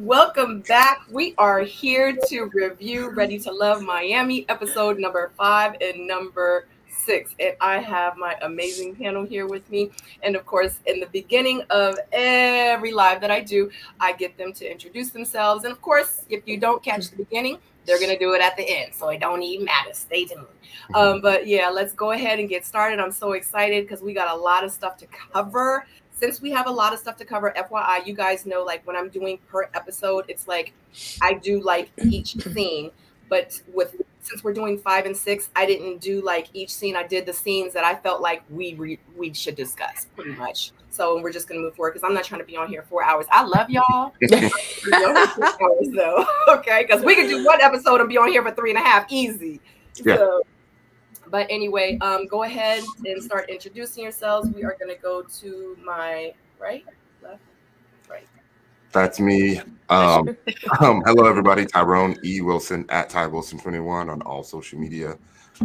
Welcome back. We are here to review Ready to Love Miami, episode number 5 and number 6. And I have my amazing panel here with me. And of course, in the beginning of every live that I do, I get them to introduce themselves. And of course, if you don't catch the beginning, they're going to do it at the end. So it don't even matter. Stay tuned. But yeah, let's go ahead and get started. I'm so excited because we got a lot of stuff to cover. Since we have a lot of stuff to cover, FYI, you guys know, like when I'm doing per episode, it's like I do like each scene. But since we're doing 5 and 6, I didn't do like each scene. I did the scenes that I felt like we should discuss pretty much. So we're just gonna move forward because I'm not trying to be on here 4 hours. I love y'all. Hours, though, okay? Because we can do one episode and be on here for 3.5, easy. Yeah. So, but anyway, go ahead and start introducing yourselves. We are going to go to my right, left, right. That's me. Hello, everybody. Tyrone E. Wilson at Ty Wilson 21 on all social media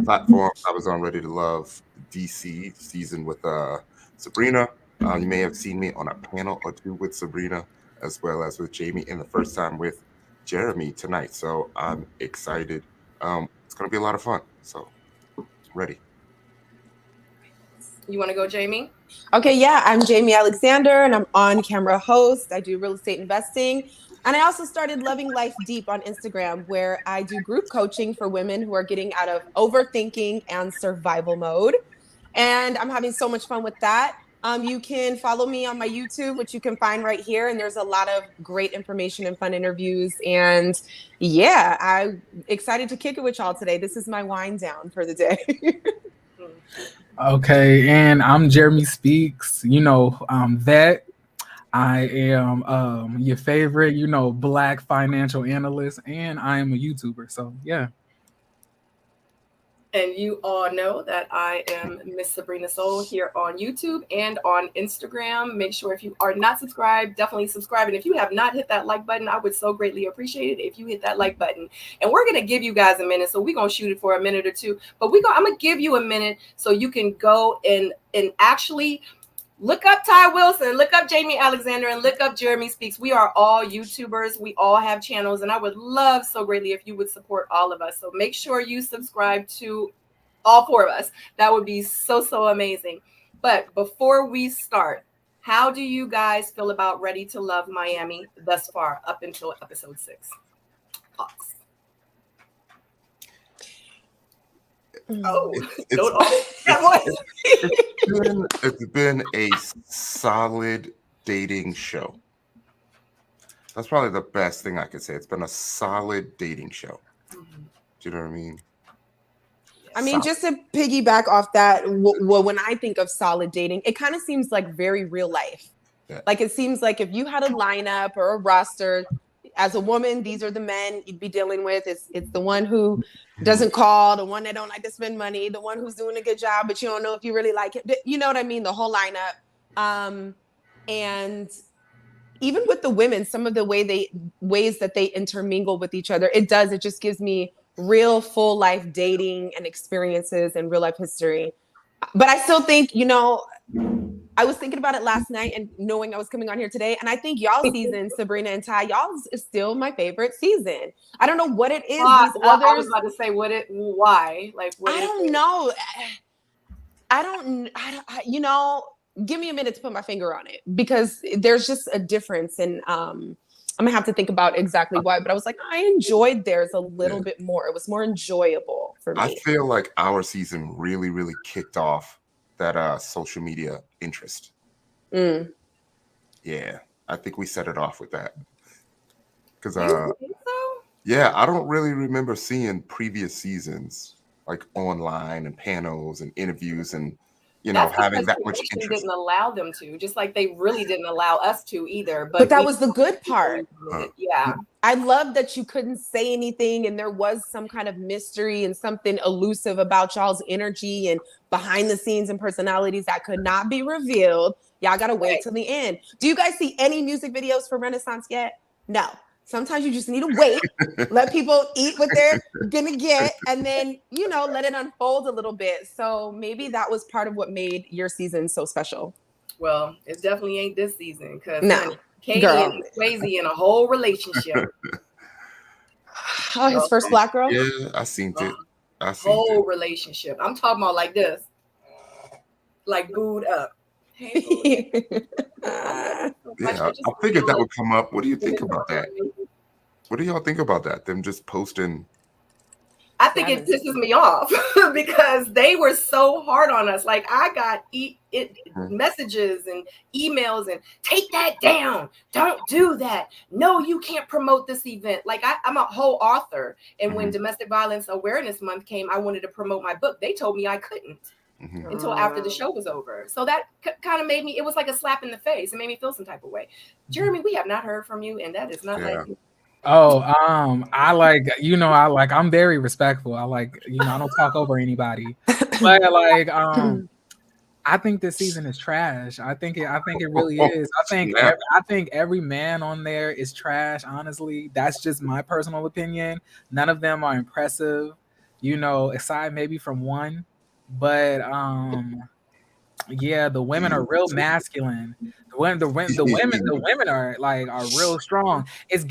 platforms. I was on Ready to Love DC season with Sabrina. You may have seen me on a panel or two with Sabrina, as well as with Jamie, and the first time with Jeremy tonight. So I'm excited. It's going to be a lot of fun. So ready. You want to go, Jamie? Okay, yeah, I'm Jamie Alexander, and I'm on-camera host. I do real estate investing, and I also started Loving Life Deep on Instagram, where I do group coaching for women who are getting out of overthinking and survival mode. And I'm having so much fun with that. You can follow me on my YouTube, which you can find right here, and there's a lot of great information and fun interviews. And yeah, I'm excited to kick it with y'all today. This is my wind down for the day. Okay, and I'm Jeremy Speaks. That I am your favorite, Black financial analyst, and I am a YouTuber. So yeah. And you all know that I am Miss Sabrina Soul here on YouTube and on Instagram. Make sure if you are not subscribed, definitely subscribe. And if you have not hit that like button, I would so greatly appreciate it if you hit that like button. And we're going to give you guys a minute. So we're going to shoot it for a minute or two. But I'm going to give you a minute so you can go and actually look up Ty Wilson, look up Jamie Alexander, and look up Jeremy Speaks. We are all YouTubers. We all have channels, and I would love so greatly if you would support all of us. So make sure you subscribe to all 4 of us. That would be so, so amazing. But before we start, how do you guys feel about Ready to Love Miami thus far, up until episode 6? Thoughts? It's been a solid dating show. That's probably the best thing I could say. It's been a solid dating show. Do you know what I mean? I mean, just to piggyback off that, when I think of solid dating, it kind of seems like very real life. Yeah. Like it seems like if you had a lineup or a roster, as a woman, these are the men you'd be dealing with. It's the one who doesn't call, the one that don't like to spend money, the one who's doing a good job, but you don't know if you really like it. You know what I mean? The whole lineup. And even with the women, some of the ways that they intermingle with each other, it just gives me real full life dating and experiences and real life history. But I still think, I was thinking about it last night and knowing I was coming on here today. And I think y'all's season, Sabrina and Ty, y'all's is still my favorite season. I don't know what it is. I was about to say why? Like, what I don't know. I don't, give me a minute to put my finger on it because there's just a difference. And I'm gonna have to think about exactly why, but I was like, I enjoyed theirs a little bit more. It was more enjoyable for me. I feel like our season really, really kicked off that social media interest. Yeah, I think we set it off with that. Because yeah, I don't really remember seeing previous seasons like online and panels and interviews and having that much interest. Didn't allow them to, just like they really didn't allow us to either. But that was the good part. Yeah. I love that you couldn't say anything and there was some kind of mystery and something elusive about y'all's energy and behind the scenes and personalities that could not be revealed. Y'all got to wait till the end. Do you guys see any music videos for Renaissance yet? No. Sometimes you just need to wait, let people eat what they're gonna get, and then, let it unfold a little bit. So maybe that was part of what made your season so special. Well, it definitely ain't this season because Katie Girl. and Swayze in a whole relationship. Oh, his first black girl? Yeah, I seen it. Whole relationship. I'm talking about like this. Like booed up. Hey, boo. Yeah, I figured that would come up. What do you think about that? What do y'all think about that? Them just posting. I think it pisses me off because they were so hard on us. Like I got messages and emails and take that down. Don't do that. No, you can't promote this event. Like I'm a whole author. And when Domestic Violence Awareness Month came, I wanted to promote my book. They told me I couldn't until after the show was over. So that kind of made me, it was like a slap in the face. It made me feel some type of way. Jeremy, we have not heard from you, and that is not like you. Oh, I'm very respectful. I don't talk over anybody. But I think this season is trash. I think it really is. I think every man on there is trash, honestly. That's just my personal opinion. None of them are impressive, aside maybe from one. But yeah, the women are real masculine. The women are real strong. It's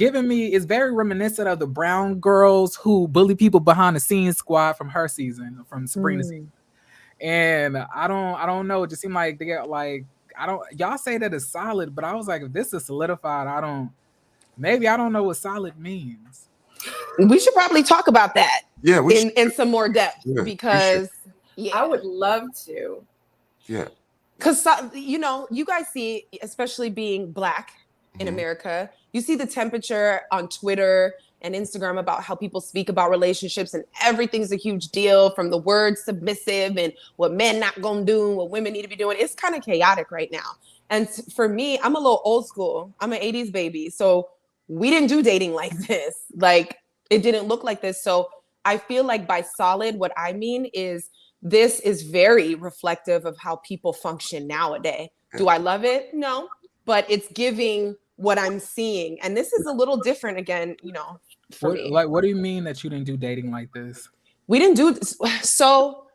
very reminiscent of the brown girls who bully people behind the scenes squad from her season, from Sabrina's season. And I don't know. It just seemed like they got y'all say that it's solid, but I was like, if this is solidified, I don't know what solid means. We should probably talk about that. Yeah, in some more depth because I would love to. Yeah. Because, you guys see, especially being Black in America, you see the temperature on Twitter and Instagram about how people speak about relationships, and everything's a huge deal, from the word submissive and what men not gonna do, what women need to be doing. It's kind of chaotic right now. And for me, I'm a little old school. I'm an 80s baby. So we didn't do dating like this. Like, it didn't look like this. So I feel like by solid, what I mean is this is very reflective of how people function nowadays. Do I love it? No, but it's giving what I'm seeing. And this is a little different again, for me. Like, what do you mean that you didn't do dating like this? We didn't do this. So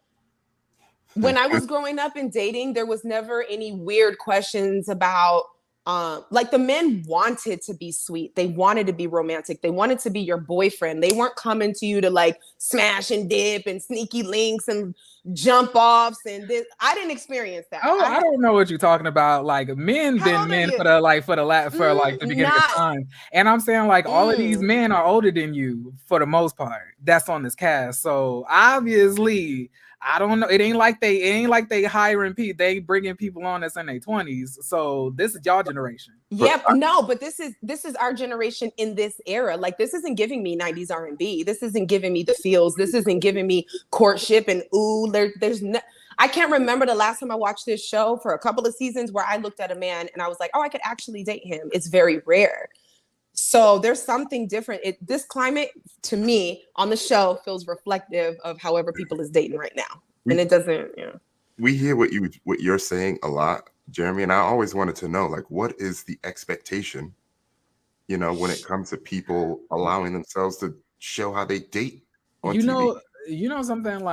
when I was growing up in dating, there was never any weird questions about, the men wanted to be sweet. They wanted to be romantic. They wanted to be your boyfriend. They weren't coming to you to smash and dip and sneaky links and jump offs and this. I didn't experience that. Oh, I don't know what you're talking about. Men been men for the beginning of time. And I'm saying all of these men are older than you for the most part. That's on this cast. So obviously, I don't know. It ain't like they hiring people. They bringing people on that's in their 20s. So this is y'all generation. Yep. But this is our generation in this era. This isn't giving me 90s R&B. This isn't giving me the feels. This isn't giving me courtship and there's no. I can't remember the last time I watched this show for a couple of seasons where I looked at a man and I was like, oh, I could actually date him. It's very rare. So there's something different. This climate, to me, on the show feels reflective of however people is dating right now. And it doesn't, We hear what you're saying a lot, Jeremy, and I always wanted to know, what is the expectation, when it comes to people allowing themselves to show how they date on TV? Something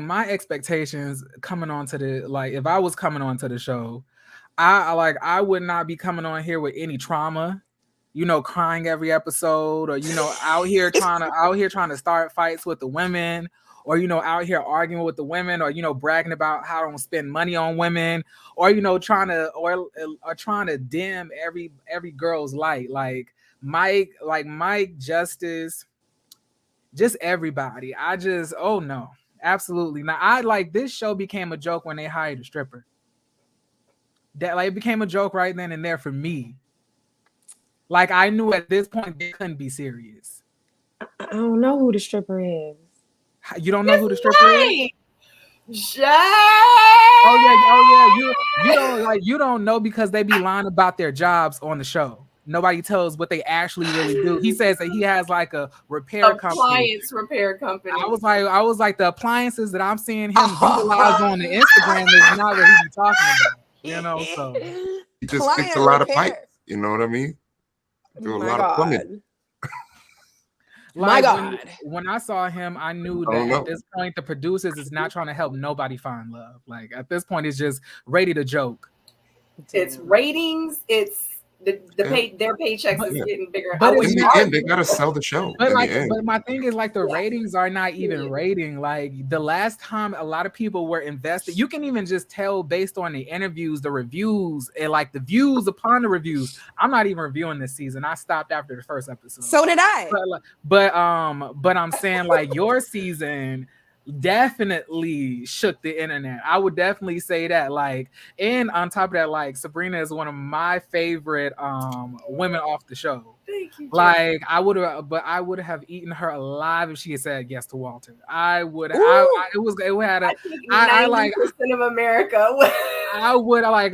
my expectations coming onto if I was coming onto the show, I would not be coming on here with any trauma. Crying every episode, or out here trying to start fights with the women, or out here arguing with the women, or bragging about how I don't spend money on women, or trying to dim every girl's light, like Mike, Justice, just everybody. Oh no, absolutely not. This show became a joke when they hired a stripper. That it became a joke right then and there for me. I knew at this point they couldn't be serious. I don't know who the stripper is. You don't know who the stripper is? Jay! Oh yeah. You don't know because they be lying about their jobs on the show. Nobody tells what they actually really do. He says that he has a repair company. Appliance repair company. I was like, the appliances that I'm seeing him utilize on the Instagram is not what he's talking about. So he just fixed a lot of pipes. You know what I mean? Do a lot of plumbing. My God. When I saw him, I knew that at this point, the producers is not trying to help nobody find love. At this point, it's just ready to joke. It's ratings. It's their paychecks is getting bigger. But in the end, they gotta sell the show. But but my thing is like the ratings are not even rating. Like the last time a lot of people were invested, you can even just tell based on the interviews, the reviews, and like the views upon the reviews. I'm not even reviewing this season. I stopped after the first episode. So did I. But I'm saying like your season definitely shook the internet. I would definitely say that. Like, and on top of that, like Sabrina is one of my favorite women off the show. Thank you, like I would have eaten her alive if she had said yes to Walter. I would. I like 90% of America. I would like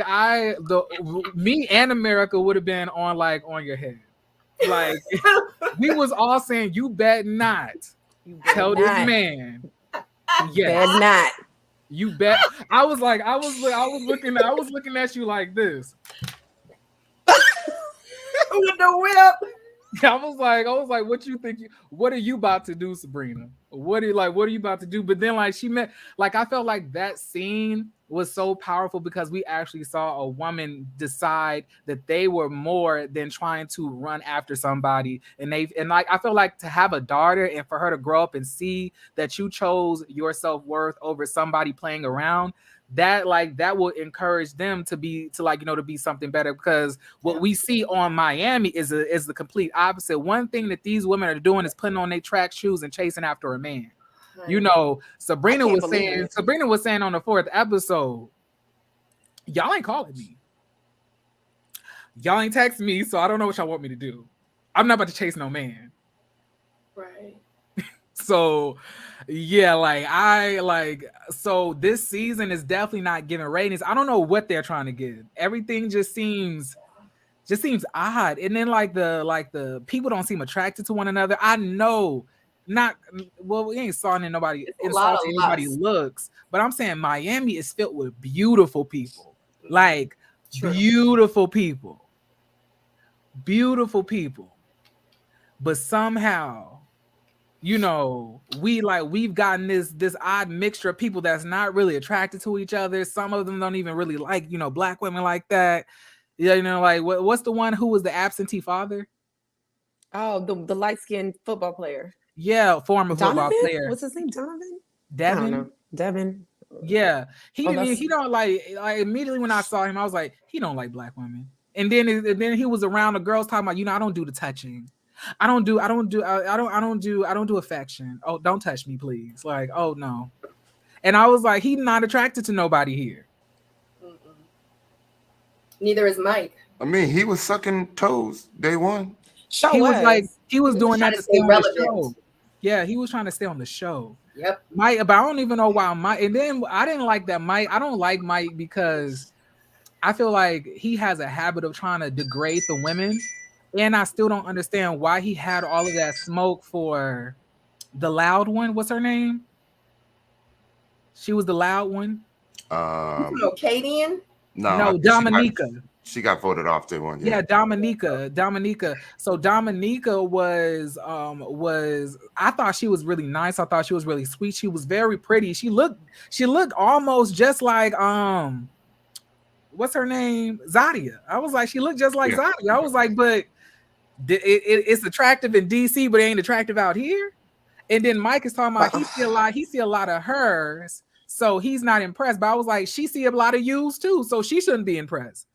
me and America would have been on your head. Like we was all saying, you bet not tell this man. Yes. Bet not. You bet. I was looking at you like this. With the whip. I was like, what you think? What are you about to do, Sabrina? What are you about to do? But then, like, I felt like that scene was so powerful because we actually saw a woman decide that they were more than trying to run after somebody, and like I feel like to have a daughter and for her to grow up and see that you chose your self-worth over somebody playing around. That will encourage them to be something better, because what we see on Miami is the complete opposite. One thing that these women are doing is putting on their track shoes and chasing after a man. You know, Sabrina was saying on the 4th episode, y'all ain't calling me. Y'all ain't texting me, so I don't know what y'all want me to do. I'm not about to chase no man. Right. So yeah, so this season is definitely not giving ratings. I don't know what they're trying to give. Everything just seems odd. And then like the people don't seem attracted to one another. I know we ain't insulting nobody looks, but I'm saying Miami is filled with beautiful people. Like beautiful people. But somehow, you know, we've gotten this odd mixture of people that's not really attracted to each other. Some of them don't even really like, black women like that. Like what's the one who was the absentee father? Oh, the light-skinned football player. Yeah, former football player. What's his name? Donovan? Devin? I don't know. Devin. Yeah. He don't like immediately when I saw him, I was like, he don't like black women. And then he was around the girls talking about, I don't do the touching. I don't do affection. Oh, don't touch me, please. Like, oh no. And I was like, he's not attracted to nobody here. Mm-mm. Neither is Mike. I mean, he was sucking toes day one. He was doing that to stay on the show. Yeah, he was trying to stay on the show. Yep. Mike, but I don't even know why Mike. And then I didn't like that Mike. I don't like Mike because I feel like he has a habit of trying to degrade the women. And I still don't understand why he had all of that smoke for the loud one. What's her name? She was the loud one. Cadian? No, Dominica. She got voted off day one. Yeah, Dominica. So Dominica was I thought she was really nice. I thought she was really sweet. She was very pretty. She looked almost just like what's her name? Zadia. I was like, she looked just like Zadia. I was like, but it's attractive in DC, but it ain't attractive out here. And then Mike is talking about he see a lot of hers, so he's not impressed. But I was like, she see a lot of yous too, so she shouldn't be impressed.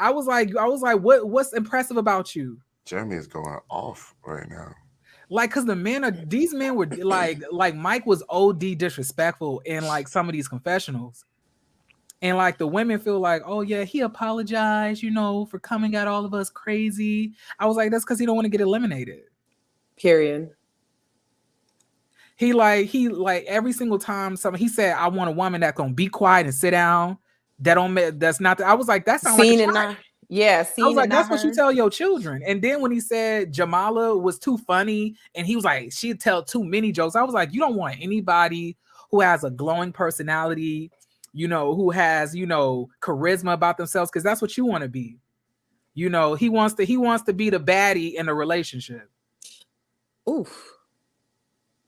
I was like, what's impressive about you? Jeremy is going off right now. Like, cause these men were like Mike was OD disrespectful in like some of these confessionals. And like the women feel like, oh yeah, he apologized, for coming at all of us crazy. I was like, that's because he don't want to get eliminated. Period. He every single time he said, I want a woman that's gonna be quiet and sit down. That's not. I was like, that sounds like a child. Yeah, I was like, that's what you tell your children. And then when he said Jamala was too funny, and he was like, she'd tell too many jokes. I was like, you don't want anybody who has a glowing personality, who has, charisma about themselves, because that's what you want to be. He wants to be the baddie in a relationship. Oof.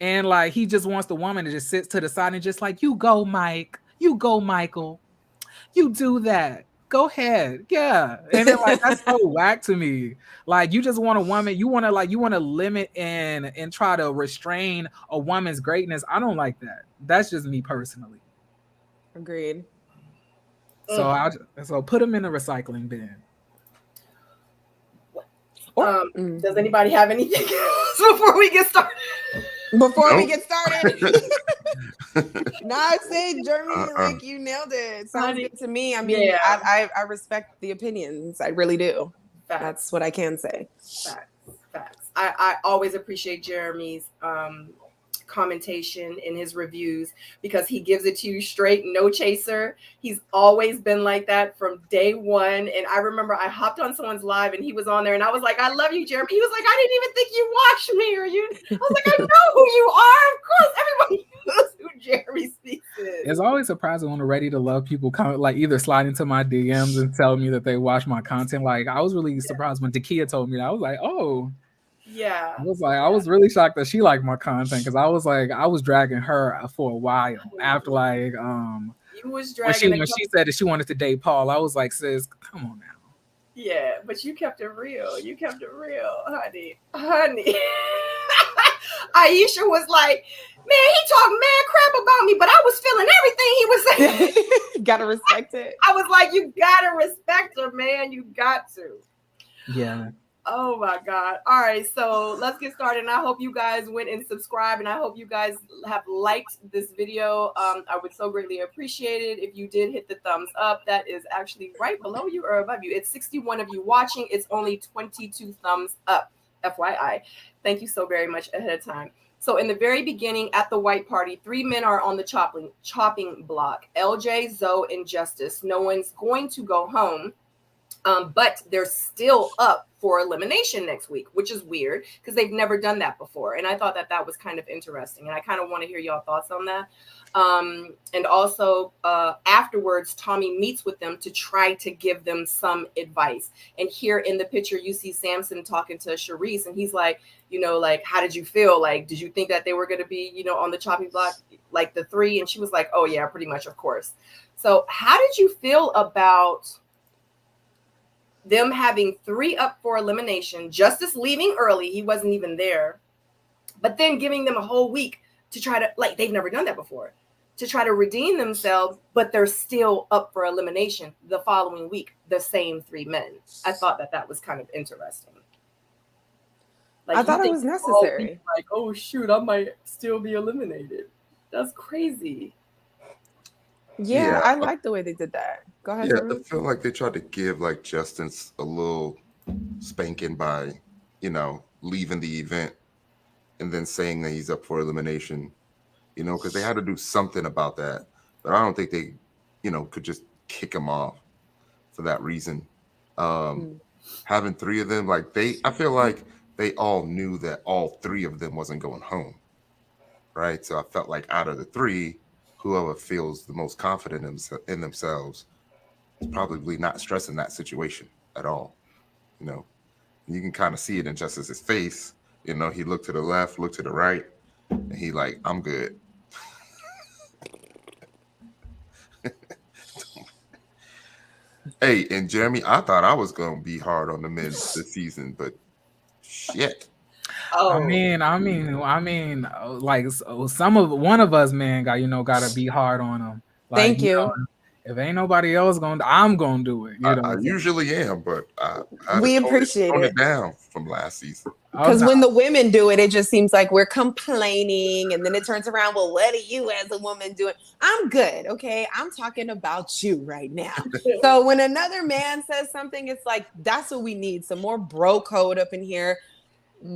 And like he just wants the woman to just sit to the side and just like, you go, Mike, you go, Michael, you do that. go ahead. Yeah. And then like that's so whack to me. Like you just want a woman, you want to limit and try to restrain a woman's greatness. I don't like that. That's just me personally. Agreed. So so put them in the recycling bin. Does anybody have anything else before we get started? We get started. No, I say, Jeremy, like you nailed it. Sounds good to me. I mean, I respect the opinions. I really do. Facts. That's what I can say. Facts. I always appreciate Jeremy's commentation in his reviews because he gives it to you straight, no chaser. He's always been like that from day one. And I remember I hopped on someone's live and he was on there and I was like, I love you, Jeremy. He was like, I didn't even think you watched me or you. I was like, I know who you are. Of course, everybody knows who Jeremy Speaks is. It's always surprising when the Ready to Love people come, like either slide into my DMs and tell me that they watch my content. Like I was really surprised when Takia told me that. I was like, oh. Yeah. I was really shocked that she liked my content because I was dragging her for a while after like you was dragging when she said that she wanted to date Paul. I was like, sis, come on now. Yeah, but you kept it real. You kept it real, honey. Aisha was like, man, he talked mad crap about me, but I was feeling everything he was saying. Gotta respect it. I was like, you gotta respect her, man. You got to. Yeah. Oh my God. All right. So let's get started. And I hope you guys went and subscribed. And I hope you guys have liked this video. I would so greatly appreciate it if you did hit the thumbs up. That is actually right below you or above you. It's 61 of you watching. It's only 22 thumbs up. FYI. Thank you so very much ahead of time. So in the very beginning at the white party, 3 men are on the chopping block. LJ, Zoe, and Justice. No one's going to go home. But they're still up for elimination next week, which is weird because they've never done that before. And I thought that was kind of interesting. And I kind of want to hear y'all thoughts on that. And also afterwards, Tommy meets with them to try to give them some advice. And here in the picture, you see Samson talking to Charisse and he's like, like, how did you feel? Like, did you think that they were going to be, on the chopping block, like the 3? And she was like, oh yeah, pretty much. Of course. So how did you feel about them having 3 up for elimination, Justice leaving early, he wasn't even there, but then giving them a whole week to try to, like, they've never done that before, to try to redeem themselves, but they're still up for elimination the following week, the same 3 men. I thought that was kind of interesting. Like, I thought it was necessary. Like, oh shoot, I might still be eliminated. That's crazy. Yeah, I like the way they did that. Go ahead. Yeah, I feel like they tried to give like Justice a little spanking by, leaving the event and then saying that he's up for elimination, because they had to do something about that. But I don't think they, could just kick him off for that reason. Having 3 of them, I feel like they all knew that all 3 of them wasn't going home, right? So I felt like out of the 3, whoever feels the most confident in themselves is probably not stressing that situation at all. You can kind of see it in Justice's face. He looked to the left, looked to the right, and he like, I'm good. Hey, and Jeremy, I thought I was going to be hard on the men this season, but shit. Oh. I mean, like one of us, man, gotta be hard on them. Like, Thank you. If ain't nobody else I'm gonna do it. I usually am, but we appreciate it down from last season. Because when the women do it, it just seems like we're complaining, and then it turns around. Well, what are you as a woman doing? I'm good, okay. I'm talking about you right now. So when another man says something, it's like that's what we need. Some more bro code up in here.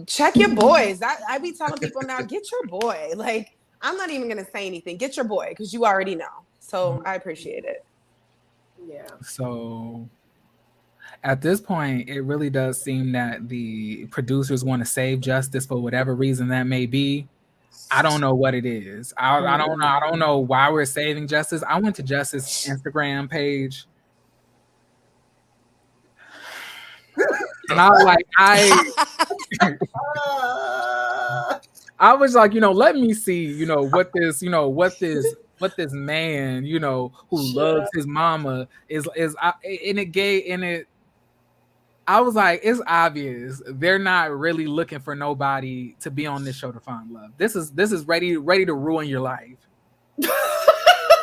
Check your boys. I be telling people now, get your boy. Like, I'm not even gonna say anything. Get your boy because you already know. So I appreciate it. Yeah. So at this point, it really does seem that the producers want to save Justice for whatever reason that may be. I don't know what it is. I don't know why we're saving Justice. I went to Justice's Instagram page. And I was like, I was like, let me see, what this what this man, you know, who loves his mama I was like, it's obvious they're not really looking for nobody to be on this show to find love. This is ready to ruin your life.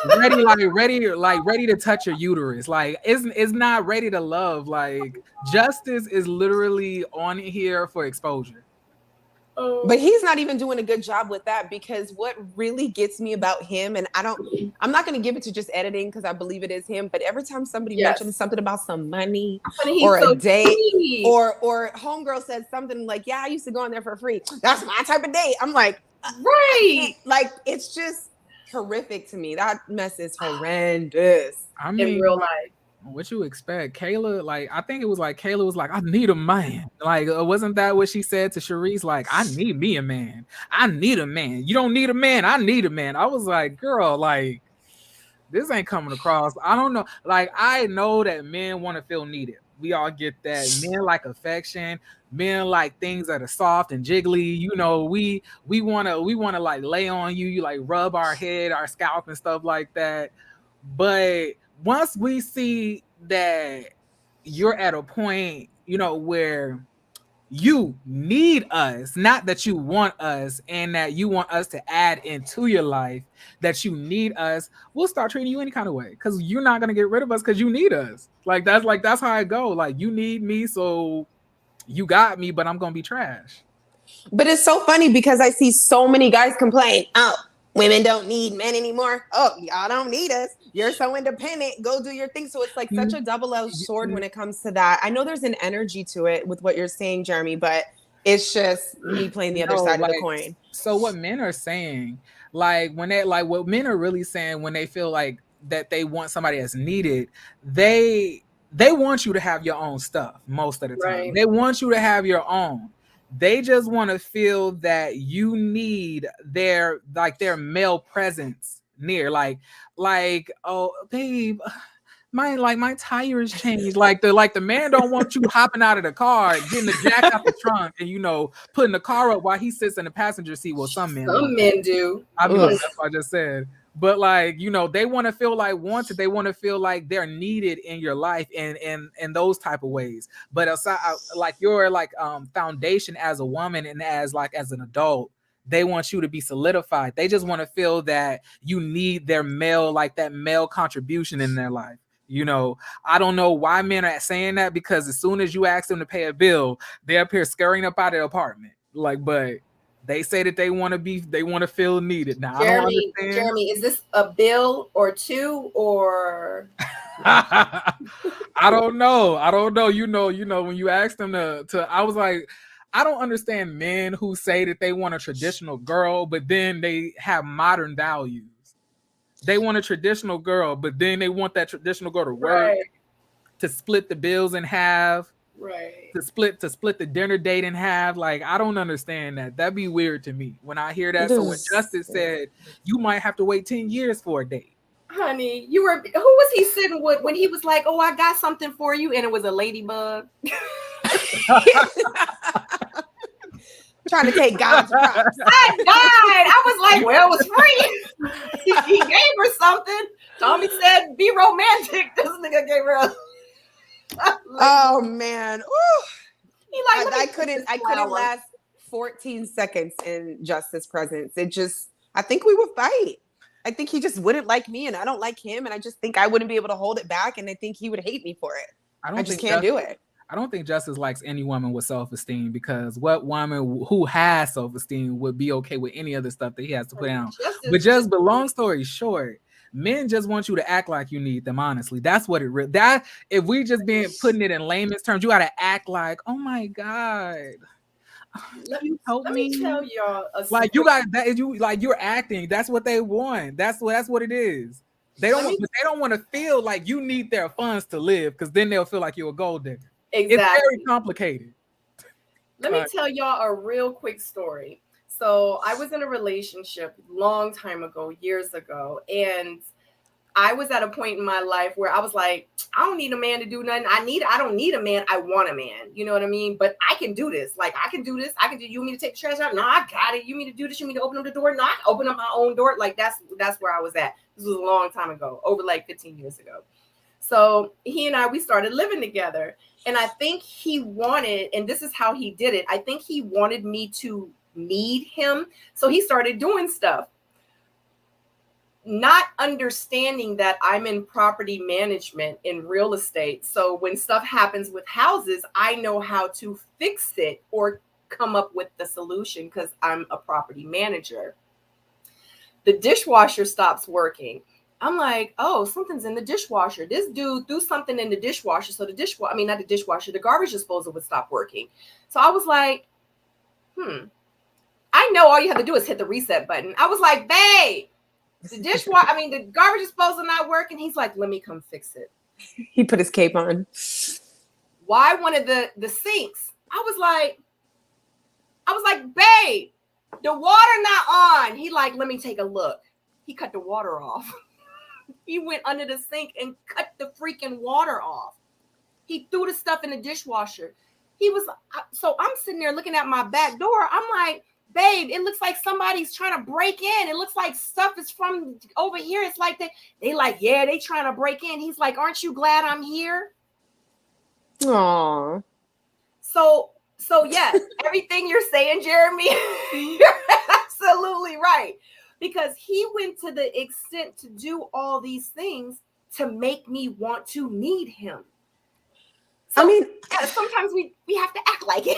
ready to touch your uterus. Like it's not ready to love. Like Justice is literally on here for exposure. But he's not even doing a good job with that, because what really gets me about him, and I'm not going to give it to just editing because I believe it is him, but every time somebody mentions something about some money or a date, or homegirl says something like, yeah, I used to go in there for free. That's my type of date. I'm like, right. Like, it's just horrific to me. That mess is horrendous. I mean, in real life. What you expect? Kayla, like, I think it was like Kayla was like, I need a man. Like, wasn't that what she said to Sharice? Like, I need me a man. I need a man. You don't need a man. I need a man. I was like, girl, like, this ain't coming across. I don't know. Like, I know that men want to feel needed. We all get that. Men like affection. Men like things that are soft and jiggly. You know, we wanna like lay on you. You like rub our head, our scalp and stuff like that. But once we see that you're at a point, you know, where you need us, not that you want us and that you want us to add into your life, that you need us, we'll start treating you any kind of way, because you're not going to get rid of us because you need us. That's how I go. Like, you need me, so you got me, but I'm going to be trash. But it's so funny because I see so many guys complain, oh, women don't need men anymore. Oh, y'all don't need us. You're so independent. Go do your thing. So it's like such a double-edged sword when it comes to that. I know there's an energy to it with what you're saying, Jeremy, but it's just me playing the other side of the coin. So what men are saying, like when they like what men are really saying when they feel like that they want somebody that's needed, they want you to have your own stuff most of the time. Right. They want you to have your own. They just want to feel that you need their male presence near, like, oh babe, my tires changed. Like the man don't want you hopping out of the car, getting the jack out the trunk, and, you know, putting the car up while he sits in the passenger seat. Well, some men do. I mean, that's what I just said. But, like, you know, they want to feel like wanted. They want to feel like they're needed in your life and those type of ways. But aside, like your foundation as a woman and as an adult, they want you to be solidified. They just want to feel that you need their male, like that male contribution in their life. You know, I don't know why men are saying that, because as soon as you ask them to pay a bill, they appear scurrying up out of the apartment. Like, but they say that they want to feel needed. Now, I don't understand. Jeremy, is this a bill or two, or I don't know. You know, when you ask them to, I was like, I don't understand men who say that they want a traditional girl, but then they have modern values. They want a traditional girl, but then they want that traditional girl to work, to split the bills in half. Right. To split the dinner date in half. Like, I don't understand that. That'd be weird to me when I hear that. So when Justice said you might have to wait 10 years for a date. Honey, who was he sitting with when he was like, oh, I got something for you, and it was a ladybug? Trying to take God's props. I died. I was like, well, it was free. He gave her something. Tommy said, be romantic. This nigga gave her a oh man. Ooh. I couldn't last 14 seconds in Justice's presence. I think we would fight. I think he just wouldn't like me, and I don't like him, and I just think I wouldn't be able to hold it back, and I think he would hate me for it. I just can't do it. I don't think Justice likes any woman with self-esteem, because what woman who has self-esteem would be okay with any other stuff that he has to put down? But long story short, men just want you to act like you need them. Honestly, that's what if we just putting it in layman's terms, you got to act like, oh my God, let me tell y'all, like you got that. You're acting. That's what they want. That's what it is. They don't want to feel like you need their funds to live, because then they'll feel like you're a gold digger. Exactly. It's very complicated. Let me tell y'all a real quick story. So I was in a relationship long time ago, years ago, and I was at a point in my life where I was like, I don't need a man to do nothing. I don't need a man. I want a man. You know what I mean? But I can do this. Like, I can do this. I can do, you want me to take the trash out? No, I got it. You want me to do this? You want me to open up the door? No, I can open up my own door. Like, that's where I was at. This was a long time ago, over like 15 years ago. So he and I, we started living together. And I think he wanted, and this is how he did it, I think he wanted me to need him. So he started doing stuff, not understanding that I'm in property management in real estate. So when stuff happens with houses, I know how to fix it or come up with the solution because I'm a property manager. The dishwasher stops working. I'm like, oh, something's in the dishwasher. This dude threw something in the dishwasher. So not the dishwasher, the garbage disposal would stop working. So I was like, I know all you have to do is hit the reset button. I was like, babe, the garbage disposal not working. He's like, let me come fix it. He put his cape on. Why one of the sinks? I was like, babe, the water not on. He like, let me take a look. He cut the water off. He went under the sink and cut the freaking water off. He threw the stuff in the dishwasher. So I'm sitting there looking at my back door. I'm like, babe, it looks like somebody's trying to break in. It looks like stuff is from over here. It's like they like, yeah, they trying to break in. He's like, aren't you glad I'm here? Aww. So yes, everything you're saying, Jeremy, you're absolutely right. Because he went to the extent to do all these things to make me want to need him. So, sometimes we have to act like it.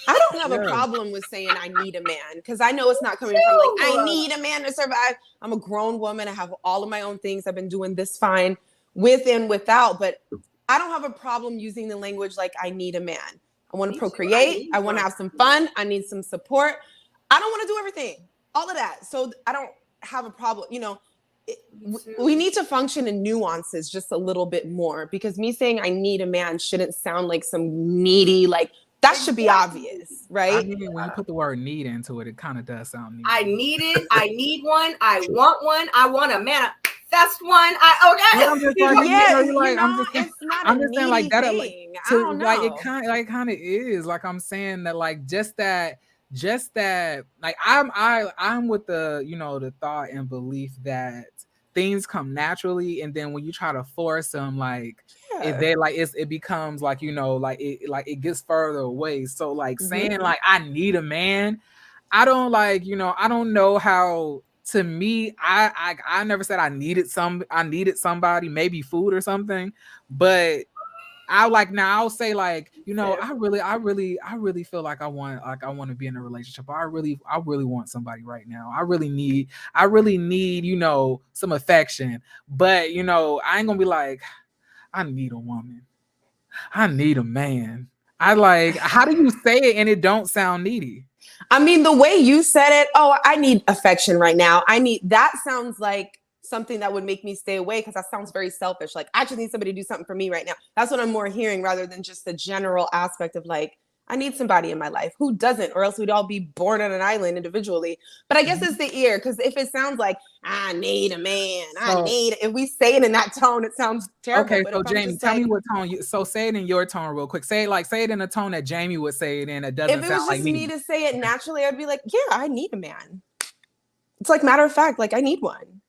I don't have a problem with saying I need a man because I know it's not coming from like, I need a man to survive. I'm a grown woman. I have all of my own things. I've been doing this fine with and without, but I don't have a problem using the language like I need a man. I want to procreate. I want to have some fun. I need some support. I don't want to do everything, all of that. So I don't have a problem. We need to function in nuances just a little bit more because me saying I need a man shouldn't sound like some needy, like that should be obvious, right? I mean, when you put the word need into it, it kind of does sound needy. I need it. I need one. I want one. I want a manifest one. I'm just like, I'm just saying like that. Thing. I don't know. Like it kind of is. Like I'm saying that like just that like I'm with the the thought and belief that things come naturally, and then when you try to force them, like it becomes like it gets further away. So like saying like I need a man, I don't I don't know how. To me, I never said I needed somebody, maybe food or something, but I'll say like I really feel like I want to be in a relationship. I really want somebody right now. I really need some affection, but I ain't gonna be like I need a woman, I need a man. How do you say it and it don't sound needy? I mean, the way you said it, I need affection right now. That sounds like something that would make me stay away because that sounds very selfish. Like, I just need somebody to do something for me right now. That's what I'm more hearing rather than just the general aspect of like, I need somebody in my life. Who doesn't? Or else we'd all be born on an island individually. But I guess it's the ear, because if it sounds like, I need a man, if we say it in that tone, it sounds terrible. Okay, so Jamie, tell me what tone so say it in your tone real quick. Say it in a tone that Jamie would say it in. It doesn't sound like me. If it was just me to say it naturally, I'd be like, yeah, I need a man. It's like matter of fact, like I need one.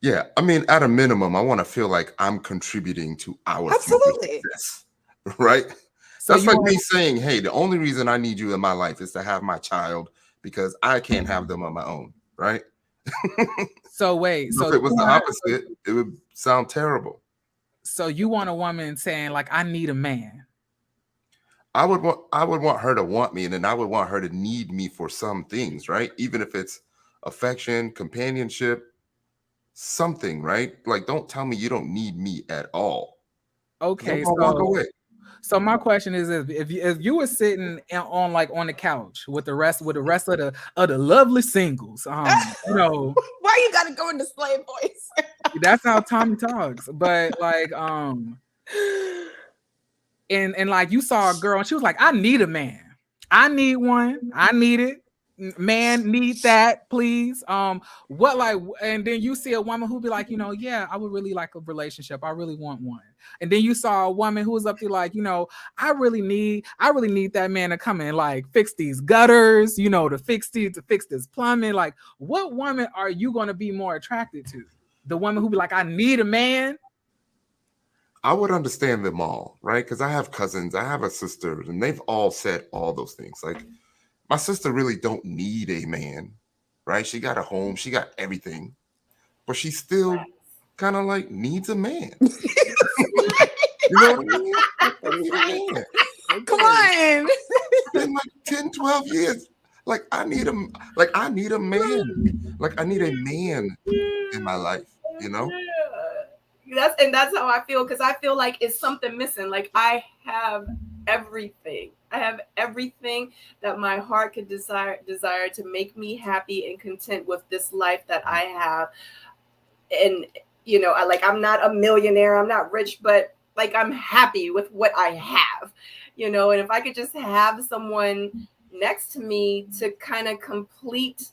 Yeah, I mean, at a minimum, I want to feel like I'm contributing to our success, right? So that's like me saying, hey, the only reason I need you in my life is to have my child because I can't have them on my own, right? So wait, so if it was the opposite, it would sound terrible. So you want a woman saying like, I need a man. I would want her to want me, and then I would want her to need me for some things, right? Even if it's affection, companionship, something, right? Like, don't tell me you don't need me at all. Okay, walk away. So my question is, if you were sitting on the couch with the rest of the lovely singles, why you gotta go into slave voice? That's how Tommy talks. But like and like you saw a girl and she was like, I need a man, I need one, I need it. man need that, please. What like, and then you see a woman who be like, you know, yeah, I would really like a relationship. I really want one. And then you saw a woman who was up there like, you know, I really need that man to come and like fix these gutters, you know, to fix this plumbing. Like, what woman are you going to be more attracted to? The woman who be like, I need a man. I would understand them all, right? Because I have cousins, I have a sister, and they've all said all those things. Like, my sister really don't need a man, right? She got a home, she got everything, but she still kind of like needs a man. You know what I mean? I need a man. Come on. It's been like 10, 12 years. Like, I need a man. Like, I need a man in my life, you know? That's how I feel, because I feel like it's something missing. Like, I have everything. I have everything that my heart could desire to make me happy and content with this life that I have. And, you know, I'm not a millionaire, I'm not rich, but like, I'm happy with what I have, you know. And if I could just have someone next to me to kind of complete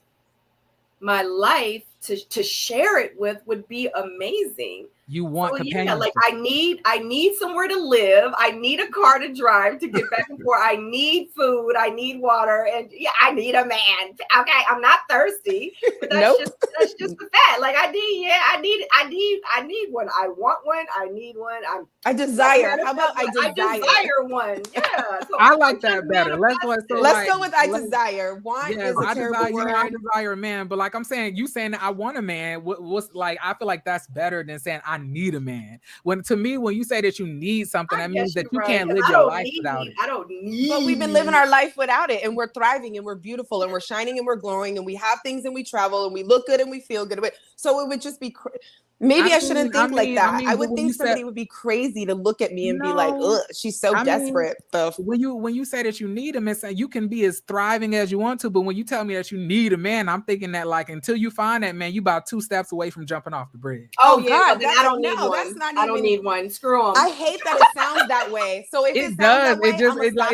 my life, to share it with, would be amazing. You want companionship. Yeah, like I need somewhere to live. I need a car to drive to get back and forth. I need food. I need water, and yeah, I need a man. Okay, I'm not thirsty, but that's just the fact. Like, I need one. I want one. I need one. I desire. How about I desire one? Yeah, so I like that better. Let's go with I desire. Want is a terrible word. I desire a man, but like I'm saying, you saying that I want a man. What's like? I feel like that's better than saying I need a man. When you say that you need something, that means that you can't live your life without it. I don't need. But we've been living our life without it, and we're thriving, and we're beautiful, and we're shining, and we're glowing, and we have things, and we travel, and we look good, and we feel good. So it would just be. Maybe I shouldn't think like that. I would think somebody would be crazy to look at me and be like, ugh, she's so desperate. When you say that you need a man, you can be as thriving as you want to, but when you tell me that you need a man, I'm thinking that like until you find that man, you about 2 steps away from jumping off the bridge. Oh yeah, God, I don't need one. That's not I don't need one. Screw them. I hate that it sounds that way. So if it sounds that way, I'm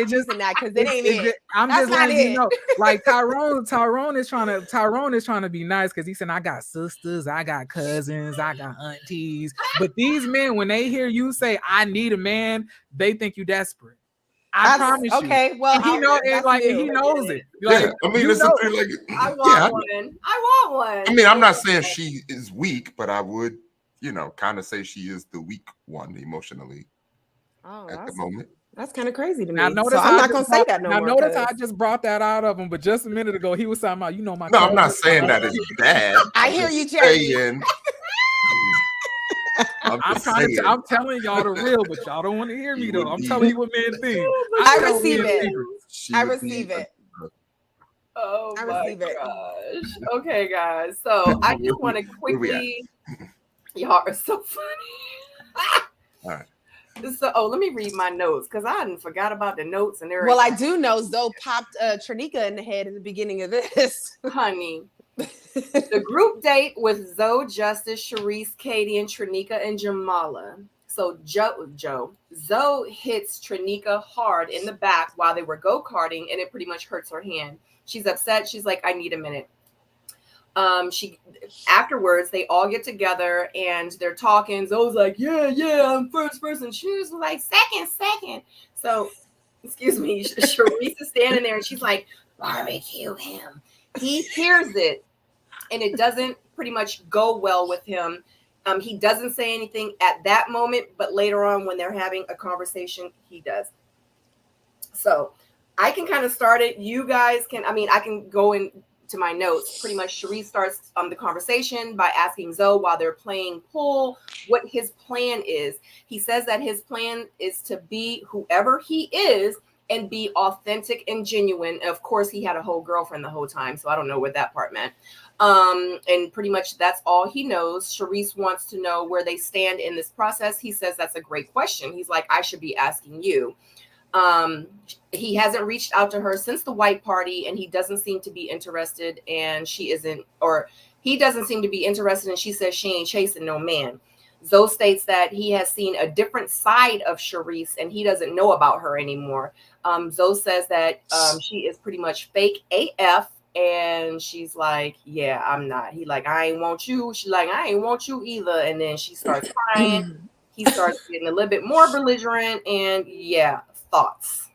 using that because it ain't it. I'm just letting you know, like Tyrone is trying to be nice because he said I got sisters, I got cousins, I got aunties, but these men, when they hear you say I need a man, they think you desperate. I promise you. Okay, well, he knows it. Like he knows it. Like, yeah, I mean, it's something like I want one. I want one. I mean, I'm not saying she is weak, but I would, you know, kind of say she is the weak one emotionally at the moment. That's kind of crazy to me. Now, I'm not gonna say that no more. Now, notice I just brought that out of him, but just a minute ago he was talking about, you know, my. No, I'm not saying that it's bad. I hear you, Jerry. I'm telling y'all the real, but y'all don't want to hear me though. I'm telling you what men think. I receive it. Oh my gosh. Okay, guys. So I just want to quickly. Y'all are so funny. All right. So, let me read my notes because I hadn't forgot about the notes and everything. Well, I do know Zoe popped Trinika in the head at the beginning of this. Honey. The group date with Zoe, Justice, Sharice, Katie, and Trinika and Jamala. So Zoe hits Trinika hard in the back while they were go-karting, and it pretty much hurts her hand. She's upset. She's like, I need a minute. Afterwards, they all get together and they're talking. Zoe's like, yeah, I'm first person. She was like, second. So, excuse me, Sharice is standing there and she's like, barbecue him. He hears it. And it doesn't pretty much go well with him. He doesn't say anything at that moment, but later on when they're having a conversation, he does. So I can kind of start it. You guys can, I can go into my notes. Pretty much Sharice starts the conversation by asking Zoe while they're playing pool what his plan is. He says that his plan is to be whoever he is and be authentic and genuine. Of course, he had a whole girlfriend the whole time, so I don't know what that part meant. And pretty much that's all he knows. Sharice wants to know where they stand in this process. He says that's a great question. He's like, I should be asking you. He hasn't reached out to her since the white party, and he doesn't seem to be interested, and he doesn't seem to be interested, and she says she ain't chasing no man. Zoe states that he has seen a different side of Sharice and he doesn't know about her anymore. Zoe says that she is pretty much fake AF And she's like, yeah, I'm not. He like, I ain't want you. She like, I ain't want you either. And then she starts crying. He starts getting a little bit more belligerent. And yeah, thoughts.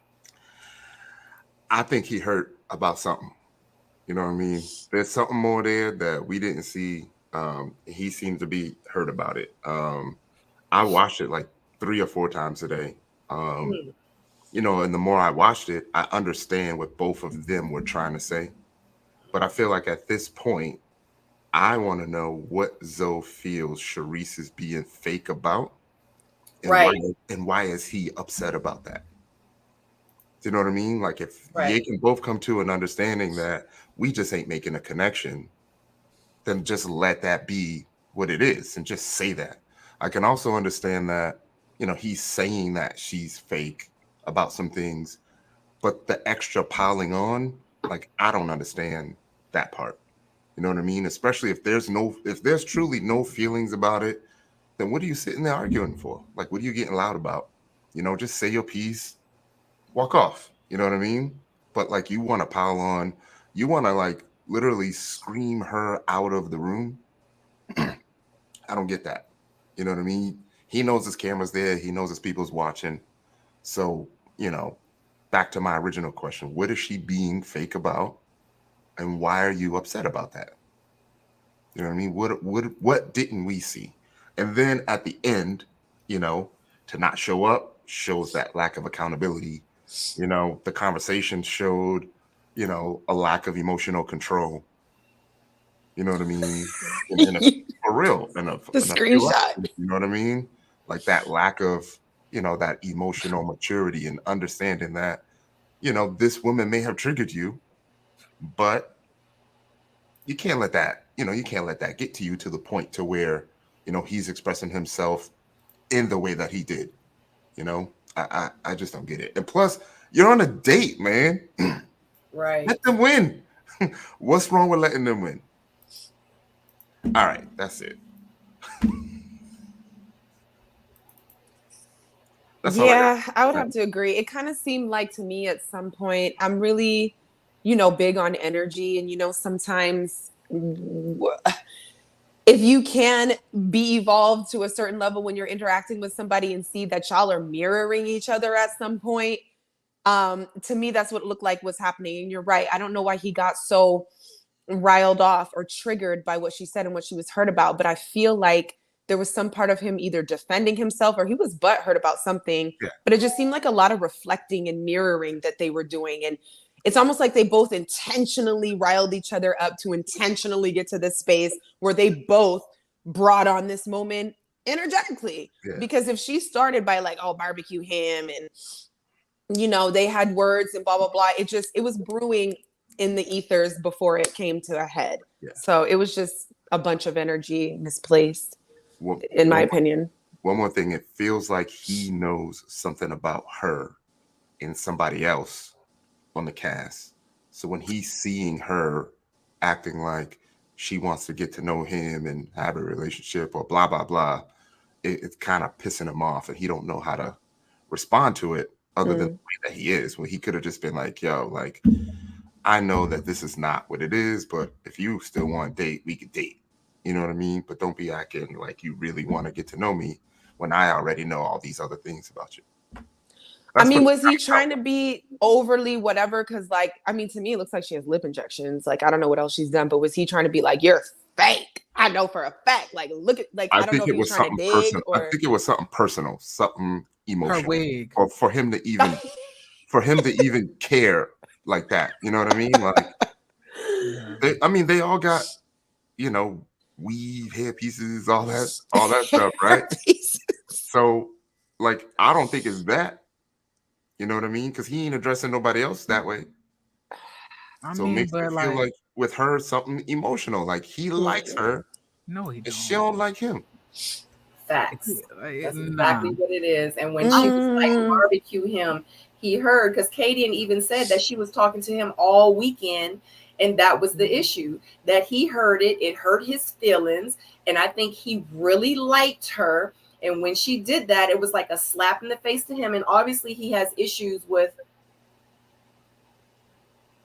I think he hurt about something. You know what I mean? There's something more there that we didn't see. He seemed to be hurt about it. I watched it like 3 or 4 times a day. You know, and the more I watched it, I understand what both of them were trying to say. But I feel like at this point, I want to know what Zoe feels Sharice is being fake about, and Right. why is he upset about that? Do you know what I mean? Like if Right. they can both come to an understanding that we just ain't making a connection, then just let that be what it is and just say that. I can also understand that, you know, he's saying that she's fake about some things, but the extra piling on, like, I don't understand that part. You know what I mean? Especially if there's truly no feelings about it, then what are you sitting there arguing for? Like, what are you getting loud about? You know, just say your piece, walk off. You know what I mean? But like, you want to pile on, you want to like literally scream her out of the room. I don't get that. You know what I mean? He knows his camera's there. He knows his people's watching. So, you know, back to my original question, what is she being fake about? And why are you upset about that? You know what I mean? What didn't we see? And then at the end, you know, to not show up shows that lack of accountability. You know, the conversation showed, you know, a lack of emotional control. You know what I mean? For real. The screenshot. You know what I mean? Like that lack of, you know, that emotional maturity and understanding that, you know, this woman may have triggered you, but you can't let that, you know, you can't let that get to you to the point to where, you know, he's expressing himself in the way that he did. You know, I just don't get it. And plus, you're on a date, man. Right. Let them win. What's wrong with letting them win? All right, that's it. Yeah, I would have to agree. It kind of seemed like to me at some point, I'm really, you know, big on energy. And, you know, sometimes if you can be evolved to a certain level when you're interacting with somebody and see that y'all are mirroring each other at some point, to me, that's what it looked like was happening. And you're right. I don't know why he got so riled off or triggered by what she said and what she was hurt about. But I feel like there was some part of him either defending himself or he was butthurt about something. Yeah. But it just seemed like a lot of reflecting and mirroring that they were doing. And it's almost like they both intentionally riled each other up to intentionally get to this space where they both brought on this moment energetically. Yeah. Because if she started by like, oh, barbecue ham and, you know, they had words and blah, blah, blah. It was brewing in the ethers before it came to a head. Yeah. So it was just a bunch of energy misplaced, in my opinion. One more thing, it feels like he knows something about her in somebody else on the cast. So when he's seeing her acting like she wants to get to know him and have a relationship or blah, blah, blah, it's kind of pissing him off and he don't know how to respond to it other than the way that he is. When he could have just been like, yo, like, I know that this is not what it is, but if you still want to date, we could date. You know what I mean? But don't be acting like you really want to get to know me when I already know all these other things about you. I mean, was he trying to be overly whatever? Because, like, I mean, to me, it looks like she has lip injections. Like, I don't know what else she's done, but was he trying to be like, you're fake? I know for a fact. Like, look at, like, I don't know if he was trying to dig personal. or. I think it was something personal, something emotional. Her wig. Or for him to even care like that. You know what I mean? Like, they all got, you know, weave, hair pieces, all that stuff, right? So, like, I don't think it's that. You know what I mean? Because he ain't addressing nobody else that way. So it makes me feel like with her something emotional. Like he likes her. No, he don't. And she don't like him. Facts. That's exactly what it is. And when she was like barbecue him, he heard, because Katie even said that she was talking to him all weekend. And that was the issue, that he heard it. It hurt his feelings. And I think he really liked her. And when she did that, it was like a slap in the face to him. And obviously he has issues with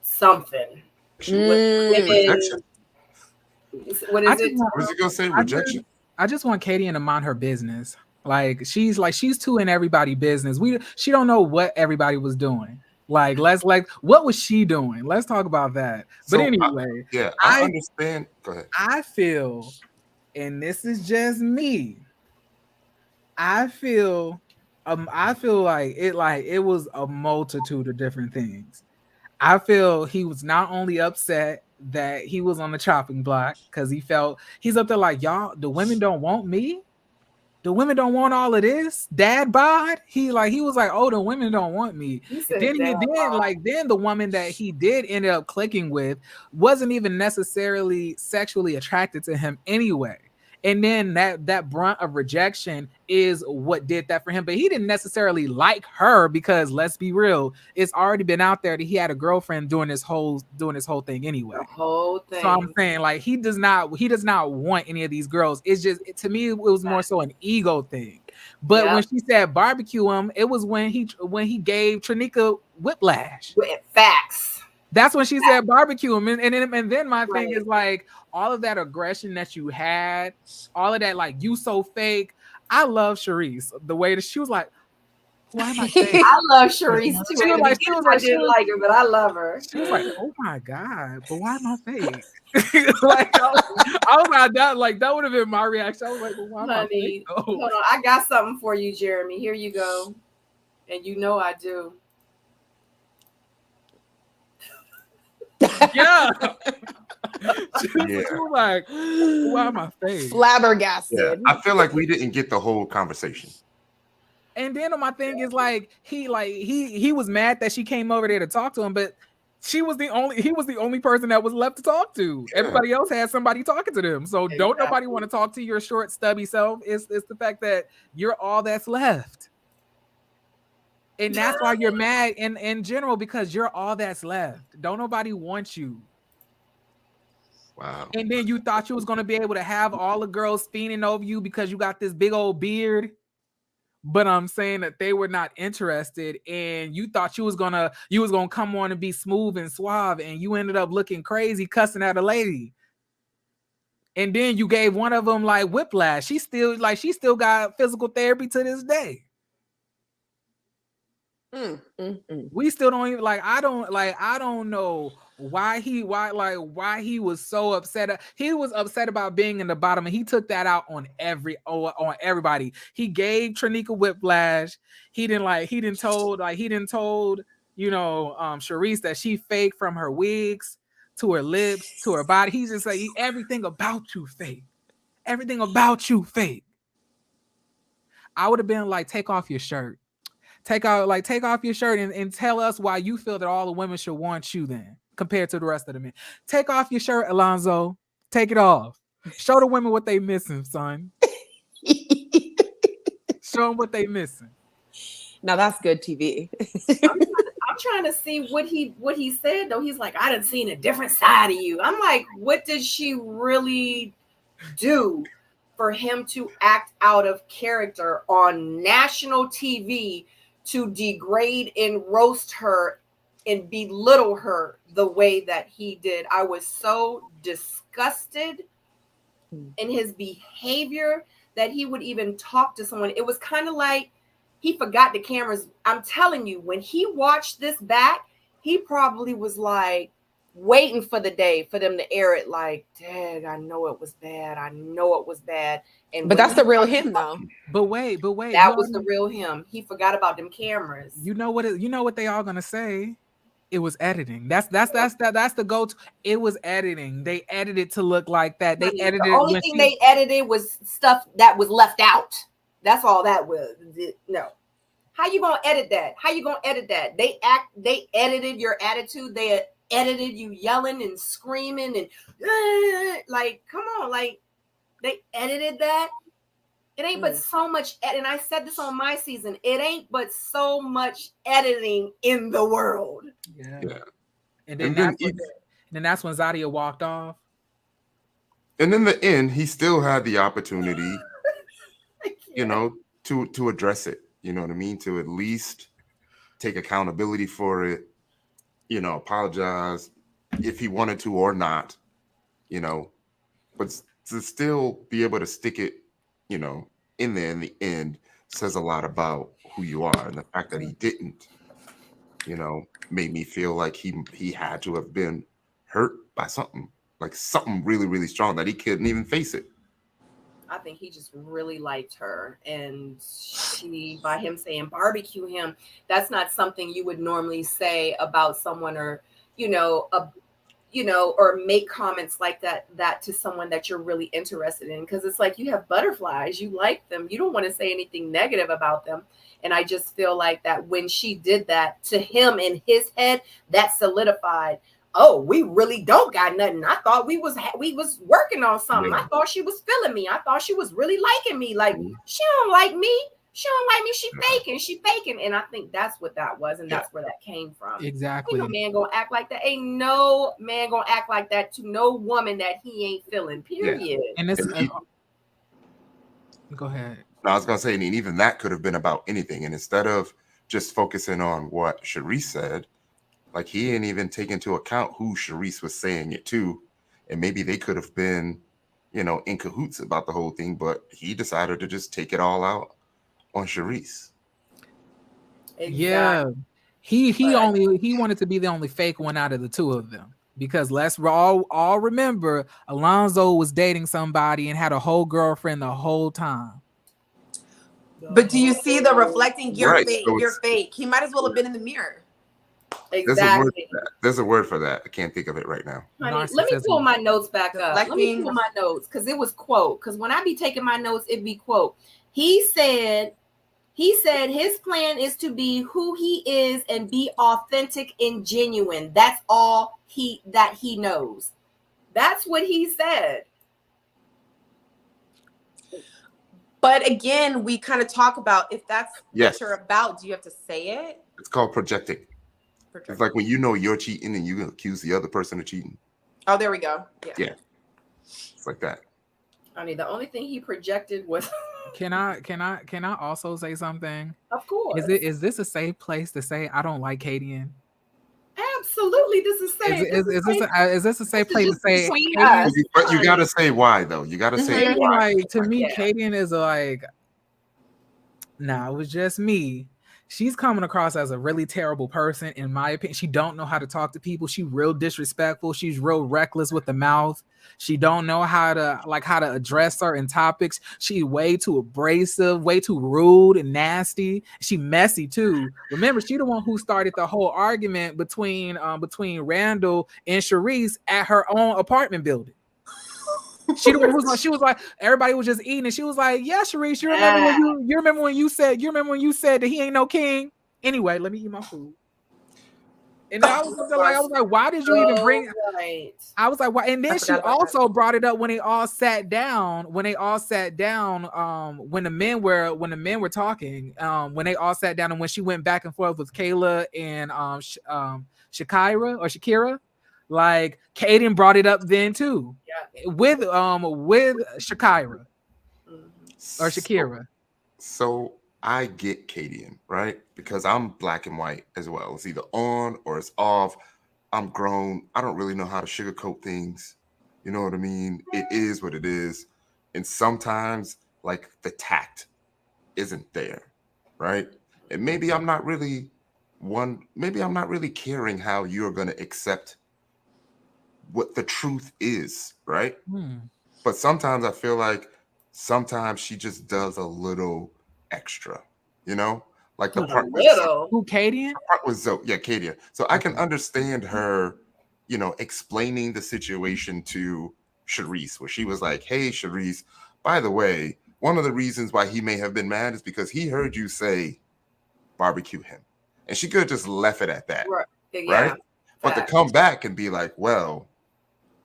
something. Rejection. What is it? What is he gonna say? Rejection. I just want Katie to mind her business. She's too in everybody's business. She don't know what everybody was doing. What was she doing? Let's talk about that. But anyway, I understand. Go ahead. I feel, and this is just me, I feel like it was a multitude of different things. I feel he was not only upset that he was on the chopping block because he's up there like, y'all, the women don't want me. The women don't want all of this. Dad bod. He was like, oh, the women don't want me. Then the woman that he did end up clicking with wasn't even necessarily sexually attracted to him anyway. And then that brunt of rejection is what did that for him. But he didn't necessarily like her because, let's be real, it's already been out there that he had a girlfriend doing this whole thing anyway. The whole thing. So I'm saying, like, he does not want any of these girls. It's just, to me, it was more so an ego thing. But when she said barbecue him, it was when he gave Trinika whiplash. Facts. That's when she said barbecue him. And then my thing is, like, all of that aggression that you had, all of that, like, you so fake. I love Charisse. The way that she was like, why am I fake? I love Charisse too. She was like, I didn't like her, but I love her. She was like, oh my God, but why am I fake? I was like, that would have been my reaction. I was like, well, why am I fake? Hold on, I got something for you, Jeremy. Here you go. And you know I do. Yeah. She was like, why am I fake? Flabbergasted. Yeah. I feel like we didn't get the whole conversation. And then my thing is, like, he was mad that she came over there to talk to him, but he was the only person that was left to talk to. Yeah. Everybody else had somebody talking to them. So don't nobody want to talk to your short, stubby self. It's the fact that you're all that's left. And that's why you're mad in general, because you're all that's left. Don't nobody want you. Wow. And then you thought you was going to be able to have all the girls fiending over you because you got this big old beard. But I'm saying that they were not interested, and you thought you was gonna come on and be smooth and suave, and you ended up looking crazy, cussing at a lady. And then you gave one of them like whiplash. She still got physical therapy to this day. We still don't even I don't know why he was so upset. He was upset about being in the bottom, and he took that out on everybody. He gave Trinika whiplash. He didn't told Charisse that she fake from her wigs to her lips to her body. He's just like, everything about you fake. Everything about you fake. I would have been like, take off your shirt. Take off your shirt and tell us why you feel that all the women should want you then compared to the rest of the men. Take off your shirt, Alonzo. Take it off. Show the women what they missing, son. Show them what they missing. Now that's good TV. I'm trying to see what he said though. He's like, I done seen a different side of you. I'm like, what did she really do for him to act out of character on national TV to degrade and roast her and belittle her the way that he did? I was so disgusted in his behavior that he would even talk to someone. It was kind of like he forgot the cameras. I'm telling you, when he watched this back, he probably was like waiting for the day for them to air it. Like, Dad, I know it was bad. I know it was bad. But that's the real him, though. But wait. That was the real him. He forgot about them cameras. You know what they all gonna say? It was editing. That's the go-to. It was editing. They edited to look like that. They edited. The only thing they edited was stuff that was left out. That's all that was. No. How you gonna edit that? They edited your attitude. They edited you yelling and screaming and like, come on, like they edited that. It ain't but so much, and I said this on my season, it ain't but so much editing in the world. Yeah. And then that's when Zadia walked off. And in the end, he still had the opportunity, to address it. You know what I mean? To at least take accountability for it, apologize, if he wanted to or not, you know, but to still be able to stick it, you know, in there in the end says a lot about who you are. And the fact that he didn't, you know, made me feel like he had to have been hurt by something, like something really, really strong that he couldn't even face it. I think he just really liked her, and she, by him saying barbecue him, that's not something you would normally say about someone, or or make comments like that to someone that you're really interested in, because it's like you have butterflies, you like them, you don't want to say anything negative about them. And I just feel like that when she did that to him in his head, that solidified, oh, we really don't got nothing. I thought we was working on something. I thought she was feeling me. I thought she was really liking me. Like, she don't like me. She don't like me. She faking. And I think that's what that was. And that's where that came from. Exactly. Ain't no man gonna act like that. Ain't no man gonna act like that to no woman that he ain't feeling, period. Yeah. And this go ahead. I was gonna say, and even that could have been about anything. And instead of just focusing on what Sharice said, like he didn't even take into account who Sharice was saying it to. And maybe they could have been, you know, in cahoots about the whole thing, but he decided to just take it all out on Sharice. Exactly. Yeah. He wanted to be the only fake one out of the two of them. Because let's all remember, Alonzo was dating somebody and had a whole girlfriend the whole time. But do you see the reflecting? You're Right. fake. So you're fake. He might as well have been in the mirror. Exactly. There's a word for that. I can't think of it right now. Honey, let me pull my notes back up. Let me pull my notes, because it was quote. Because when I be taking my notes, it be quote. He said his plan is to be who he is and be authentic and genuine. That's all he knows. That's what he said. But again, we kind of talk about if that's what you're about, do you have to say it? It's called projecting. It's like when you know you're cheating and you accuse the other person of cheating. Oh, there we go. Yeah. It's like that. I mean, the only thing he projected was Can I also say something? Of course. Is this a safe place to say I don't like Kadian? Absolutely, this is safe. Is this a safe place to say? But you gotta say why though. You gotta say why. Like, to me, Kadian is like, nah, it was just me. She's coming across as a really terrible person, in my opinion. She don't know how to talk to people. She's real disrespectful. She's real reckless with the mouth. She don't know how to address certain topics. She's way too abrasive, way too rude and nasty. She messy too. Remember, she the one who started the whole argument between Randall and Sharice at her own apartment building. She was like, everybody was just eating, and she was like, "Yeah, Sharice, you remember when you said that he ain't no king." Anyway, let me eat my food. And then I was like, why did you even bring? Right. I was like, why? And then she also brought it up when they all sat down. When the men were talking. When they all sat down, and when she went back and forth with Kayla and Shakira. Like, Kadian brought it up then too, with Shakira or Shakira. So I get Kadian, right? Because I'm black and white as well. It's either on or it's off. I'm grown. I don't really know how to sugarcoat things. You know what I mean? It is what it is. And sometimes, like, the tact isn't there, right? And maybe I'm not really caring how you're going to accept what the truth is, right? But sometimes I feel like sometimes she just does a little extra, you know, like the part with Kadian? Zoe, Kadian. So I can understand her, you know, explaining the situation to Sharice, where she was like, "Hey, Sharice, by the way, one of the reasons why he may have been mad is because he heard you say barbecue him," and she could have just left it at that, right? But to come back and be like, "Well,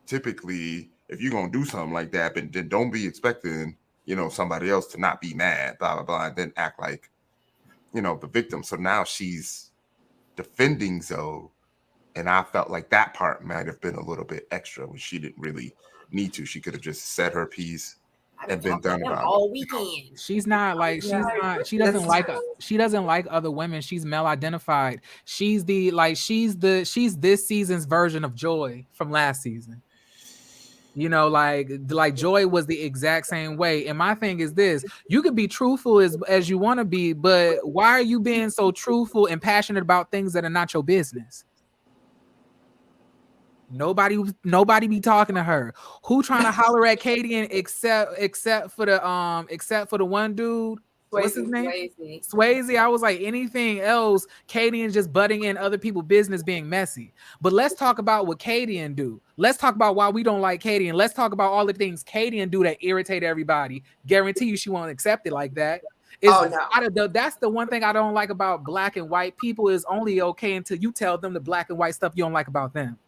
typically, if you're gonna do something like that, then don't be expecting, you know, somebody else to not be mad, blah blah blah, and then act like, you know, the victim." So now she's defending Zoe, and I felt like that part might have been a little bit extra when she didn't really need to. She could have just said her piece and been done about all weekend. She's not like she doesn't like other women. She's male identified. She's this season's version of Joy from last season. You know, like Joy was the exact same way. And my thing is this: you could be truthful as you want to be, but why are you being so truthful and passionate about things that are not your business? Nobody be talking to her. Who trying to holler at Katie and except for the one dude? What's his name? Swayze. I was like, anything else, Katie just butting in other people's business, being messy. But let's talk about what Katie do. Let's talk about why we don't like Katie, and let's talk about all the things Katie do that irritate everybody. Guarantee you she won't accept it like that. That's the one thing I don't like about black and white people, is only okay until you tell them the black and white stuff you don't like about them.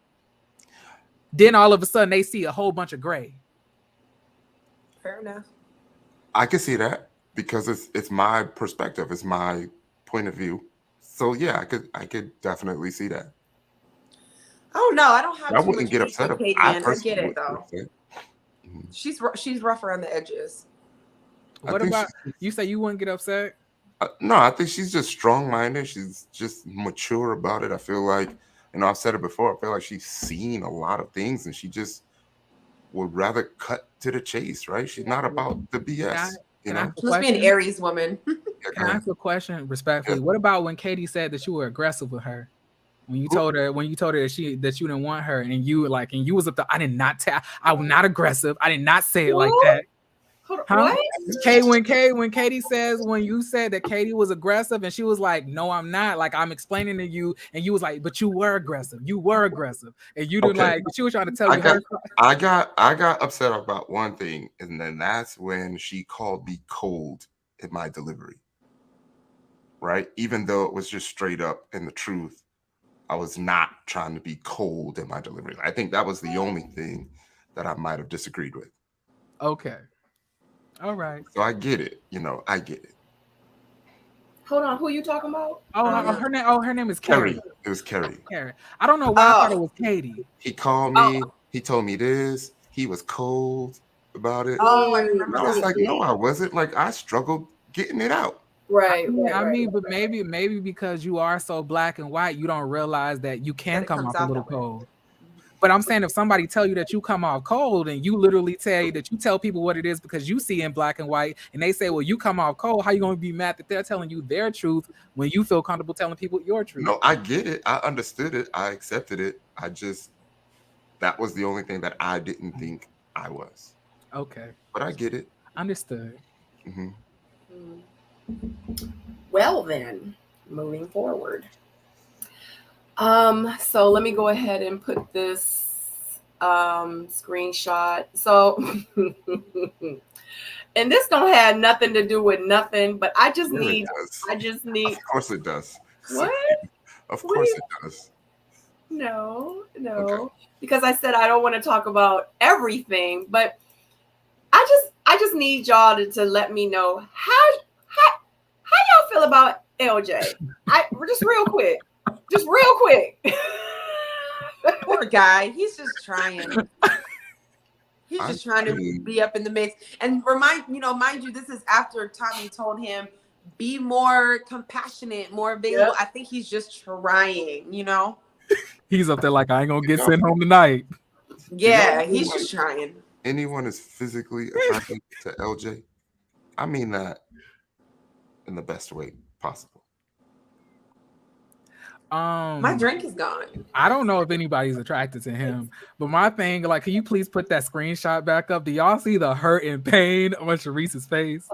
Then all of a sudden they see a whole bunch of gray. Fair enough. I can see that because it's my perspective, it's my point of view. So yeah, I could definitely see that. Oh no, I don't have. I wouldn't get upset. I get it though. She's rough around the edges. What about you? Say you wouldn't get upset? No, I think she's just strong-minded. She's just mature about it. I feel like, I've said it before, I feel like she's seen a lot of things and she just would rather cut to the chase, right? She's not about the BS. She must be an Aries woman. Can I ask a question respectfully? Yeah. What about when Katie said that you were aggressive with her? When you told her that you didn't want her, and you was up there, I'm not aggressive. I did not say it like that. Huh? When Katie says, when you said that Katie was aggressive and she was like, no, I'm not, like I'm explaining to you, and you was like, but you were aggressive, and you didn't like, she was trying to tell you. I got upset about one thing, and then that's when she called me cold in my delivery, right? Even though it was just straight up and the truth, I was not trying to be cold in my delivery. I think that was the only thing that I might have disagreed with. Okay. All right. So I get it. I get it. Hold on. Who are you talking about? Her name is Carrie. It was Carrie. I don't know why I thought it was Katie. He called me. He told me this. He was cold about it. Oh, I remember. I was like, no, I wasn't. Like, I struggled getting it out. Right. But maybe because you are so black and white, you don't realize that you can come off a little cold. But I'm saying, if somebody tell you that you come off cold, and you literally tell people what it is because you see in black and white, and they say, well, you come off cold, how you going to be mad that they're telling you their truth when you feel comfortable telling people your truth? No, I get it. I understood it. I accepted it. That was the only thing that I didn't think I was. Okay. But I get it. Understood. Mm-hmm. Well then, moving forward. So let me go ahead and put this screenshot. So and this don't have nothing to do with nothing, but I just need Of course it does. What? Of course it does. No. Okay. Because I said I don't want to talk about everything, but I just need y'all to let me know how y'all feel about LJ. Just real quick. Poor guy. He's just trying. He's just trying to be up in the mix. And mind you, this is after Tommy told him, be more compassionate, more available. Yep. I think he's just trying, He's up there like, I ain't gonna get sent home tonight. Yeah, he's just trying. Anyone is physically attracted to LJ. I mean that in the best way possible. My drink is gone. I don't know if anybody's attracted to him, but my thing, like, can you please put that screenshot back up? Do y'all see the hurt and pain on Sharice's face?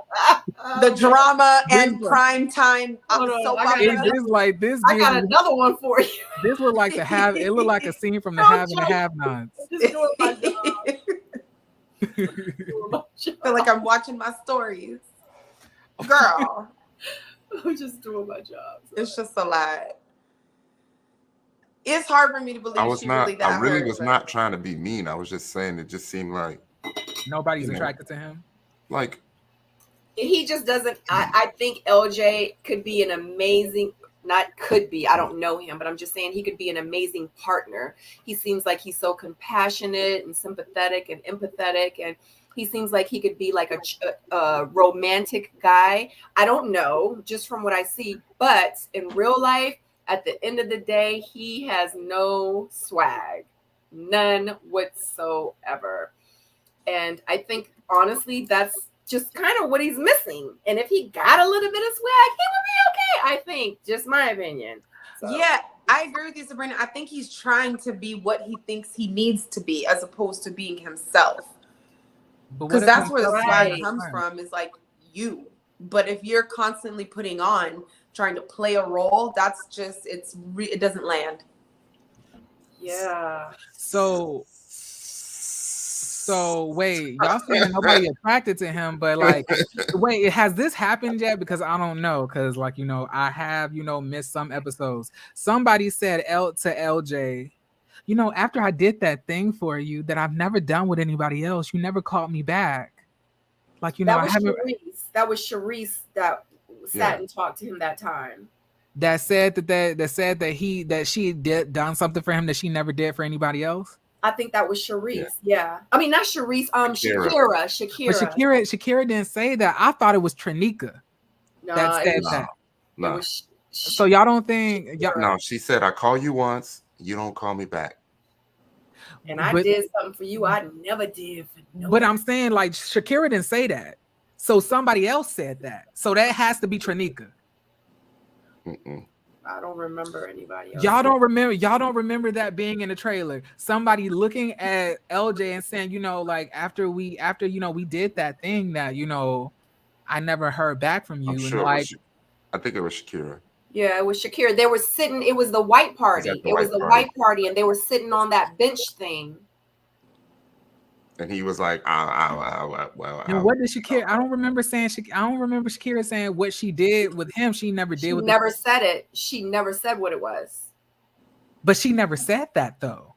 The drama and prime time. This I got another one for you. This looked like it looked like a scene from the Have and the Have-Nots. Just doing my job. I feel like I'm watching my stories. Girl. I'm just doing my job. It's just a lot. It's hard for me to believe I was not trying to be mean. I was just saying it just seemed like nobody's attracted to him. Like he just doesn't. I think LJ could be an amazing. not could be, I don't know him, but I'm just saying he could be an amazing partner. He seems like he's so compassionate and sympathetic and empathetic, and he seems like he could be like a romantic guy. I don't know, just from what I see, but in real life, at the end of the day, he has no swag, none whatsoever. And I think, honestly, that's just kind of what he's missing. And if he got a little bit of swag, he would be okay, I think. Just my opinion. So. Yeah, I agree with you, Sabrina. I think he's trying to be what he thinks he needs to be as opposed to being himself. Because that's where the swag comes from, is like you. But if you're constantly putting on, trying to play a role, that's just, it doesn't land. Yeah. So wait, y'all saying nobody attracted to him, but like, wait, has this happened yet? Because I don't know, because like, you know, I have, you know, missed some episodes. Somebody said to LJ, you know, after I did that thing for you that I've never done with anybody else, you never called me back. Like, you know, that was Sharice that sat and talked to him that time. That said that she did done something for him that she never did for anybody else. I think that was Sharice. Yeah. I mean, not Sharice. Shakira. But Shakira didn't say that. I thought it was Trinika that said that. No. So y'all don't think? No, she said, "I call you once, you don't call me back." And I did something for you I never did for nobody. But I'm saying, like, Shakira didn't say that. So somebody else said that. So that has to be Trinika. I don't remember anybody else. Y'all don't remember that being in the trailer. Somebody looking at LJ and saying, you know, like after you know we did that thing that, you know, I never heard back from you. I'm sure, and like I think it was Shakira. Yeah, it was Shakira. They were sitting, it was the white party. It was the white party, and they were sitting on that bench thing. And he was like, well. And what did Shakira? I don't remember Shakira saying what she did with him. She never did. She never said it. She never said what it was. But she never said that though.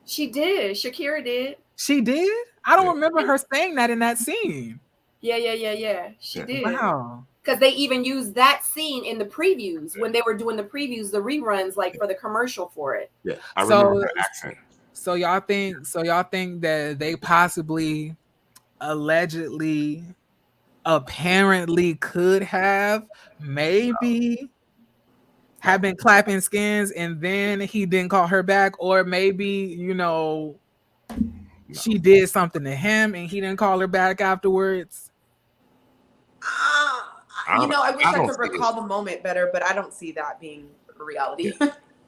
She did. Shakira did. She did? I don't remember her saying that in that scene. Yeah. She did. Wow. Because they even used that scene in the previews when they were doing the previews, the reruns, like for the commercial for it. Yeah, I remember her accent. So y'all think that they possibly, allegedly, apparently could have maybe have been clapping skins and then he didn't call her back, or maybe, you know, she did something to him and he didn't call her back afterwards. You know, I wish I could recall the moment better, but I don't see that being a reality.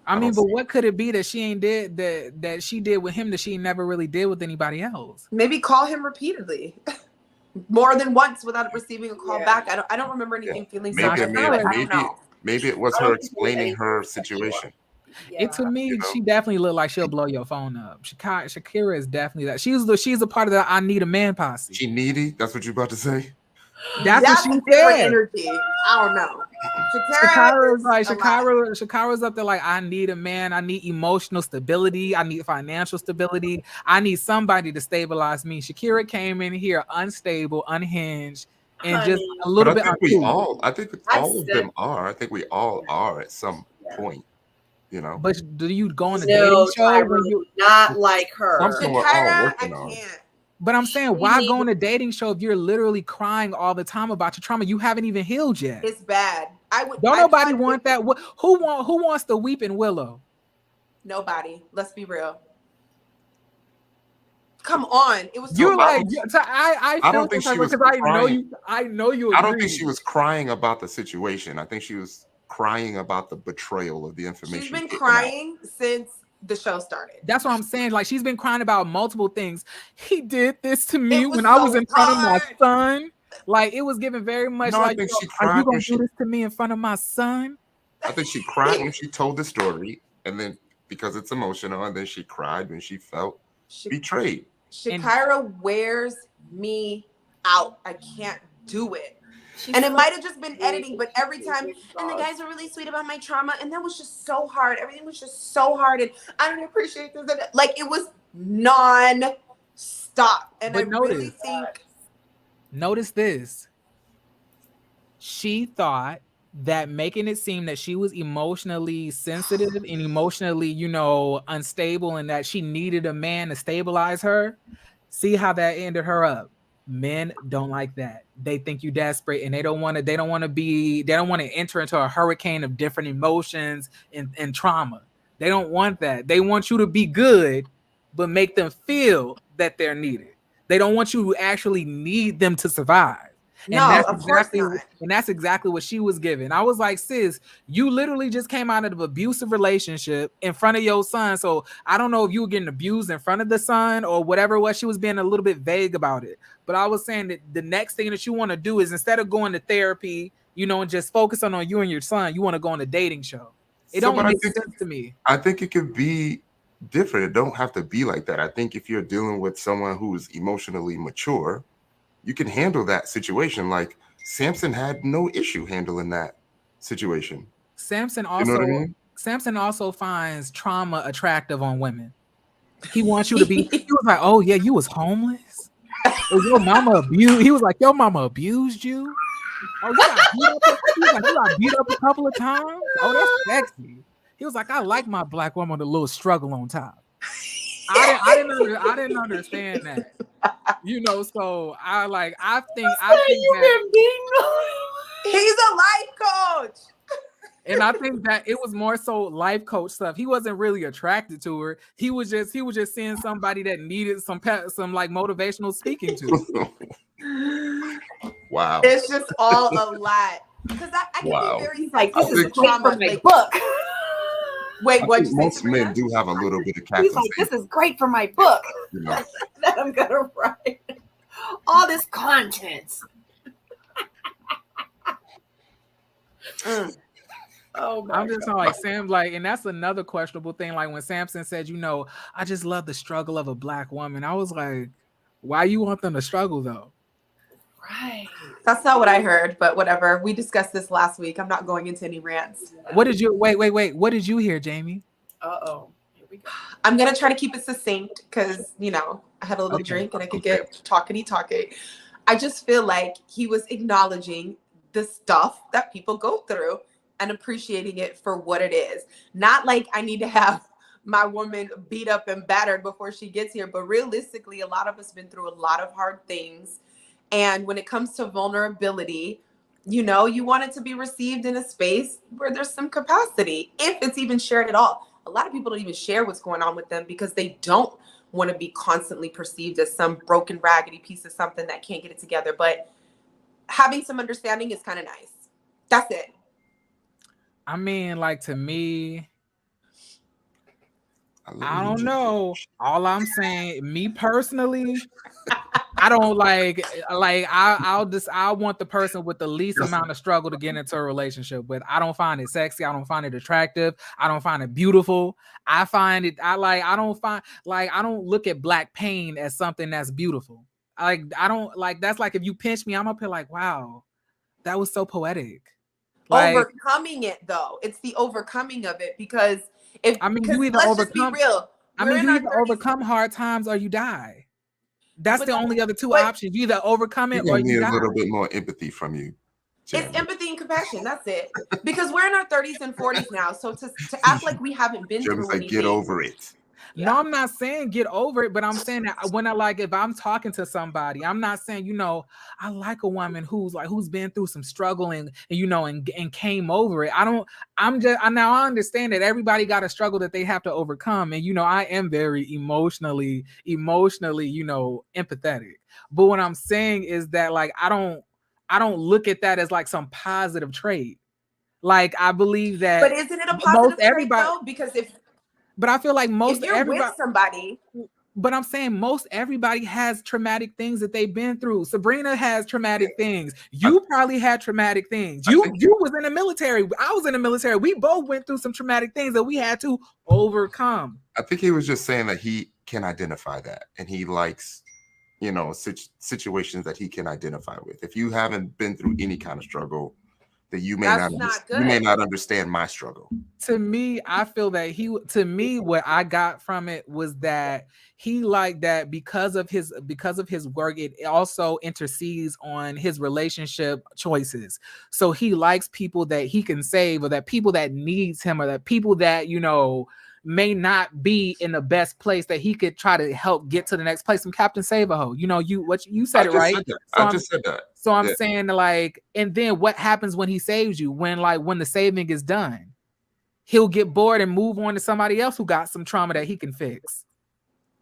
I mean, but what could it be that she ain't did that she did with him that she never really did with anybody else? Maybe call him repeatedly, more than once without receiving a call back. I don't remember anything feeling so. Maybe it was her explaining her situation. Yeah. To me, she definitely looked like she'll blow your phone up. Shakira is definitely that. She's a part of the I Need a Man posse. She needy? That's what you about to say? That's what she said. Energy. I don't know. Shakira's up there like, I need a man. I need emotional stability. I need financial stability. I need somebody to stabilize me. Shakira came in here unstable, unhinged, and just a little bit. I think all of them are. I think we all are at some point. You know. But do you go on a dating show when you not like her? Shakira, I can't. But I'm saying, why go on a dating show if you're literally crying all the time about your trauma? You haven't even healed yet. It's bad. Don't nobody want that. Who wants to weep in Willow? Nobody. Let's be real. Come on, it was. You're like, I don't think she was crying. I know you. I don't think she was crying about the situation. I think she was crying about the betrayal of the information. She's been crying since the show started. That's what I'm saying. Like, she's been crying about multiple things. He did this to me when I was in front of my son. Like, it was given very much like, she cried. Are you gonna do this to me in front of my son? I think she cried when she told the story, and then because it's emotional, and then she cried when she felt betrayed. Shakira wears me out. I can't do it. And it might have just been editing, but every time, and the guys are really sweet about my trauma, and that was just so hard. Everything was just so hard, and I don't appreciate this. Like, it was non-stop. And but I really think... Notice this. She thought that making it seem that she was emotionally sensitive and emotionally, unstable, and that she needed a man to stabilize her. See how that ended her up. Men don't like that. They think you desperate, and they don't want to enter into a hurricane of different emotions and trauma. They don't want that. They want you to be good, but make them feel that they're needed. They don't want you to actually need them to survive. And that's exactly what she was given. I was like, sis, you literally just came out of an abusive relationship in front of your son. So I don't know if you were getting abused in front of the son or whatever it was. She was being a little bit vague about it. But I was saying that the next thing that you want to do is, instead of going to therapy, and just focusing on you and your son, you want to go on a dating show. It don't make sense to me. I think it could be different. It don't have to be like that. I think if you're dealing with someone who's emotionally mature, you can handle that situation. Like Samson had no issue handling that situation. Samson also finds trauma attractive on women. He wants you to be. He was like, "Oh yeah, you was homeless. Your mama abused." He was like, "Your mama abused you. Oh, you got beat up a couple of times. Oh, that's sexy." He was like, "I like my black woman with a little struggle on top." I didn't understand that. So I think he's a life coach. And I think that it was more so life coach stuff. He wasn't really attracted to her. He was just seeing somebody that needed some like motivational speaking to. Wow. It's just all a lot. Because I can be very like, this is great for my book. Wait, what? Most men do have a little bit of captain. He's like, this is great for my book that I'm gonna write. All this content. Oh my I'm just like Sam, and that's another questionable thing. Like when Samson said, I just love the struggle of a black woman. I was like, why you want them to struggle though? Right. That's not what I heard, but whatever. We discussed this last week. I'm not going into any rants. What did you wait? What did you hear, Jamie? Uh-oh. Here we go. I'm gonna try to keep it succinct because I had a little drink and I could get talky. I just feel like he was acknowledging the stuff that people go through and appreciating it for what it is. Not like I need to have my woman beat up and battered before she gets here, but realistically, a lot of us been through a lot of hard things. And when it comes to vulnerability, you want it to be received in a space where there's some capacity, if it's even shared at all. A lot of people don't even share what's going on with them because they don't want to be constantly perceived as some broken, raggedy piece of something that can't get it together. But having some understanding is kind of nice. That's it. I mean, to me, I don't know. All I'm saying, me personally, I don't I want the person with the least amount of struggle to get into a relationship with. I don't find it sexy. I don't find it attractive. I don't find it beautiful. I don't look at black pain as something that's beautiful. That's like if you pinch me, I'm up here like, wow, that was so poetic. Overcoming it though. It's the overcoming of it because you either overcome. Just be real. You either overcome hard times or you die. That's the only other two options. You either overcome it or you die. Need a little bit more empathy from you. Jamie. It's empathy and compassion. That's it. Because we're in our 30s and 40s now. So to act like we haven't been through anything. Get over it. Yeah. No, I'm not saying get over it, but I'm saying that when if I'm talking to somebody, I'm not saying, I like a woman who's been through some struggle and came over it. Now I understand that everybody got a struggle that they have to overcome. And, I am very emotionally, empathetic. But what I'm saying is that I don't look at that as some positive trait. I believe that. But isn't it a positive trait though? Because But I feel like if you're with somebody. But I'm saying most everybody has traumatic things that they've been through. Sabrina has traumatic things. You probably had traumatic things. You was in the military. I was in the military. We both went through some traumatic things that we had to overcome. I think he was just saying that he can identify that, and he likes, situations that he can identify with. If you haven't been through any kind of struggle, that you may not understand my struggle. To me, I feel that what I got from it was that he liked that because of his work, it also intercedes on his relationship choices. So he likes people that he can save, or that people that needs him, or that people that, you know, may not be in the best place, that he could try to help get to the next place. From Captain Save-A-Ho, you know, you said it right. I just said that. So I'm saying, like, and then what happens when he saves you? When the saving is done, he'll get bored and move on to somebody else who got some trauma that he can fix,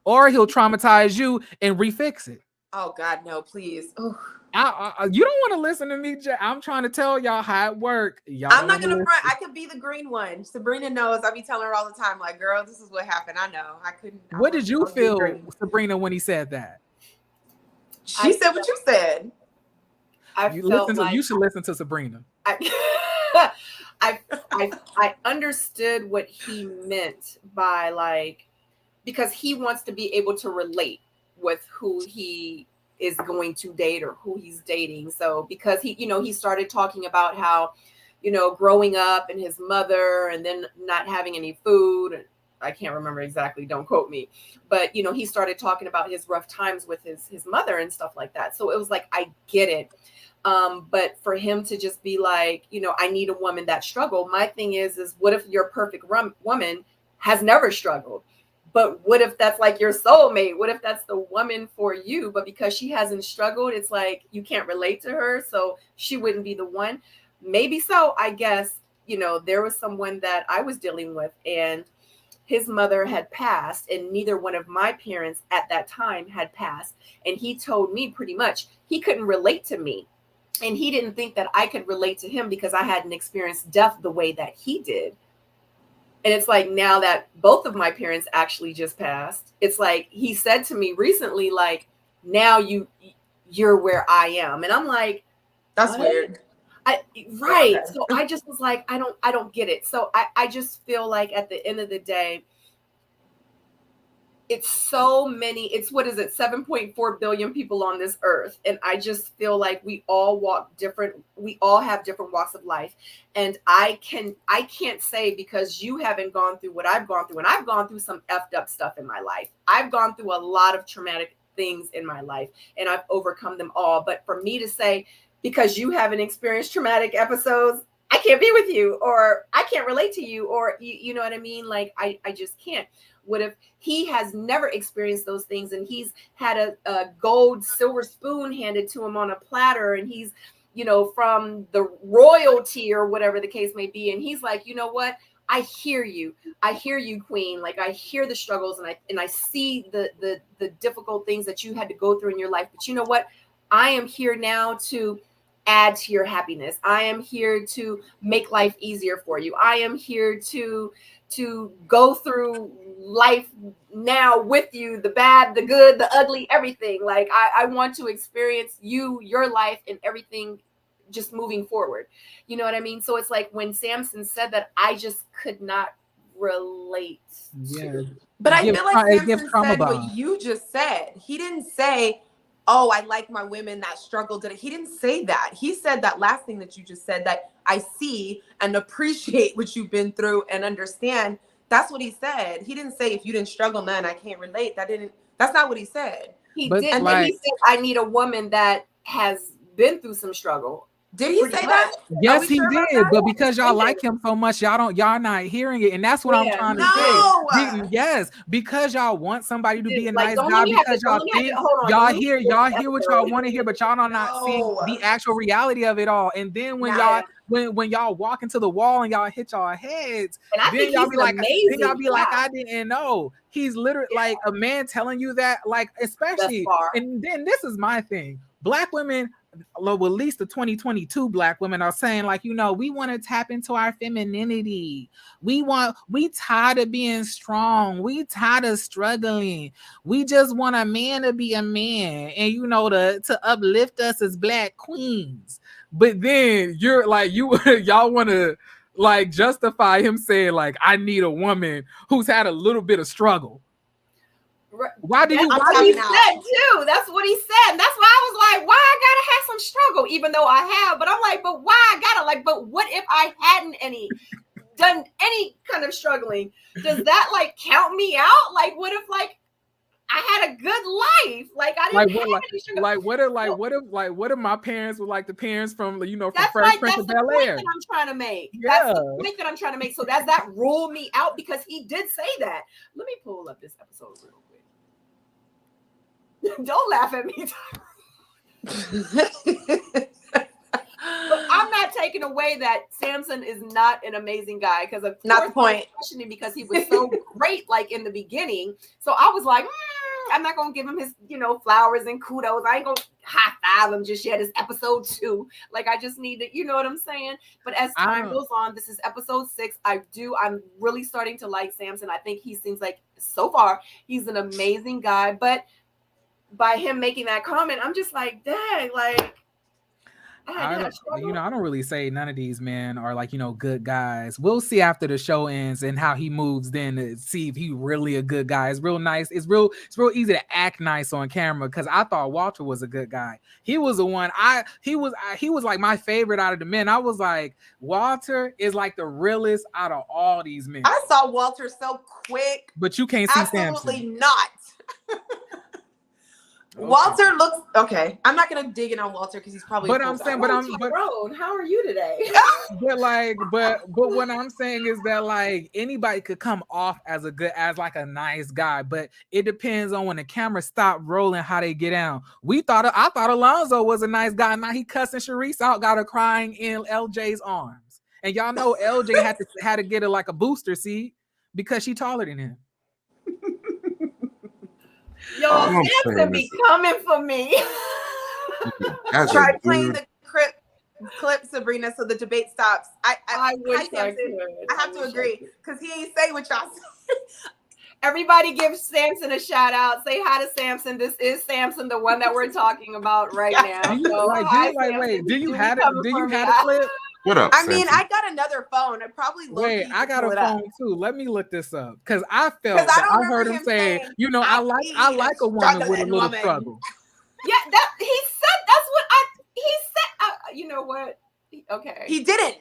or he'll traumatize you and refix it. Oh God, no, please. Ooh. You don't want to listen to me, I'm trying to tell y'all how it works. I'm not gonna front. I could be the green one. Sabrina knows. I be telling her all the time, like, girl, this is what happened. I know. I couldn't. What did you feel, Sabrina, when he said that? She said what you said. You should listen to Sabrina. I understood what he meant by, like, because he wants to be able to relate with who he is going to date or who he's dating. So because he started talking about how, growing up and his mother, and then not having any food. I can't remember exactly, don't quote me, but he started talking about his rough times with his mother and stuff like that. So it was like, I get it. But for him to just be like, I need a woman that struggled. My thing is what if your perfect woman has never struggled? But what if that's like your soulmate? What if that's the woman for you? But because she hasn't struggled, it's like you can't relate to her, so she wouldn't be the one. Maybe so, I guess. There was someone that I was dealing with, and his mother had passed, and neither one of my parents at that time had passed. And he told me pretty much he couldn't relate to me. And he didn't think that I could relate to him because I hadn't experienced death the way that he did. And it's like, now that both of my parents actually just passed, it's like he said to me recently, like, now you're where I am. And I'm like, that's weird. Right. So I just was like, I don't get it. So I just feel like at the end of the day, it's so many, it's 7.4 billion people on this earth. And I just feel like we all have different walks of life. And I can't say because you haven't gone through what I've gone through, and I've gone through some effed up stuff in my life. I've gone through a lot of traumatic things in my life, and I've overcome them all. But for me to say, because you haven't experienced traumatic episodes, I can't be with you, or I can't relate to you, or you know what I mean? Like, I just can't. What if he has never experienced those things, and he's had a gold silver spoon handed to him on a platter, and he's, from the royalty or whatever the case may be. And he's like, you know what? I hear you, queen. Like, I hear the struggles, and I see the difficult things that you had to go through in your life. But you know what? I am here now to add to your happiness. I am here to make life easier for you. I am here to go through life now with you, the bad, the good, the ugly, everything. Like, I want to experience your life and everything just moving forward. You know what I mean? So it's like when Samson said that, I just could not relate. Yeah. But I feel like Samson said what you just said. He didn't say, oh, I like my women that struggled. He didn't say that. He said that last thing that you just said, that I see and appreciate what you've been through and understand. That's what he said. He didn't say, if you didn't struggle, then I can't relate. That's not what he said. He did. And then he said, I need a woman that has been through some struggle. Did he say that? Yes, he did. But because y'all like him so much, y'all not hearing it. And that's what I'm trying to say. Yes, because y'all want somebody to be a nice guy, because y'all think y'all hear what y'all want to hear, but y'all not seeing the actual reality of it all. And then when y'all walk into the wall and y'all hit y'all heads, then y'all be like, I didn't know. He's literally like a man telling you that, like, especially. And then this is my thing. Black women, well, at least the 2022 Black women are saying, like, we want to tap into our femininity. We tired of being strong. We tired of struggling. We just want a man to be a man, and to uplift us as Black queens. But then you're like, y'all want to like justify him saying, like, I need a woman who's had a little bit of struggle. Why do you? That's what he said too. That's what he said. And that's why I was like, why I gotta have some struggle, even though I have. But I'm like, but why I gotta, like, but if I hadn't done any kind of struggling, does that like count me out? Like, what if like I had a good life? Like I didn't have any struggle. What if my parents were like the parents from from that's Fresh right. Prince That's of the Bel point Air? that I'm trying to make. Yeah. That's the point that I'm trying to make. So does that rule me out? Because he did say that. Let me pull up this episode real quick. Don't laugh at me. But I'm not taking away that Samson is not an amazing guy, because of not the point. Questioning because he was so great like in the beginning. So I was like, I'm not gonna give him his flowers and kudos. I ain't gonna high five him just yet. It's episode 2. Like I just need to, you know what I'm saying? But as time goes on, this is episode 6. I'm really starting to like Samson. I think he seems like so far he's an amazing guy. But by him making that comment, I'm just like, dang, like I don't really say none of these men are like, good guys. We'll see after the show ends and how he moves then to see if he really a good guy. It's real nice. It's real easy to act nice on camera, because I thought Walter was a good guy. He was the one he was like my favorite out of the men. I was like, Walter is like the realest out of all these men. I saw Walter so quick. But you can't see Absolutely Samson. Not. Okay. Walter looks okay. I'm not gonna dig in on Walter because he's probably. But how are you today? but what I'm saying is that like anybody could come off as like a nice guy, but it depends on when the camera stop rolling how they get down. I thought Alonzo was a nice guy. Now he cussing Sharice out, got her crying in LJ's arms, and y'all know LJ had to get her like a booster seat because she taller than him. Yo, Samson be coming for me. Try playing the clip, Sabrina, so the debate stops. I wish I could. I have to agree, because he ain't say what y'all say. Everybody give Samson a shout out. Say hi to Samson. This is Samson, the one that we're talking about right now. Do you have a clip? What up, I mean, I got another phone. I probably I got a phone too. Let me look this up, because I heard him say, I like a woman with a little struggle. Yeah, that's what he said. You know what? Okay, he didn't.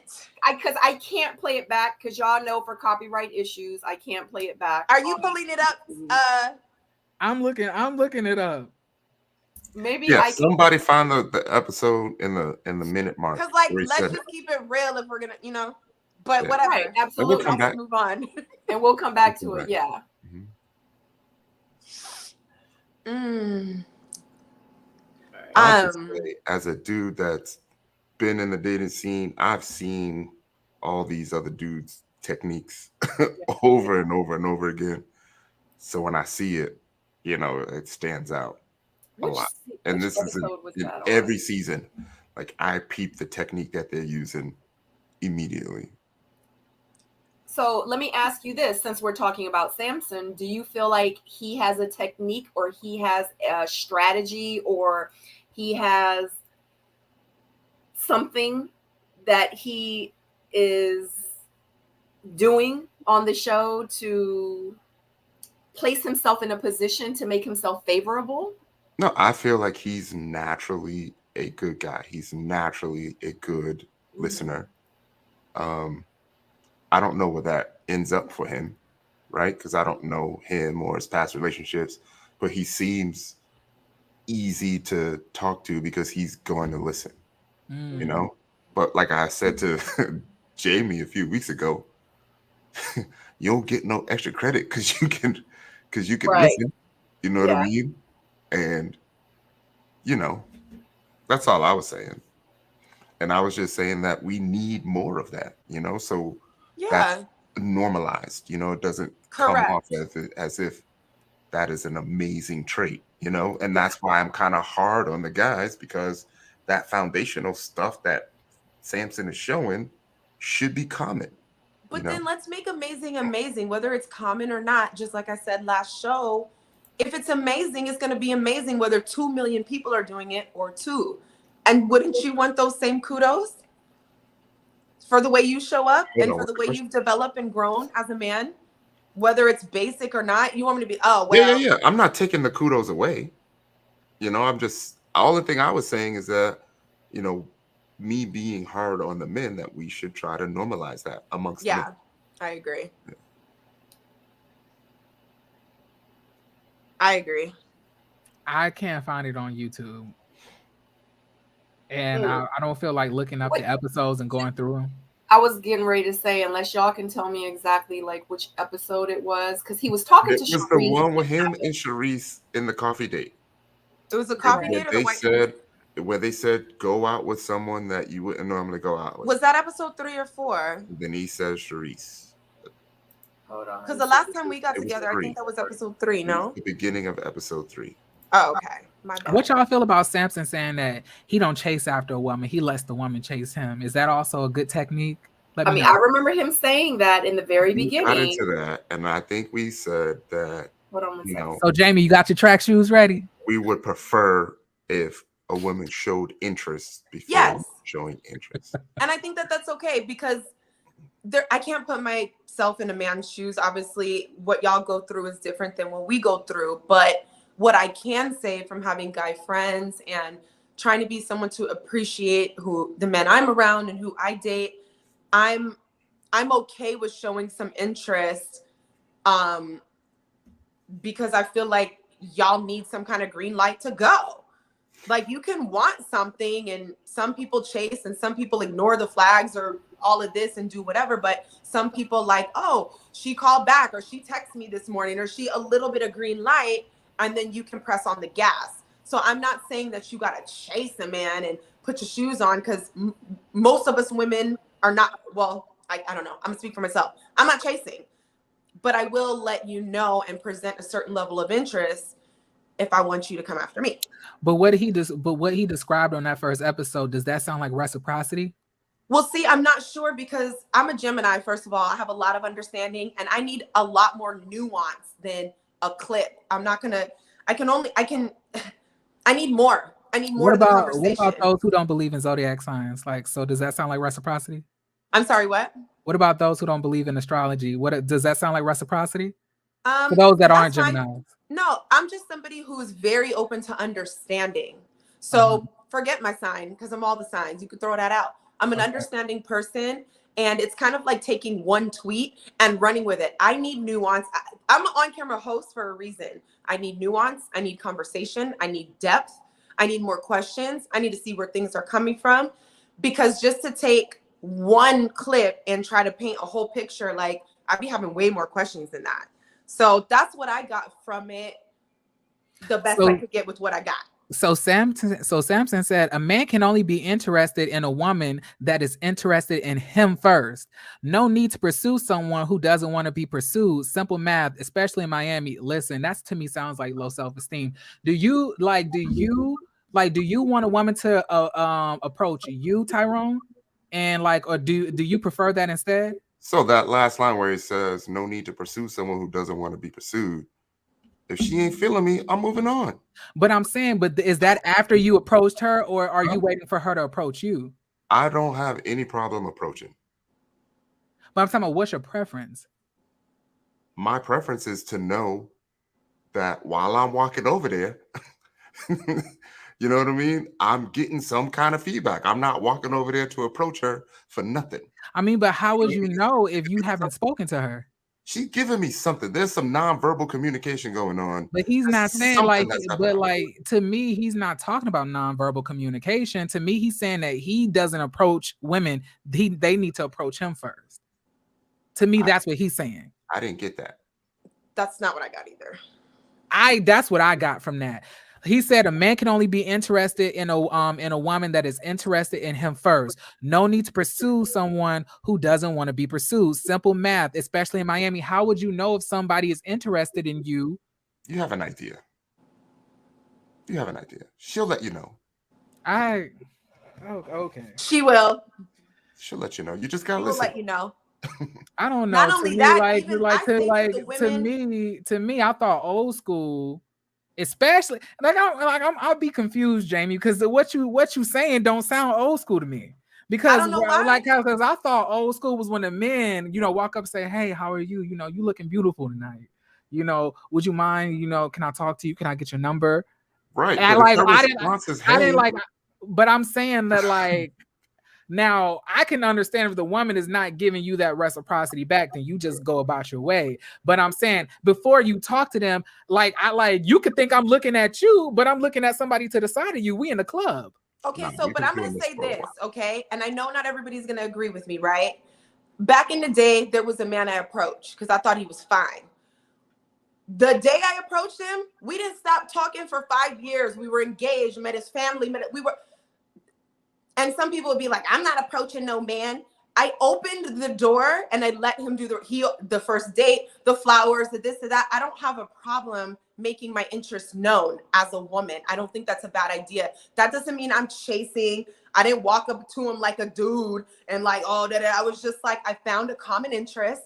Because I can't play it back, because y'all know for copyright issues I can't play it back. Are you pulling it up? I'm looking it up. Maybe somebody find the episode in the minute mark. Because let's just keep it real if we're gonna, But whatever. Right, absolutely. We'll come back. Move on. And we'll come back to it. Yeah. As a dude that's been in the dating scene, I've seen all these other dudes' techniques over and over and over again. So when I see it, it stands out a lot. And this is in every season. Like I peep the technique that they're using immediately. So let me ask you this, since we're talking about Samson, do you feel like he has a technique, or he has a strategy, or he has something that he is doing on the show to place himself in a position to make himself favorable? No, I feel like he's naturally a good guy. He's naturally a good listener. I don't know where that ends up for him, right? Because I don't know him or his past relationships, but he seems easy to talk to because he's going to listen, But like I said to Jamie a few weeks ago, you don't get no extra credit because you can listen. You know what I mean? And that's all I was saying. And I was just saying that we need more of that, so that's normalized, it doesn't come off as if that is an amazing trait, and that's why I'm kind of hard on the guys, because that foundational stuff that Samson is showing should be common. But then let's make amazing, whether it's common or not. Just like I said last show, if it's amazing, it's going to be amazing whether 2 million people are doing it or 2. And wouldn't you want those same kudos for the way you show up and for the way you've developed and grown as a man, whether it's basic or not? You want me to be, yeah. I'm not taking the kudos away. I'm just, all the thing I was saying is that, me being hard on the men, that we should try to normalize that amongst men. I agree. Yeah. I agree. I can't find it on YouTube. And I don't feel like looking up the episodes and going through them. I was getting ready to say, unless y'all can tell me exactly like which episode it was, because he was talking to Sharice. It was the one with him and Sharice in the coffee date. It was a coffee date, where they said go out with someone that you wouldn't normally go out with. Was that episode 3 or 4? Then he says Sharice. Hold on. Because the last time we got together, I think that was episode 3. No, the beginning of episode 3. Oh, okay. My bad. What y'all feel about Samson saying that he don't chase after a woman, he lets the woman chase him? Is that also a good technique? I remember him saying that in the very beginning. Got into that, and I think we said that. Hold on one second. So Jamie, you got your track shoes ready? We would prefer if a woman showed interest before showing interest. And I think that that's okay, because I can't put myself in a man's shoes. Obviously, what y'all go through is different than what we go through. But what I can say from having guy friends and trying to be someone to appreciate who the men I'm around and who I date, I'm okay with showing some interest, because I feel like y'all need some kind of green light to go. Like, you can want something, and some people chase and some people ignore the flags or all of this and do whatever. But some people like, oh, she called back, or she texted me this morning, or she a little bit of green light, and then you can press on the gas. So I'm not saying that you got to chase a man and put your shoes on, because most of us women are not. Well, I don't know. I'm gonna speak for myself. I'm not chasing, but I will let you know and present a certain level of interest if I want you to come after me. But what he described on that first episode, does that sound like reciprocity? Well, see, I'm not sure, because I'm a Gemini. First of all, I have a lot of understanding, and I need a lot more nuance than a clip. I need more. I need more. What about those who don't believe in zodiac signs? Like, so does that sound like reciprocity? I'm sorry, what? What about those who don't believe in astrology? What does that sound like reciprocity? For those that aren't Geminis. No, I'm just somebody who is very open to understanding. So forget my sign, because I'm all the signs. You could throw that out. I'm an understanding person, and it's kind of like taking one tweet and running with it. I need nuance. I'm an on-camera host for a reason. I need nuance. I need conversation. I need depth. I need more questions. I need to see where things are coming from, because just to take one clip and try to paint a whole picture, like, I'd be having way more questions than that. So that's what I got from it. The best I could get with what I got. So Samson said, a man can only be interested in a woman that is interested in him first. No need to pursue someone who doesn't want to be pursued. Simple math, especially in Miami. Listen, that's, to me, sounds like low self-esteem. Do you want a woman to approach you, Tyrone? And or do you prefer that instead? So that last line where he says, no need to pursue someone who doesn't want to be pursued. If she ain't feeling me, I'm moving on. But I'm saying, is that after you approached her, or are you waiting for her to approach you? I don't have any problem approaching. But I'm talking about, what's your preference? My preference is to know that while I'm walking over there, you know what I mean? I'm getting some kind of feedback. I'm not walking over there to approach her for nothing. I mean, but how would you know if you haven't spoken to her? She's giving me something. There's some nonverbal communication going on. But he's not saying to me, he's not talking about nonverbal communication. To me, he's saying that he doesn't approach women. They need to approach him first. To me, that's what he's saying. I didn't get that. That's not what I got either. That's what I got from that. He said a man can only be interested in a woman that is interested in him first. No need to pursue someone who doesn't want to be pursued. Simple math, especially in Miami. How would you know if somebody is interested in you? You have an idea. She'll let you know. Okay. She will. She'll let you know. You just gotta listen. Let you know. I don't know. Not only that, to me, I thought old school. Especially I'll be confused, Jamie, because what you saying don't sound old school to me. Because because I thought old school was when the men, walk up and say, "Hey, how are you? You looking beautiful tonight. Would you mind? Can I talk to you? Can I get your number?" Right. And I didn't like. But I'm saying that Now, I can understand if the woman is not giving you that reciprocity back, then you just go about your way. But I'm saying before you talk to them, like you could think I'm looking at you, but I'm looking at somebody to the side of you. We in the club. Okay, but I'm going to say this, okay? And I know not everybody's going to agree with me, right? Back in the day, there was a man I approached because I thought he was fine. The day I approached him, we didn't stop talking for 5 years. We were engaged, met his family, and some people would be like, I'm not approaching no man. I opened the door and I let him do the first date, the flowers, the this, the that. I don't have a problem making my interest known as a woman. I don't think that's a bad idea. That doesn't mean I'm chasing. I didn't walk up to him like a dude and like, oh, I was just like, I found a common interest,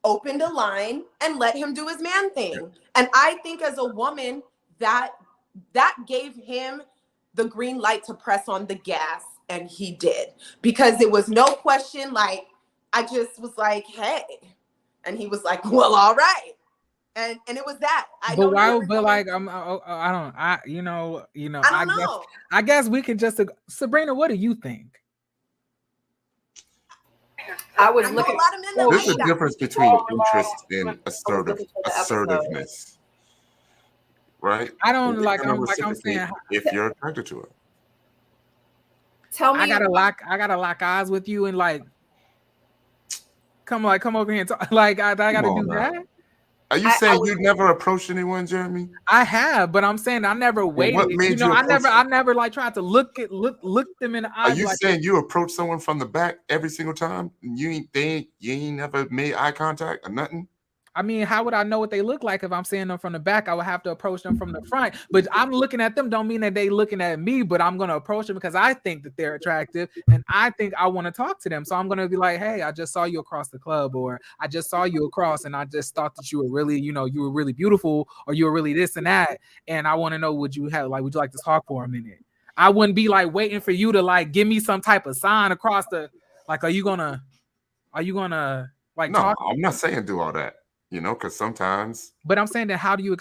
opened a line, and let him do his man thing. And I think as a woman, that gave him the green light to press on the gas, and he did, because it was no question. Like, I just was like, hey, and he was like, well, all right. And it was that. I don't know. I guess we can just, Sabrina, what do you think? I was looking. There's a difference between interest and assertiveness, right? I don't I'm saying, if you're attracted to it. Tell me, I gotta lock eyes with you and like come over here and talk. Like I gotta do that. Are you saying you never approached anyone, Jeremy? I have, but I'm saying I never waited. I never like tried to look them in the eyes. Are you like saying you approach someone from the back every single time? You ain't never made eye contact or nothing? I mean, how would I know what they look like if I'm seeing them from the back? I would have to approach them from the front. But I'm looking at them don't mean that they looking at me, but I'm going to approach them because I think that they're attractive and I think I want to talk to them. So I'm going to be like, hey, I just saw you across the club, or I just saw you across and I just thought that you were really, you were really beautiful, or you were really this and that. And I want to know, would you like to talk for a minute? I wouldn't be like waiting for you to like give me some type of sign across the, like, are you gonna like talk? No, I'm not saying do all that. Because sometimes. But I'm saying that how do they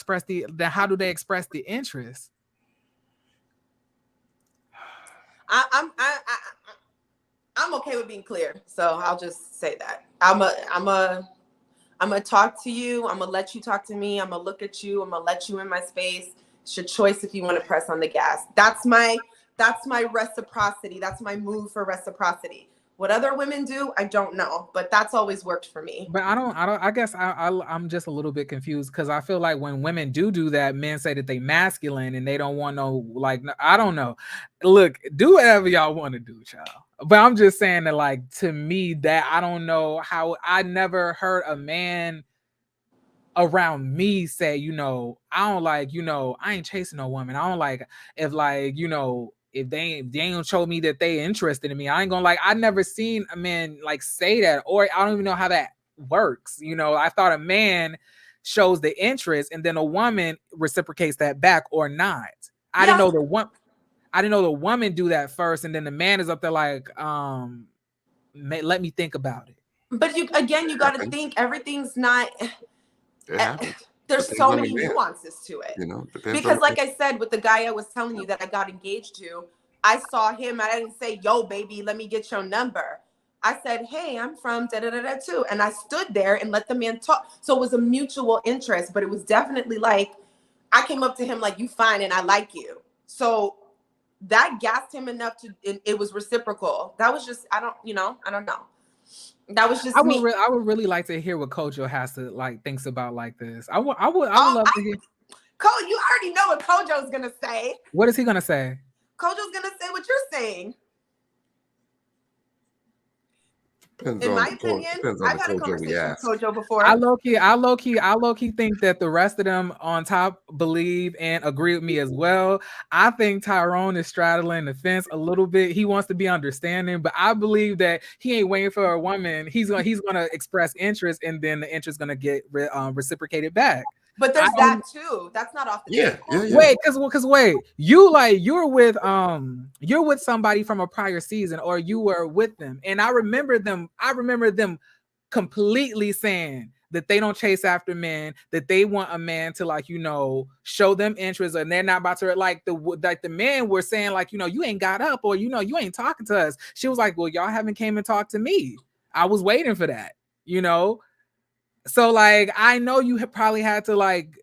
express the interest? I'm okay with being clear, so I'll just say that I'm gonna talk to you. I'm gonna let you talk to me. I'm gonna look at you. I'm gonna let you in my space. It's your choice if you want to press on the gas. That's my reciprocity. That's my move for reciprocity. What other women do, I don't know, but that's always worked for me. But I guess I'm just a little bit confused because I feel like when women do that, men say that they masculine and they don't want I don't know. Look, do whatever y'all want to do, child. But I'm just saying that, like, to me, that I don't know how, I never heard a man around me say, I don't like, I ain't chasing no woman. I don't like if if they ain't show me that they interested in me, I ain't gonna I never seen a man like say that, or I don't even know how that works. I thought a man shows the interest and then a woman reciprocates that back or not. I didn't know the woman do that first, and then the man is up there like, let me think about it. But you got to think everything's not. There's so many nuances to it. Because like I said, with the guy I was telling you that I got engaged to, I saw him. I didn't say, yo, baby, let me get your number. I said, hey, I'm from da-da-da-da too. And I stood there and let the man talk. So it was a mutual interest, but it was definitely like, I came up to him like, you fine and I like you. So that gassed him enough it was reciprocal. That was just, I don't know. That was just me. I would really like to hear what Kojo has to thinks about like this. I would love to hear. Cole, you already know what Kojo's gonna say. What is he gonna say? Kojo's gonna say what you're saying. In my opinion, I've had a conversation with Kojo before. I low key think that the rest of them on top believe and agree with me as well. I think Tyrone is straddling the fence a little bit. He wants to be understanding, but I believe that he ain't waiting for a woman. He's gonna express interest, and then the interest gonna get reciprocated back. But there's that too. That's not off the table. Yeah. Wait, because you're with somebody from a prior season, or you were with them, and I remember them completely saying, that they don't chase after men, that they want a man to like, show them interest, and they're not about to like the men were saying like, you ain't got up, or you ain't talking to us. She was like, well, y'all haven't came and talked to me. I was waiting for that, So like, I know you have probably had to like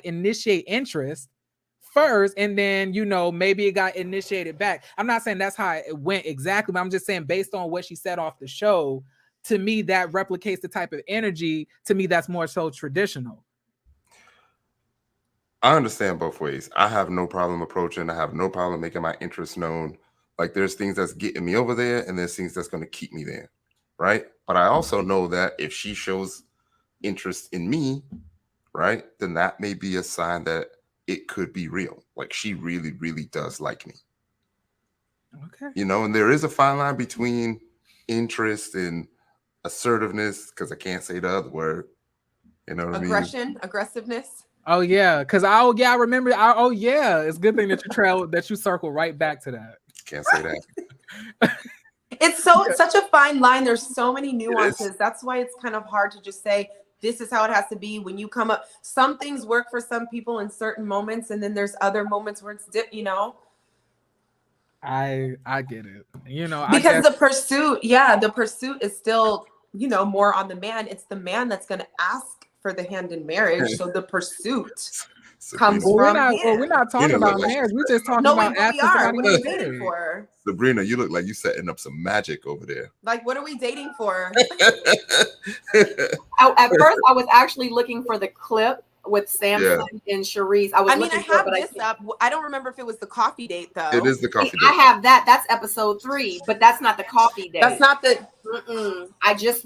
initiate interest first, and then maybe it got initiated back. I'm not saying that's how it went exactly, but I'm just saying based on what she said off the show, to me that replicates the type of energy, to me that's more so traditional. I understand both ways. I have no problem approaching. I have no problem making my interest known. Like, there's things that's getting me over there, and there's things that's going to keep me there, right? But I also know that if she shows interest in me, right, then that may be a sign that it could be real. Like, she really, really does like me. Okay. And there is a fine line between interest and assertiveness, because I can't say the other word. You know what Aggression, I mean? aggressiveness. Oh yeah, because I remember. It's a good thing that you circle right back to that. Can't say that. It's such a fine line. There's so many nuances. That's why it's kind of hard to just say this is how it has to be. When you come up, some things work for some people in certain moments, and then there's other moments where it's I get it. Because the pursuit is still, more on the man. It's the man that's going to ask for the hand in marriage. So the pursuit comes from him. We're not talking about marriage. We're just talking about we are. What are we dating for? Sabrina, you look like you setting up some magic over there. Like, what are we dating for? At first, I was actually looking for the clip with Samson and Sharice. I have this up. I don't remember if it was the coffee date though. It is the coffee date. I have that. That's episode 3, but that's not the coffee date. That's not the. I just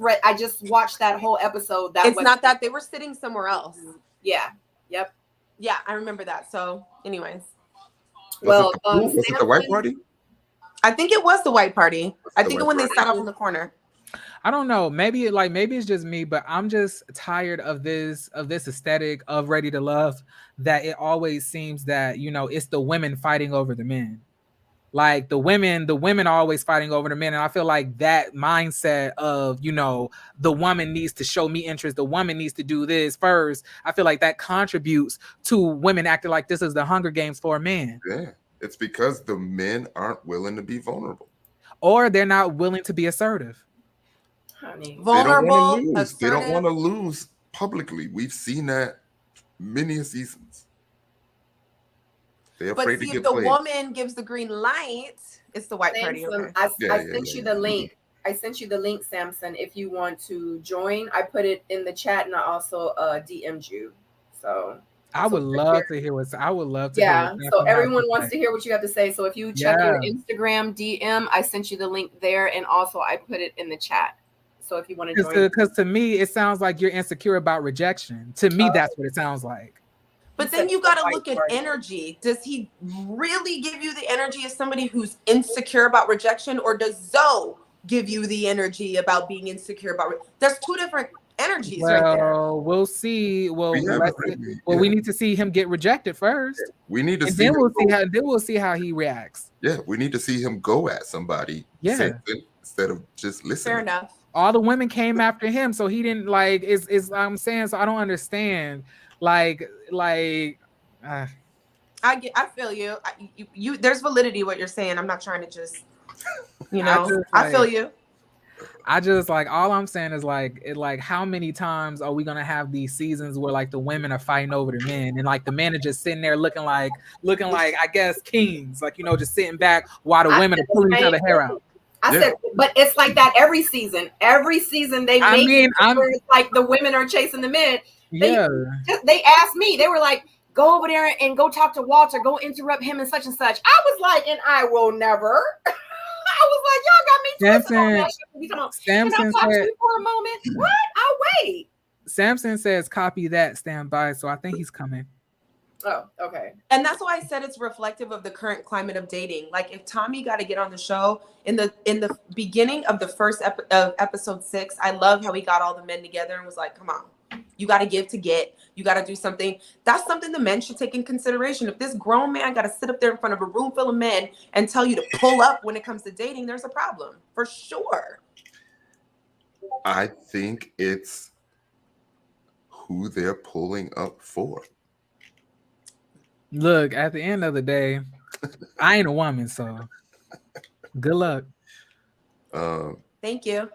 watched that whole episode. It's not that. They were sitting somewhere else. Yeah. Yep. Yeah, I remember that. So, anyways. Was it the white party? I think it was the white party. I think when they sat off in the corner. I don't know. Maybe it's just me, but I'm just tired of this aesthetic of Ready to Love, that it always seems that, it's the women fighting over the men. Like the women are always fighting over the men. And I feel like that mindset of, the woman needs to show me interest. The woman needs to do this first. I feel like that contributes to women acting like this is the Hunger Games for a man. Yeah. It's because the men aren't willing to be vulnerable. Or they're not willing to be assertive. Vulnerable, they don't want to lose publicly. We've seen that many seasons. They're afraid to get played. If the woman gives the green light, it's the white party. Okay. I sent you the link. I sent you the link, Samson. If you want to join, I put it in the chat, and I also DM'd you. So I would love to hear what. I would love to. Yeah. So everyone wants to hear what you have to say. So if you check your Instagram DM, I sent you the link there, and also I put it in the chat. So if you want to join, because to me it sounds like you're insecure about rejection. To me, that's what it sounds like. But then you got to look at energy. Does he really give you the energy of somebody who's insecure about rejection, or does Zoe give you the energy about being insecure about? There's two different energies right there. We'll see. We need to see him get rejected first. We need to and see. Then we'll see how he reacts. Yeah, we need to see him go at somebody. Yeah. Instead of just listening. Fair enough. All the women came after him, so he didn't like. Is I'm saying, so I don't understand. I feel you. You there's validity what you're saying. I'm not trying to just, I feel you. I just all I'm saying is how many times are we gonna have these seasons where the women are fighting over the men, and the men are just sitting there looking like I guess kings, just sitting back while the women are pulling each other hair out. I said, but it's like that every season. Every season they make it's like the women are chasing the men. They asked me, they were like, go over there and go talk to Walter, go interrupt him and such and such. I was like, and I will never. I was like, y'all got me twisted on that shit. Can I talk to you for a moment? What? I'll wait. Samson says, copy that, stand by. So I think he's coming. Oh, okay. And that's why I said it's reflective of the current climate of dating. Like if Tommy got to get on the show in the beginning of the first of episode 6, I love how he got all the men together and was like, come on, you got to give to get, you got to do something. That's something the men should take in consideration. If this grown man got to sit up there in front of a room full of men and tell you to pull up when it comes to dating, there's a problem for sure. I think it's who they're pulling up for. Look, at the end of the day, I ain't a woman, so good luck. Thank you.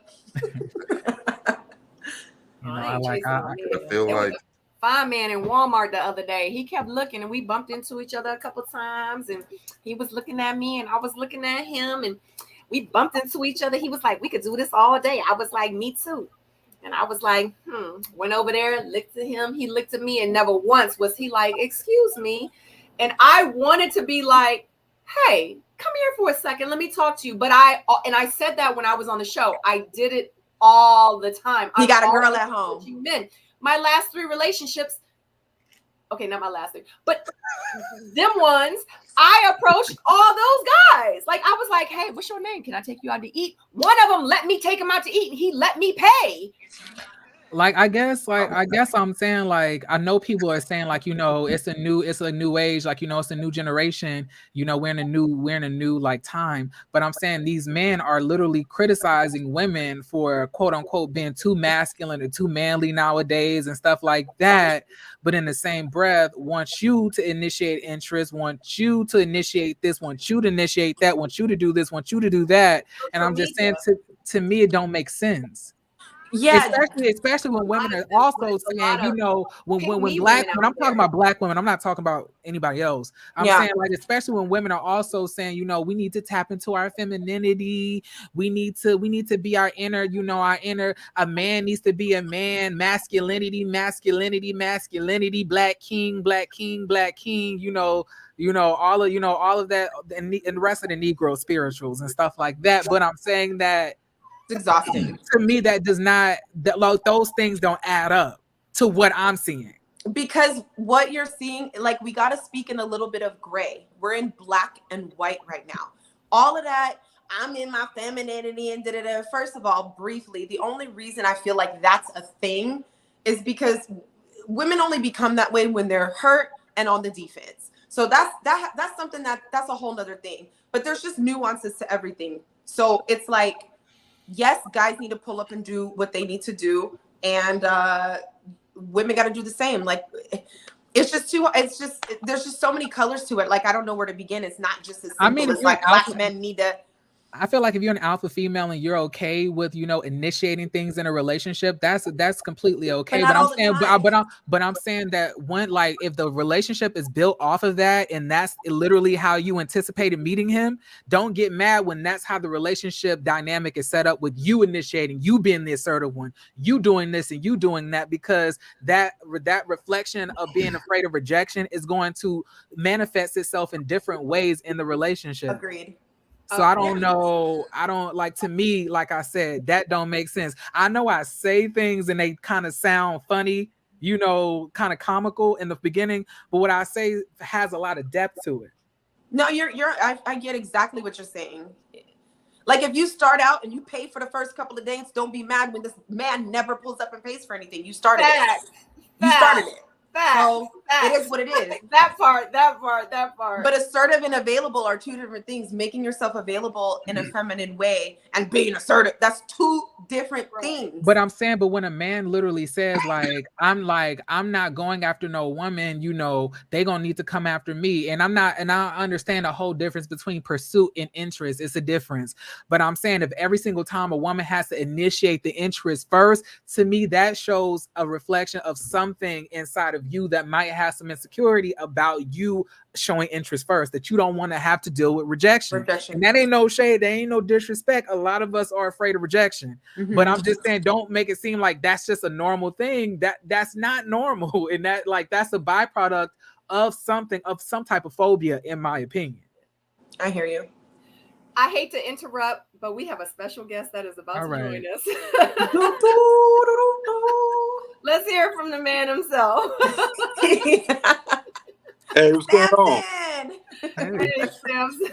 I feel like fine man in Walmart the other day. He kept looking, and we bumped into each other a couple times, and he was looking at me, and I was looking at him, and we bumped into each other. He was like, "We could do this all day." I was like, "Me too." And I was like, went over there, looked at him. He looked at me, and never once was he like, "Excuse me." And I wanted to be like, "Hey, come here for a second. Let me talk to you." But I said that when I was on the show. I did it all the time. You got a girl at home. Men. My last 3 relationships, okay, not my last 3, but them ones, I approached all those guys. Like, I was like, "Hey, what's your name? Can I take you out to eat?" One of them let me take him out to eat, and he let me pay. I guess I'm saying, like, I know people are saying, like, it's a new age, like, it's a new generation, we're in a new like time. But I'm saying these men are literally criticizing women for quote unquote being too masculine or too manly nowadays and stuff like that. But in the same breath, want you to initiate interest, want you to initiate this, want you to initiate that, want you to do this, want you to do that. And I'm just saying, to me, it don't make sense. Yeah, especially when women are also saying, when black, when I'm talking about black women, I'm not talking about anybody else. I'm saying, like, especially when women are also saying, we need to tap into our femininity. We need to be our inner, a man needs to be a man, masculinity, black king, all of that, and the rest of the Negro spirituals and stuff like that. But I'm saying that it's exhausting. To me, that does not, those things don't add up to what I'm seeing. Because what you're seeing, like, we got to speak in a little bit of gray. We're in black and white right now. All of that, I'm in my femininity and da-da-da. First of all, briefly, the only reason I feel like that's a thing is because women only become that way when they're hurt and on the defense. So that's something that's a whole nother thing. But there's just nuances to everything. So it's like, yes, guys need to pull up and do what they need to do, and women got to do the same. Like, there's just so many colors to it. Like, I don't know where to begin. It's not just as simple as like black men need to. I feel like if you're an alpha female and you're okay with, initiating things in a relationship, that's completely okay. But I'm saying that when, like, if the relationship is built off of that and that's literally how you anticipated meeting him, don't get mad when that's how the relationship dynamic is set up, with you initiating, you being the assertive one, you doing this and you doing that, because that reflection of being afraid of rejection is going to manifest itself in different ways in the relationship. Agreed. So I don't know. I don't, like, to me, like I said, that don't make sense. I know I say things and they kind of sound funny, kind of comical in the beginning, but what I say has a lot of depth to it. No, I get exactly what you're saying. Like, if you start out and you pay for the first couple of dates, don't be mad when this man never pulls up and pays for anything. You started it. You started it. So it is what it is. That part. But assertive and available are 2 different things. Making yourself available in a feminine way and being assertive, that's 2 different things. But I'm saying, but when a man literally says, I'm not going after no woman, they gonna need to come after me. And I understand the whole difference between pursuit and interest. It's a difference. But I'm saying, if every single time a woman has to initiate the interest first, to me, that shows a reflection of something inside of you that might have some insecurity about you showing interest first, that you don't want to have to deal with rejection. And that ain't no shade, there ain't no disrespect. A lot of us are afraid of rejection. But I'm just saying, don't make it seem like that's just a normal thing. That's not normal, and that's a byproduct of some type of phobia, in my opinion. I hear you. I hate to interrupt, but we have a special guest that is about to join us. Let's hear from the man himself. Hey, what's going on? Hey, Samson.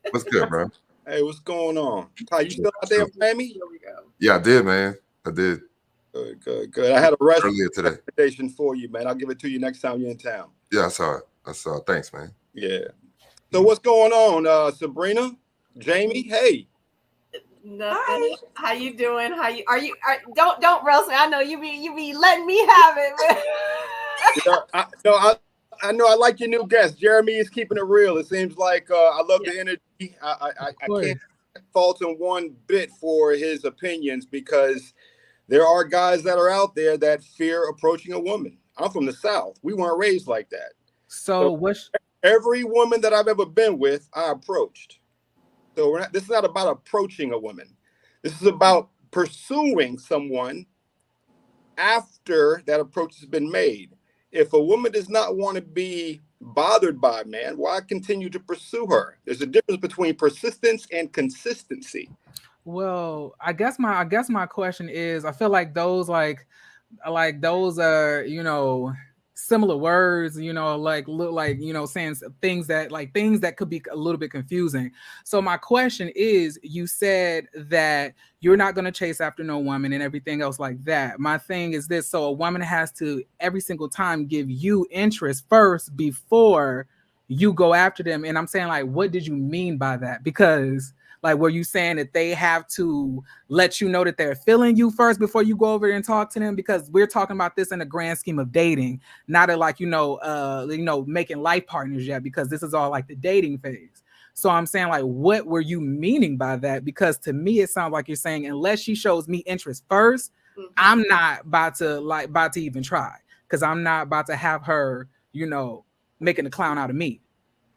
What's good, bro? Hey, what's going on? Ty, you still out there in Miami? Here we go. Yeah, I did, man. I did. Good. I had a earlier today recommendation for you, man. I'll give it to you next time you're in town. Yeah, I saw it. Thanks, man. Yeah. So what's going on, Sabrina? Jamie? Hey. Nothing. Hi. How you doing? Don't roast me. I know you be letting me have it. I know I like your new guest. Jeremy is keeping it real. It seems like I love the energy. I can't fault him one bit for his opinions, because there are guys that are out there that fear approaching a woman. I'm from the South. We weren't raised like that. So every woman that I've ever been with, I approached. So this is not about approaching a woman. This is about pursuing someone after that approach has been made. If a woman does not want to be bothered by a man, why continue to pursue her? There's a difference between persistence and consistency. Well, I guess my question is, I feel like those those are, similar words, look like, saying things that could be a little bit confusing. So my question is, you said that you're not going to chase after no woman and everything else like that. My thing is this: so a woman has to every single time give you interest first before you go after them. And I'm saying, like, what did you mean by that? Because like, were you saying that they have to let you know that they're feeling you first before you go over there and talk to them? Because we're talking about this in the grand scheme of dating, not like, making life partners yet, because this is all like the dating phase. So I'm saying, like, what were you meaning by that? Because to me, it sounds like you're saying, unless she shows me interest first, I'm not about to even try, because I'm not about to have her, making a clown out of me.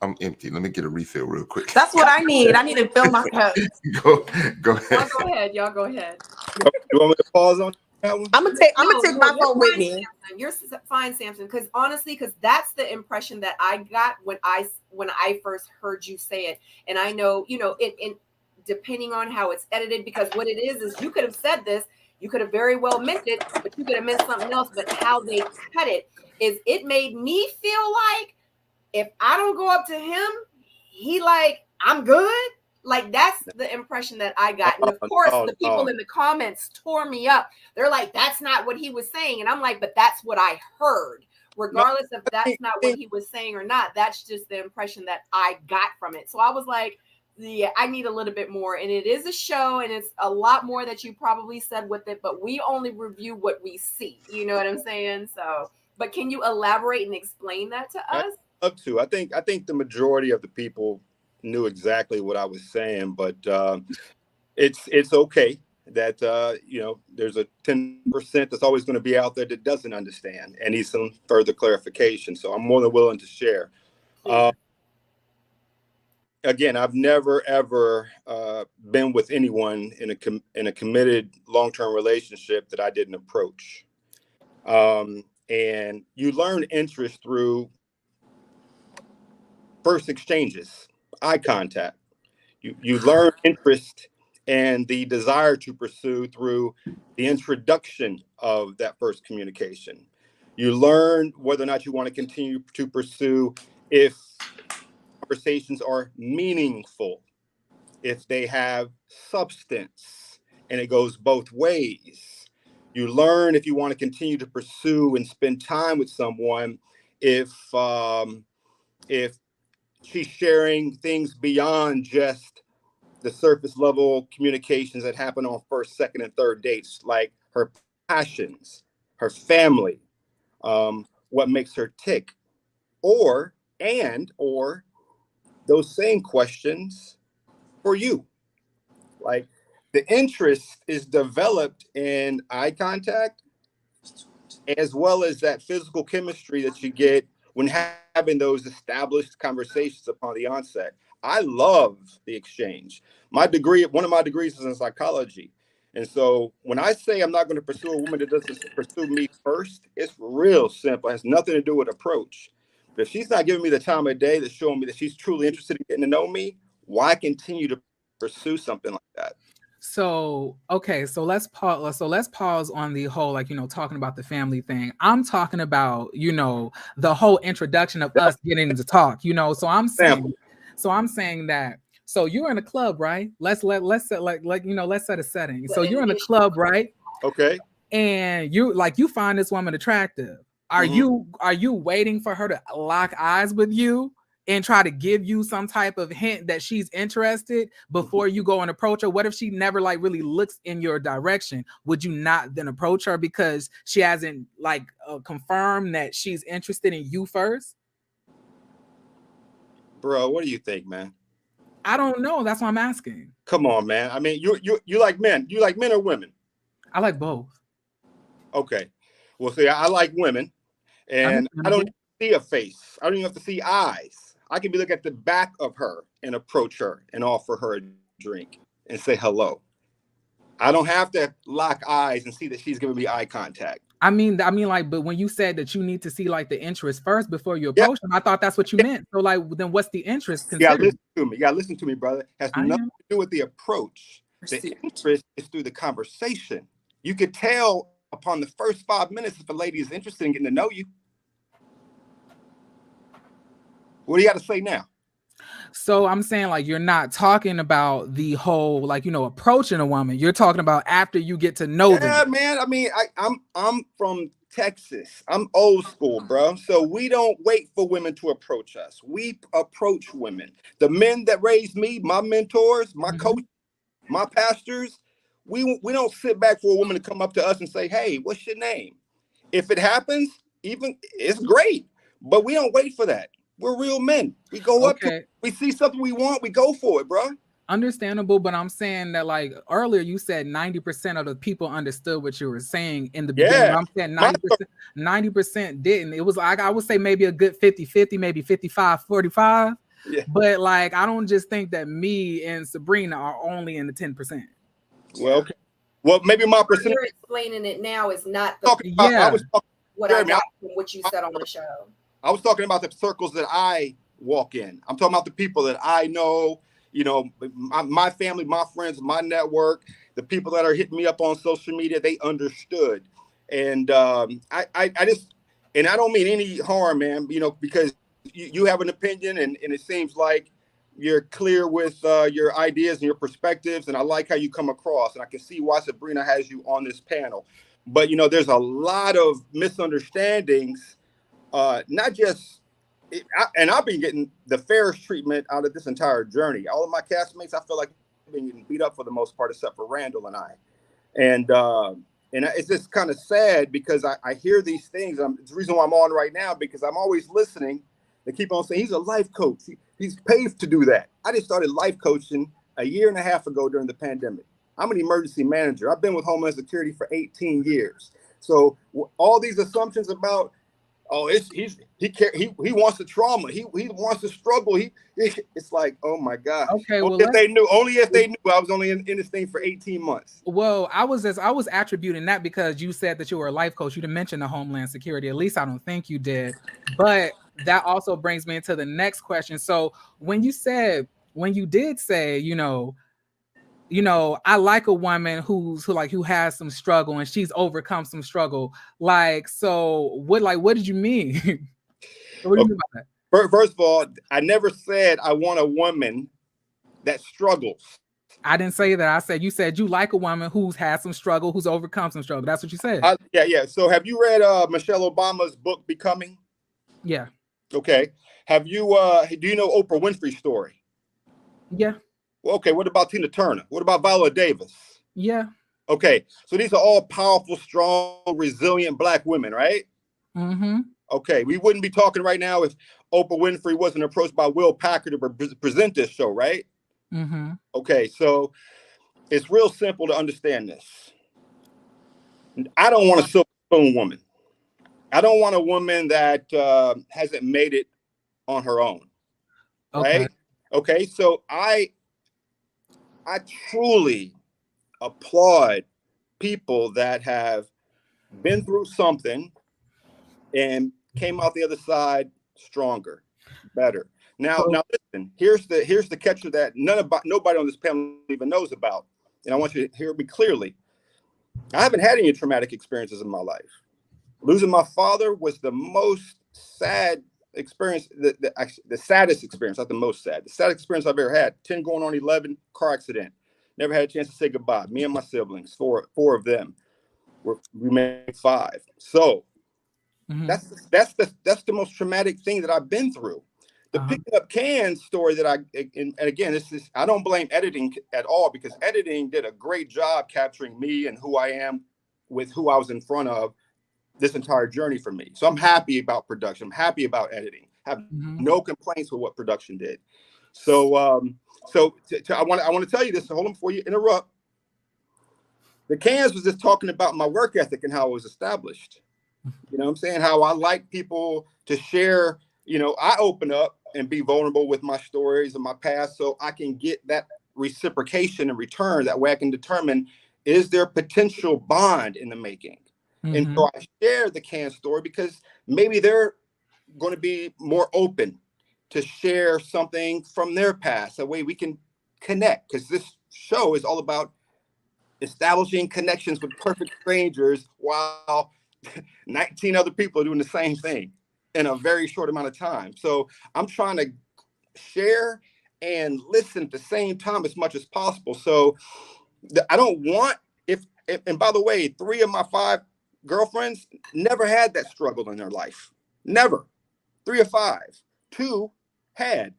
I'm empty. Let me get a refill real quick. That's what I need. I need to fill my cup. Go ahead. Y'all go ahead. You want me to pause on that one? I'm gonna take my phone with me. Samson. You're fine, Samson. Because honestly, that's the impression that I got when I first heard you say it. And I know, in depending on how it's edited, because what it is you could have said this, you could have very well meant it, but you could have meant something else. But how they cut it made me feel like, if I don't go up to him, he like, I'm good. Like, that's the impression that I got. And of course, the people in the comments tore me up. They're like, that's not what he was saying. And I'm like, but that's what I heard. Regardless if that's not what he was saying or not, that's just the impression that I got from it. So I was like, yeah, I need a little bit more. And it is a show, and it's a lot more that you probably said with it, but we only review what we see. You know what I'm saying? So, but can you elaborate and explain that to us? Up to, I think the majority of the people knew exactly what I was saying, but it's okay that there's a 10% that's always going to be out there that doesn't understand and needs some further clarification. So I'm more than willing to share. Again, I've never ever been with anyone in a committed long-term relationship that I didn't approach. And you learn interest through first exchanges, eye contact. You learn interest and the desire to pursue through the introduction of that first communication. You learn whether or not you want to continue to pursue if conversations are meaningful, if they have substance, and it goes both ways. You learn if you want to continue to pursue and spend time with someone if she's sharing things beyond just the surface level communications that happen on first, second, and third dates, like her passions, her family, what makes her tick, or those same questions for you. Like, the interest is developed in eye contact, as well as that physical chemistry that you get when having those established conversations upon the onset. I love the exchange. One of my degrees is in psychology. And so when I say I'm not going to pursue a woman that doesn't pursue me first, it's real simple. It has nothing to do with approach. But if she's not giving me the time of day that's showing me that she's truly interested in getting to know me, why continue to pursue something like that? So, okay, so let's pause. So let's pause on the whole, talking about the family thing. I'm talking about, the whole introduction of us getting to talk, so I'm saying that. So you're in a club, right? Let's set let's set a setting. So you're in a club, right? Okay. And you find this woman attractive. Are you waiting for her to lock eyes with you? and try to give you some type of hint that she's interested before you go and approach her? What if she never like really looks in your direction? Would you not then approach her because she hasn't like confirmed that she's interested in you first? Bro, what do you think, man? I don't know. That's why I'm asking. Come on, man. I mean, you like men. You like men or women? I like both. Okay. Well, see, I like women, and I don't see a face. I don't even have to see eyes. I can be look at the back of her and approach her and offer her a drink and say hello. I don't have to lock eyes and see that she's giving me eye contact. I mean, like, but when you said that you need to see like the interest first before you approach them, I thought that's what you meant. So, like, then what's the interest considered? Listen to me. Listen to me, brother. It has nothing to do with the approach. The interest is through the conversation. You could tell upon the first 5 minutes if a lady is interested in getting to know you. What do you got to say now? So I'm saying, like, you're not talking about the whole, like, you know, approaching a woman. You're talking about after you get to know them. Yeah, man. I mean, I'm from Texas. I'm old school, bro. So we don't wait for women to approach us. We approach women. The men that raised me, my mentors, my coach, my pastors, we don't sit back for a woman to come up to us and say, "Hey, what's your name?" If it happens, even it's great, but we don't wait for that. We're real men. We go up to, we see something we want, we go for it, bro. Understandable, but I'm saying that, like, earlier you said 90% of the people understood what you were saying in the beginning. I'm saying 90% didn't. It was like, I would say maybe a good 50-50, maybe 55-45. Yeah. But like, I don't just think that me and Sabrina are only in the 10%. Well, okay. Well, maybe my percentage. You're explaining it now is not the I was talking, what I got from what you said on the show. I was talking about the circles that I walk in. I'm talking about the people that I know, you know, my family, my friends, my network, the people that are hitting me up on social media, they understood. And I just, and I don't mean any harm, man, you know, because you have an opinion and it seems like you're clear with your ideas and your perspectives. And I like how you come across, and I can see why Sabrina has you on this panel. But, you know, there's a lot of misunderstandings. Not just, and I've been getting the fairest treatment out of this entire journey. All of my castmates, I feel like I've been getting beat up for the most part, except for Randall and I. And it's just kind of sad because I hear these things. It's the reason why I'm on right now, because I'm always listening. They keep on saying he's a life coach. He's paid to do that. I just started life coaching a year and a half ago during the pandemic. I'm an emergency manager. I've been with Homeland Security for 18 years. So all these assumptions about, oh, he wants the trauma. He wants to struggle. It's like, oh my God. Okay, only if they knew I was only in this thing for 18 months. Well, I was attributing that because you said that you were a life coach. You didn't mention the Homeland Security. At least I don't think you did. But that also brings me into the next question. So when you did say, you know, I like a woman who has some struggle and she's overcome some struggle. Like, so what did you mean? What do you mean by that? First of all, I never said I want a woman that struggles. I didn't say that. I said, you said you like a woman who's had some struggle, who's overcome some struggle. That's what you said. Yeah. So have you read Michelle Obama's book, Becoming? Yeah. Okay. Have you, do you know Oprah Winfrey's story? Yeah. Well, okay, what about Tina Turner? What about Viola Davis? Yeah. Okay, so these are all powerful, strong, resilient Black women, right? Mm-hmm. Okay, we wouldn't be talking right now if Oprah Winfrey wasn't approached by Will Packer to present this show, right? Mm-hmm. Okay, so it's real simple to understand this. I don't want a silver spoon woman. I don't want a woman that hasn't made it on her own, right? Okay, so I truly applaud people that have been through something and came out the other side stronger, better. Now listen, here's the catcher that nobody on this panel even knows about. And I want you to hear me clearly. I haven't had any traumatic experiences in my life. Losing my father was the most sad experience, the saddest experience, not the most sad, the saddest experience I've ever had. 10 going on 11, car accident. Never had a chance to say goodbye. Me and my siblings, four of them, we made 5. So that's the most traumatic thing that I've been through. The picking up cans story that and again, I don't blame editing at all, because editing did a great job capturing me and who I am with who I was in front of this entire journey for me. So I'm happy about production. I'm happy about editing. I have no complaints with what production did. So, I want to tell you this. So hold on before you interrupt. The cans was just talking about my work ethic and how it was established. You know what I'm saying? How I like people to share. You know, I open up and be vulnerable with my stories and my past, so I can get that reciprocation in return. That way I can determine, is there potential bond in the making? And so I share the can story because maybe they're going to be more open to share something from their past. That way we can connect, because this show is all about establishing connections with perfect strangers while 19 other people are doing the same thing in a very short amount of time. So I'm trying to share and listen at the same time as much as possible. So I don't want, and by the way, 3 of my 5 girlfriends never had that struggle in their life. Never. 3 of 5. 2 had.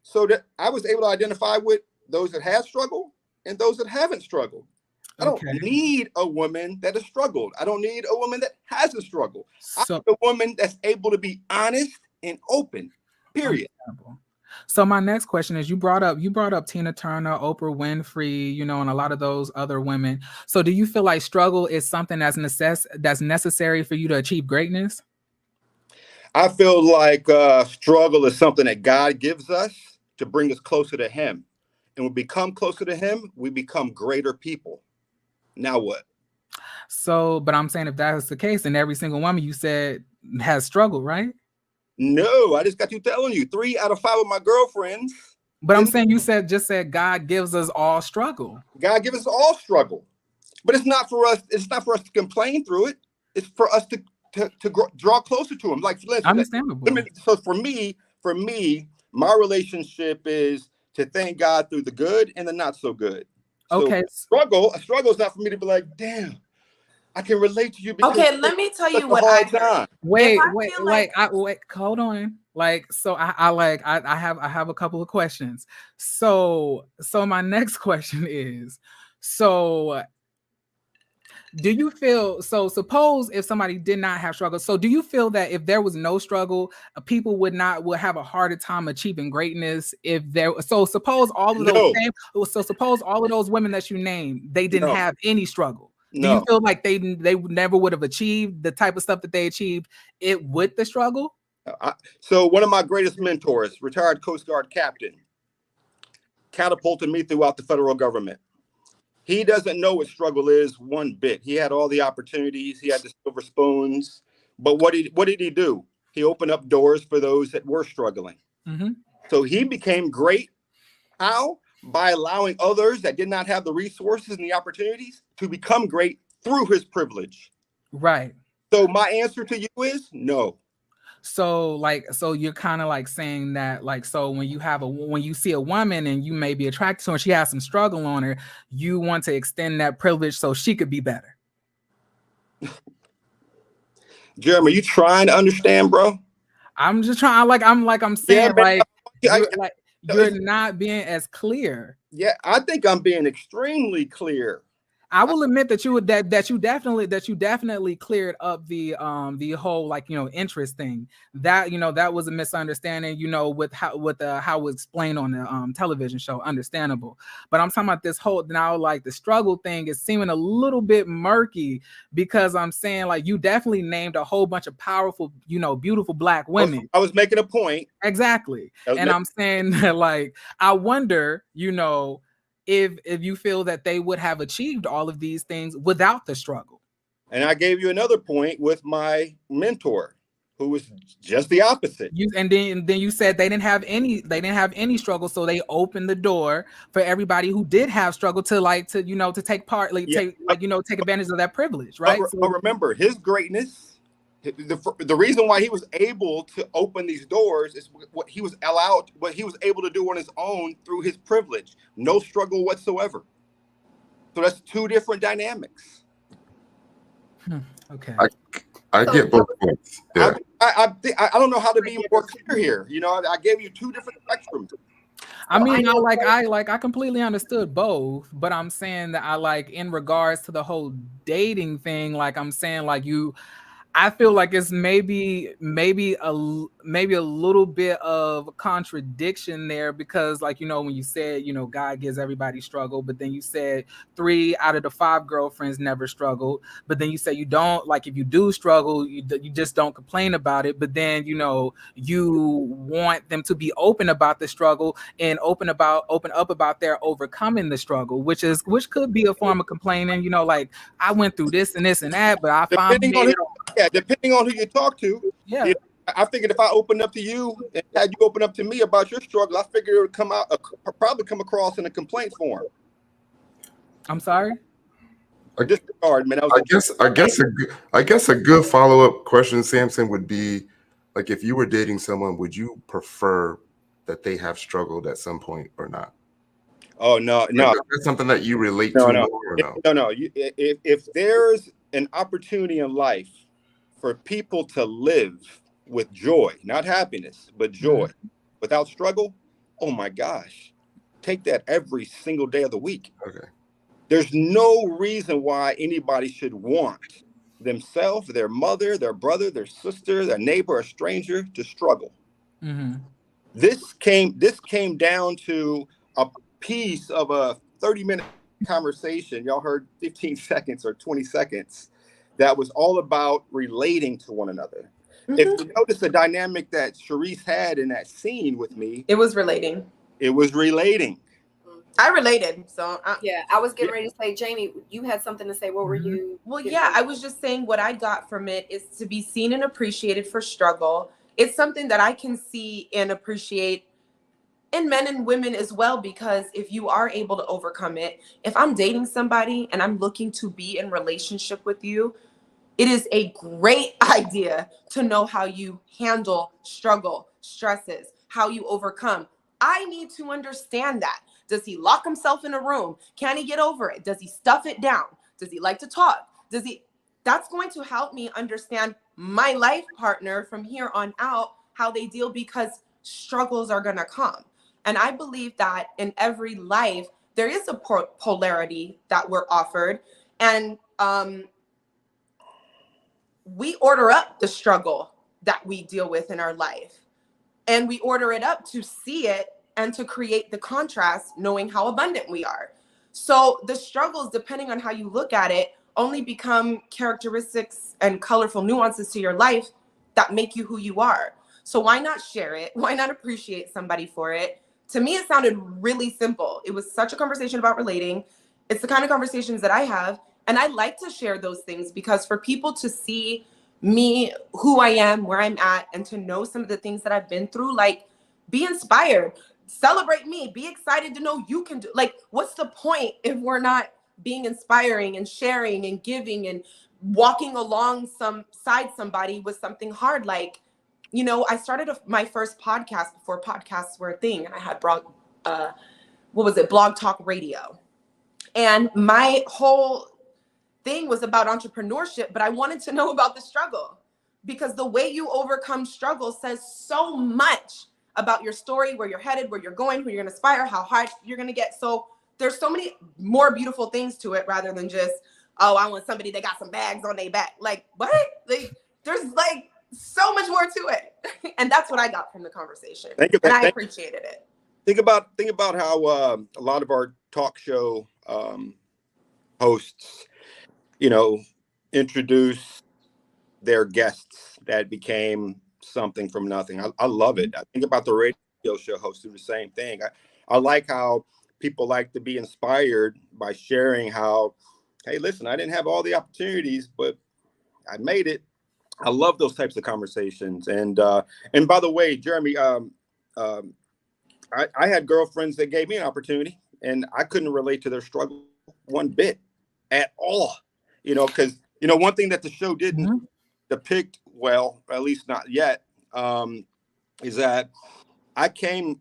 So that I was able to identify with those that had struggled and those that haven't struggled. I don't need a woman that has struggled. I don't need a woman that hasn't struggled. I need a woman that's able to be honest and open. Period. So my next question is, you brought up Tina Turner, Oprah Winfrey, you know, and a lot of those other women. So do you feel like struggle is something that's necessary for you to achieve greatness? I feel like struggle is something that God gives us to bring us closer to him. And when we become closer to him, we become greater people. Now what? So, but I'm saying, if that's the case, then every single woman you said has struggled, right? No, I just got you telling you 3 out of 5 of my girlfriends. But I'm saying, you just said God gives us all struggle. God gives us all struggle, but it's not for us. It's not for us to complain through it. It's for us to draw closer to him. Like, understandable. So for me, my relationship is to thank God through the good and the not so good. So a struggle is not for me to be like, damn, I can relate to you. Because let me tell you what I heard. Wait, hold on. Like, so I have a couple of questions. So my next question is, so do you feel, so suppose if somebody did not have struggle, so do you feel that if there was no struggle, people would have a harder time achieving greatness? Suppose all of those women that you named, they didn't have any struggle. Do you feel like they never would have achieved the type of stuff that they achieved with the struggle? So one of my greatest mentors, retired Coast Guard captain, catapulted me throughout the federal government. He doesn't know what struggle is one bit. He had all the opportunities. He had the silver spoons. But what did he do? He opened up doors for those that were struggling. So he became great. How? By allowing others that did not have the resources and the opportunities to become great through his privilege. Right. So my answer to you is no. So you're kind of like saying that, like, so when you see a woman and you may be attracted to her, and she has some struggle on her, you want to extend that privilege so she could be better. Jeremy, are you trying to understand, bro? I'm just trying. I'm saying, you're not being as clear. Yeah, I think I'm being extremely clear. I will admit that you definitely cleared up the whole, like, you know, interest thing. That, you know, that was a misunderstanding, you know, with how it was explained on the television show. Understandable. But I'm talking about this whole now, like, the struggle thing is seeming a little bit murky, because I'm saying, like, you definitely named a whole bunch of powerful, you know, beautiful Black women. I was making a point. Exactly. And I'm saying that, like, I wonder, you know, if you feel that they would have achieved all of these things without the struggle. And I gave you another point with my mentor, who was just the opposite. And then you said they didn't have any struggle, so they opened the door for everybody who did have struggle to take part, take advantage of that privilege, right? But remember, his greatness, the reason why he was able to open these doors is what he was able to do on his own through his privilege. No struggle whatsoever. So that's 2 different dynamics. Okay. I get both points. Yeah. I don't know how to be more clear here. You know, I gave you two different spectrums. I mean, I completely understood both, but I'm saying that I like in regards to the whole dating thing, like I'm saying like I feel like it's maybe a little bit of contradiction there, because like, you know, when you said, you know, God gives everybody struggle, but then you said 3 out of the 5 girlfriends never struggled, but then you say you don't, like if you do struggle, you just don't complain about it, but then, you know, you want them to be open about the struggle and open up about their overcoming the struggle, which could be a form of complaining, you know, like I went through this and this and that, but I finally made it. Yeah, depending on who you talk to. Yeah. You know, I figured if I opened up to you and had you open up to me about your struggle, I figured it would probably come across in a complaint form. I'm sorry? Disregard, man. I guess a good follow-up question, Samson, would be like, if you were dating someone, would you prefer that they have struggled at some point or not? Oh, no. That's something that you relate to more or no? No. If there's an opportunity in life for people to live with joy, not happiness, but joy, without struggle, oh my gosh, take that every single day of the week. Okay. There's no reason why anybody should want themselves, their mother, their brother, their sister, their neighbor, a stranger to struggle. Mm-hmm. This came down to a piece of a 30-minute conversation. Y'all heard 15 seconds or 20 seconds. That was all about relating to one another. Mm-hmm. If you notice the dynamic that Sharice had in that scene with me, it was relating. I related. So I was getting ready to say, Jamie, you had something to say. What were you? Well, yeah, I was just saying what I got from it is to be seen and appreciated for struggle. It's something that I can see and appreciate in men and women as well, because if you are able to overcome it, if I'm dating somebody and I'm looking to be in relationship with you, it is a great idea to know how you handle struggle, stresses, how you overcome. I need to understand that. Does he lock himself in a room? Can he get over it? Does he stuff it down? Does he like to talk? That's going to help me understand my life partner from here on out, how they deal, because struggles are going to come. And I believe that in every life, there is a polarity that we're offered. And we order up the struggle that we deal with in our life. And we order it up to see it and to create the contrast, knowing how abundant we are. So the struggles, depending on how you look at it, only become characteristics and colorful nuances to your life that make you who you are. So why not share it? Why not appreciate somebody for it? To me, it sounded really simple. It was such a conversation about relating. It's the kind of conversations that I have. And I like to share those things, because for people to see me, who I am, where I'm at, and to know some of the things that I've been through, like, be inspired, celebrate me, be excited to know you can do, like, what's the point if we're not being inspiring and sharing and giving and walking alongside somebody with something hard? Like, you know, I started my first podcast before podcasts were a thing, and I had Blog Talk Radio. And my whole thing was about entrepreneurship, but I wanted to know about the struggle, because the way you overcome struggle says so much about your story, where you're headed, where you're going, who you're going to aspire, how hard you're going to get. So there's so many more beautiful things to it, rather than just, oh, I want somebody that got some bags on their back. Like, what? Like, there's like so much more to it. And that's what I got from the conversation. I appreciated it. Think about how a lot of our talk show hosts, you know, introduce their guests that became something from nothing. I love it. I think about the radio show hosts do the same thing. I like how people like to be inspired by sharing how, hey, listen, I didn't have all the opportunities, but I made it. I love those types of conversations. And by the way, Jeremy, I had girlfriends that gave me an opportunity, and I couldn't relate to their struggle one bit at all. You know, because, you know, one thing that the show didn't depict well, at least not yet, is that I came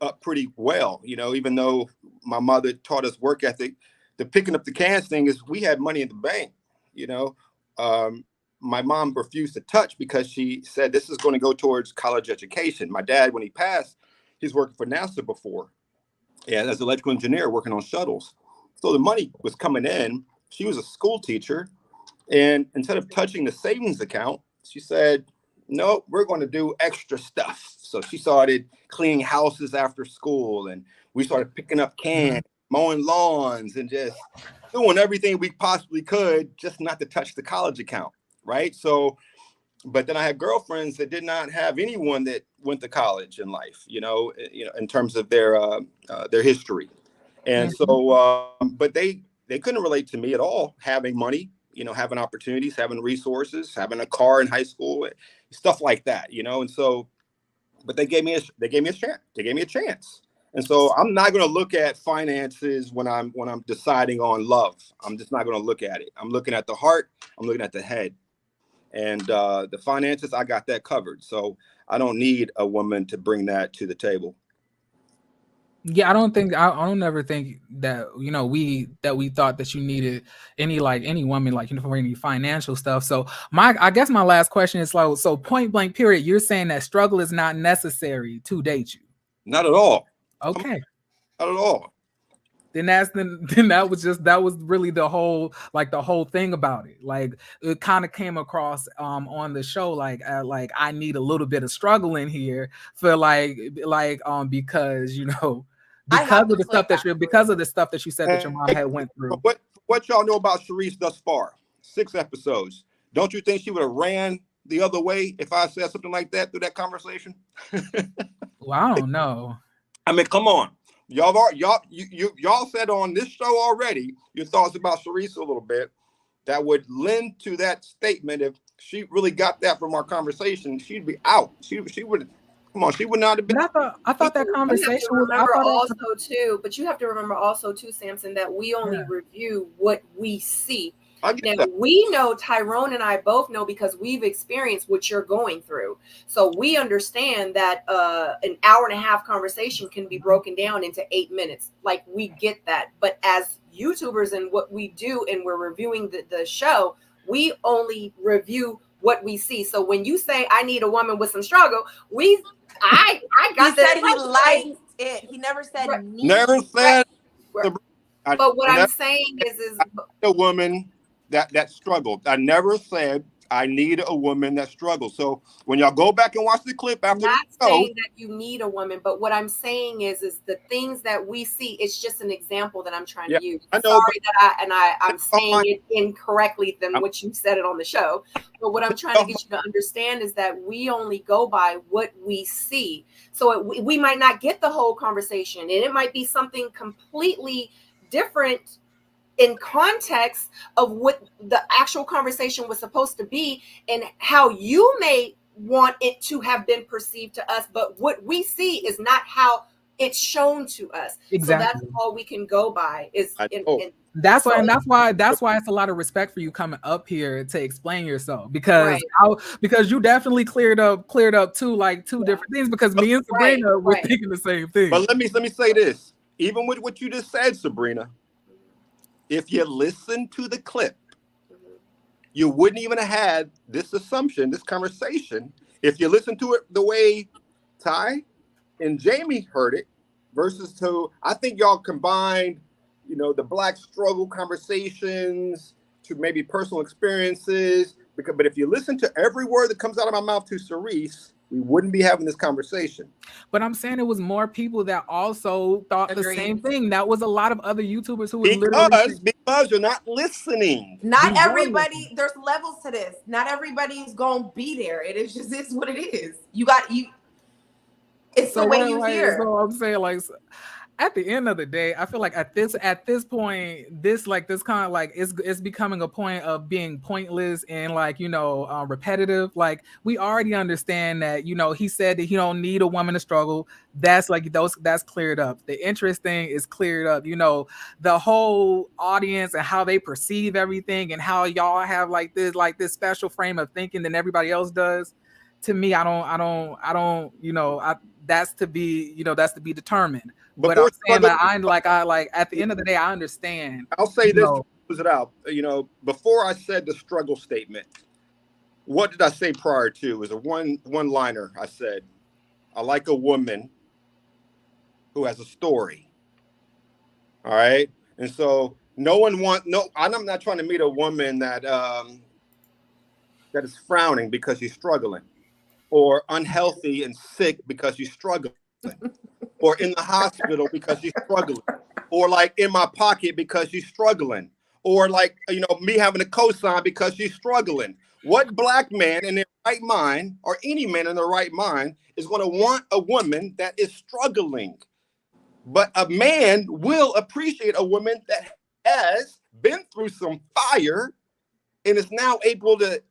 up pretty well, you know, even though my mother taught us work ethic. The picking up the cans thing is, we had money in the bank, you know. my mom refused to touch because she said this is going to go towards college education. My dad, when he passed, he's working for NASA before, and as an electrical engineer working on shuttles. So the money was coming in. She was a school teacher, and instead of touching the savings account, she said, no, we're going to do extra stuff. So she started cleaning houses after school, and we started picking up cans, mowing lawns, and just doing everything we possibly could just not to touch the college account, right? So, but then I had girlfriends that did not have anyone that went to college in life, in terms of their history. And so, but they couldn't relate to me at all, having money, having opportunities, having resources, having a car in high school, stuff like that, and so, but they gave me a chance. They gave me a chance. And so I'm not going to look at finances when I'm deciding on love. I'm just not going to look at it. I'm looking at the heart. I'm looking at the head. And the finances, I got that covered. So I don't need a woman to bring that to the table. Yeah, I don't ever think that, we thought that you needed any woman, for any financial stuff. So I guess my last question is so point blank period, you're saying that struggle is not necessary to date you? Not at all. Okay. Not at all. Then that was really the whole thing about it. Like, it kind of came across on the show like I need a little bit of struggle in here for because because of the stuff that you said that your mom had went through. What y'all know about Sharice thus far? 6 episodes. Don't you think she would have ran the other way if I said something like that through that conversation? Well, I don't know. I mean, come on. Y'all said on this show already your thoughts about Sharice a little bit that would lend to that statement. If she really got that from our conversation, she'd be out. She would. Come on, she would not have been. I thought that conversation was. But you have to remember also too, Samson, that we only review what we see. Now, we know, Tyrone and I both know, because we've experienced what you're going through. So we understand that an hour and a half conversation can be broken down into 8 minutes. Like, we get that. But as YouTubers and what we do, and we're reviewing the show, we only review what we see. So when you say I need a woman with some struggle, I got that. He said he liked it. He never said need. Never said. But what I'm saying is a woman that struggled. I never said I need a woman that struggles. So when y'all go back and watch the clip after not saying that you need a woman, but what I'm saying is the things that we see. It's just an example that I'm trying to use. I know, sorry that I'm saying it incorrectly than what you said it on the show. But what I'm trying to get you to understand is that we only go by what we see. So we might not get the whole conversation, and it might be something completely different in context of what the actual conversation was supposed to be and how you may want it to have been perceived to us, but what we see is not how it's shown to us. Exactly. So that's all we can go by that's why it's a lot of respect for you coming up here to explain yourself, because you definitely cleared up two different things, because me and Sabrina were thinking the same thing. But let me say this, even with what you just said, Sabrina, if you listen to the clip, you wouldn't even have had this assumption, this conversation, if you listen to it the way Ty and Jamie heard it versus I think y'all combined, the Black struggle conversations to maybe personal experiences. But if you listen to every word that comes out of my mouth to Sharice, we wouldn't be having this conversation. But I'm saying it was more people that also thought the same thing. That was a lot of other YouTubers who were because you're not listening. Not everybody. There's levels to this. Not everybody's gonna be there. It is just is what it is. It's the way you hear. So I'm saying, at the end of the day, I feel like at this point, this kind of it's becoming a point of being pointless and repetitive. Like, we already understand that, he said that he don't need a woman to struggle. That's that's cleared up. The interest thing is cleared up. The whole audience and how they perceive everything and how y'all have this special frame of thinking than everybody else does. To me, that's to be determined. But I'm saying that at the end of the day, I understand. I'll say this to close it out. Before I said the struggle statement, what did I say prior to? It was a one-liner. I said, I like a woman who has a story. All right. And so I'm not trying to meet a woman that is frowning because she's struggling, or unhealthy and sick because she's struggling, or in the hospital because she's struggling, or like in my pocket because she's struggling, or like, me having a cosign because she's struggling. What black man in their right mind, or any man in their right mind, is going to want a woman that is struggling? But a man will appreciate a woman that has been through some fire and is now able to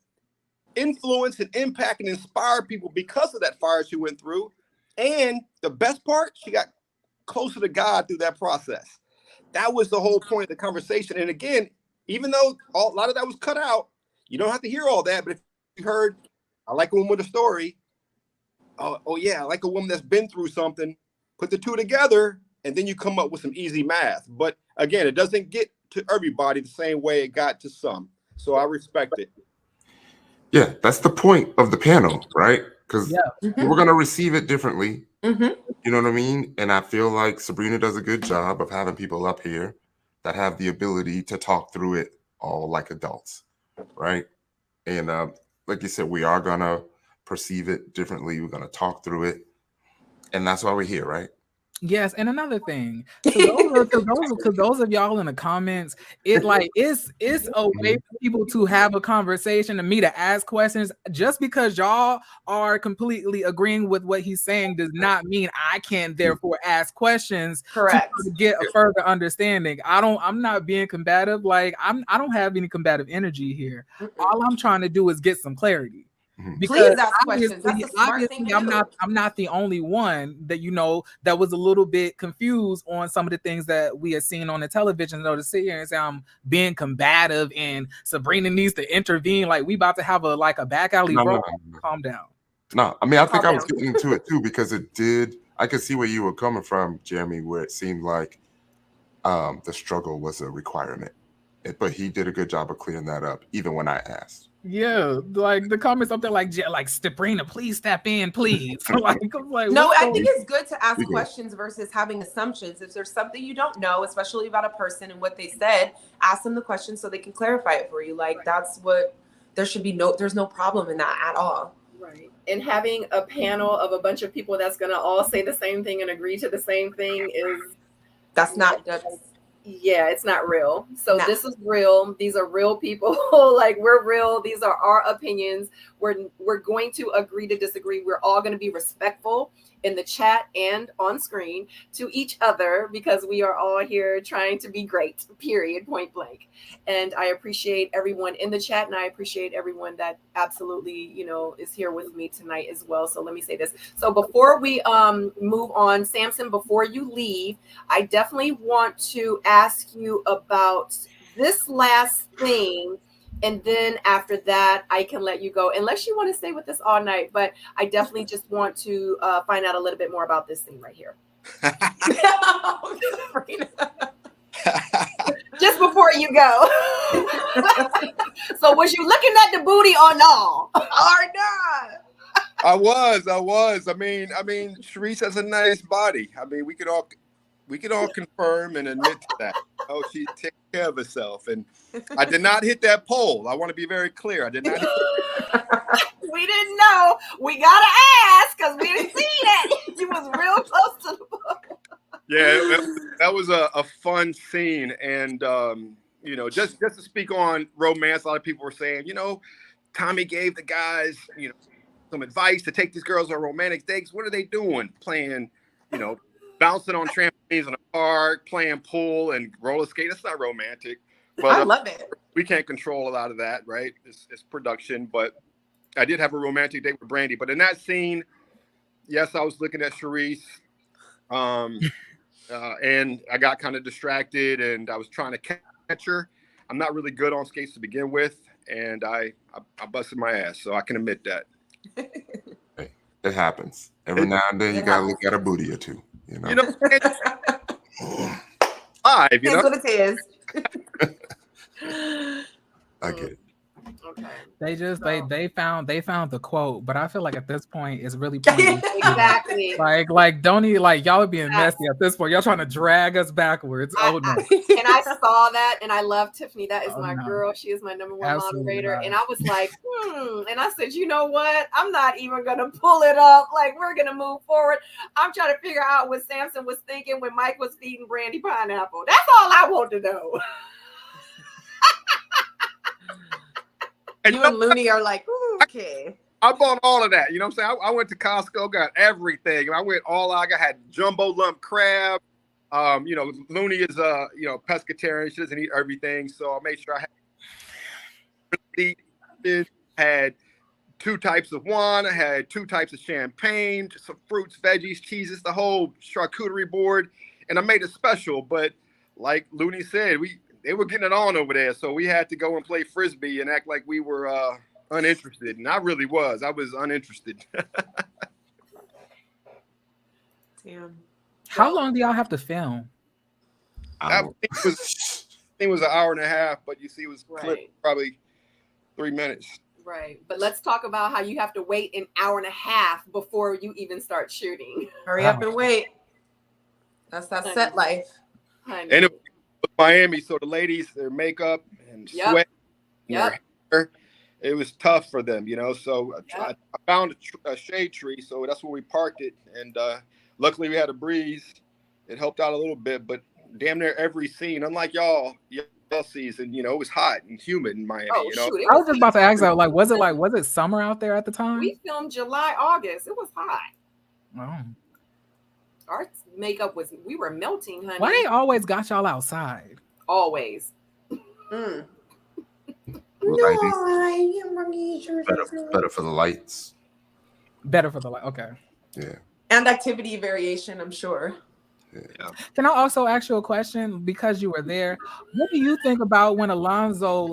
influence and impact and inspire people because of that fire she went through. And the best part, she got closer to God through that process. That was the whole point of the conversation. And again, even though a lot of that was cut out, you don't have to hear all that. But if you heard, I like a woman with a story. Oh yeah, I like a woman that's been through something. Put the two together, and then you come up with some easy math. But again, it doesn't get to everybody the same way it got to some. So I respect it. Yeah, that's the point of the panel, right? Because we're going to receive it differently. You know what I mean? And I feel like Sabrina does a good job of having people up here that have the ability to talk through it all like adults, right? And like you said, we are going to perceive it differently. We're going to talk through it. And that's why we're here, right? Yes, and another thing, to those of y'all in the comments, it's a way for people to have a conversation and me to ask questions. Just because y'all are completely agreeing with what he's saying does not mean I can't therefore ask questions to get a further understanding. I'm not being combative. Like I don't have any combative energy here. All I'm trying to do is get some clarity. Because please ask questions. That's a smart thing to do. I'm not the only one that that was a little bit confused on some of the things that we had seen on the television. To sit here and say I'm being combative and Sabrina needs to intervene, like we about to have a back alley brawl. No. Calm down. No, I mean I think I was getting into it too because I could see where you were coming from, Jeremy, where it seemed like the struggle was a requirement, but he did a good job of clearing that up, even when I asked. Yeah, like the comments up there, like Sabrina, please step in, please. No, I think it's good to ask questions versus having assumptions. If there's something you don't know, especially about a person and what they said, ask them the question so they can clarify it for you. Like that's what there's no problem in that at all. Right. And having a panel of a bunch of people that's going to all say the same thing and agree to the same thing it's not real. So This is real. These are real people. Like we're real. These are our opinions. We're going to agree to disagree. We're all going to be respectful in the chat and on screen to each other because we are all here trying to be great, period, point blank. And I appreciate everyone in the chat, and I appreciate everyone that absolutely, is here with me tonight as well. So let me say this. So before we move on, Samson, before you leave, I definitely want to ask you about this last thing. And then after that, I can let you go, unless you want to stay with us all night. But I definitely just want to find out a little bit more about this thing right here. Just before you go. So was you looking at the booty or no? Or not? I was. I mean, Sharice has a nice body. I mean, we could all confirm and admit to that. Oh, she takes care of herself. And I did not hit that poll. I want to be very clear. I did not hit We didn't know. We got to ask because we didn't see it. She was real close to the poll. Yeah, that was a fun scene. And, just to speak on romance, a lot of people were saying, Tommy gave the guys, some advice to take these girls on romantic dates. What are they doing? Playing, bouncing on trampolines in a park, playing pool and roller skate. That's not romantic. But I love it. We can't control a lot of that, right? It's production. But I did have a romantic date with Brandy. But in that scene, yes, I was looking at Sharice. And I got kind of distracted and I was trying to catch her. I'm not really good on skates to begin with. And I busted my ass. So I can admit that. Hey, it happens. Every now and then you got to look at a booty or two. Live, That's what it is. I get it. Okay. They found the quote, but I feel like at this point it's really pointless. Exactly. Like don't even like y'all are being messy at this point. Y'all trying to drag us backwards. Oh no. And I saw that, and I love Tiffany. That is my no. girl. She is my number one Absolutely moderator. not. And I was like, and I said, you know what? I'm not even gonna pull it up. Like, we're gonna move forward. I'm trying to figure out what Samson was thinking when Mike was feeding Brandy pineapple. That's all I want to know. You and Looney are like, okay. I bought all of that. You know what I'm saying? I went to Costco, got everything. I went all out. I had jumbo lump crab. Looney is pescatarian. She doesn't eat everything. So I made sure I had 2 types of wine. I had 2 types of champagne, some fruits, veggies, cheeses, the whole charcuterie board. And I made it special. But like Looney said, they were getting it on over there. So we had to go and play Frisbee and act like we were uninterested. And I really was. I was uninterested. Damn. How long do y'all have to film? I think it was an hour and a half, but you see it was clipped probably 3 minutes. Right. But let's talk about how you have to wait an hour and a half before you even start shooting. Hurry up and wait. That's that set life. Honey. And it was Miami, so the ladies, their makeup and sweat, and their hair, it was tough for them, So I found a shade tree, so that's where we parked it. And luckily we had a breeze. It helped out a little bit, but damn near every scene, unlike y'all season, it was hot and humid in Miami. Shoot, I was just about to ask that, was it summer out there at the time? We filmed July, August. It was hot. Oh. Our makeup we were melting, honey. Why they always got y'all outside? Always. Better for the lights. Better for the light. Okay. Yeah. And activity variation, I'm sure. Yeah. Can I also ask you a question? Because you were there, what do you think about when Alonzo,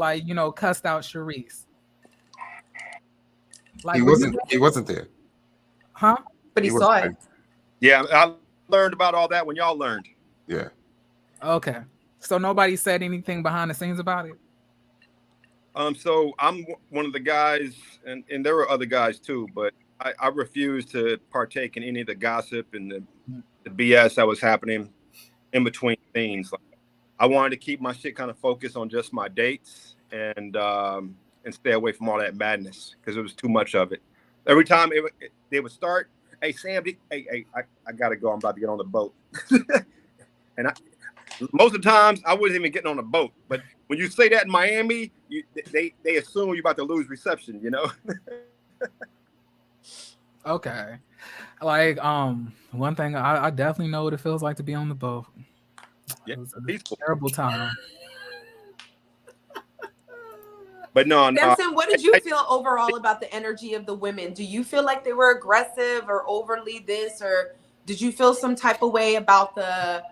cussed out Sharice? Like, he wasn't there. Huh? But he saw it. Yeah, I learned about all that when y'all learned. Yeah. Okay. So nobody said anything behind the scenes about it? So I'm one of the guys, and there were other guys too, but I refuse to partake in any of the gossip and the BS that was happening in between scenes. Like, I wanted to keep my shit kind of focused on just my dates and stay away from all that madness because it was too much of it. Every time they would start, hey Sam, I gotta go. I'm about to get on the boat, and most of the times I wasn't even getting on the boat. But when you say that in Miami, they assume you're about to lose reception. Okay. Like, one thing I definitely know what it feels like to be on the boat. Yeah, it was a terrible time. But no. Samson, what did you feel overall about the energy of the women? Do you feel like they were aggressive or overly this, or did you feel some type of way about the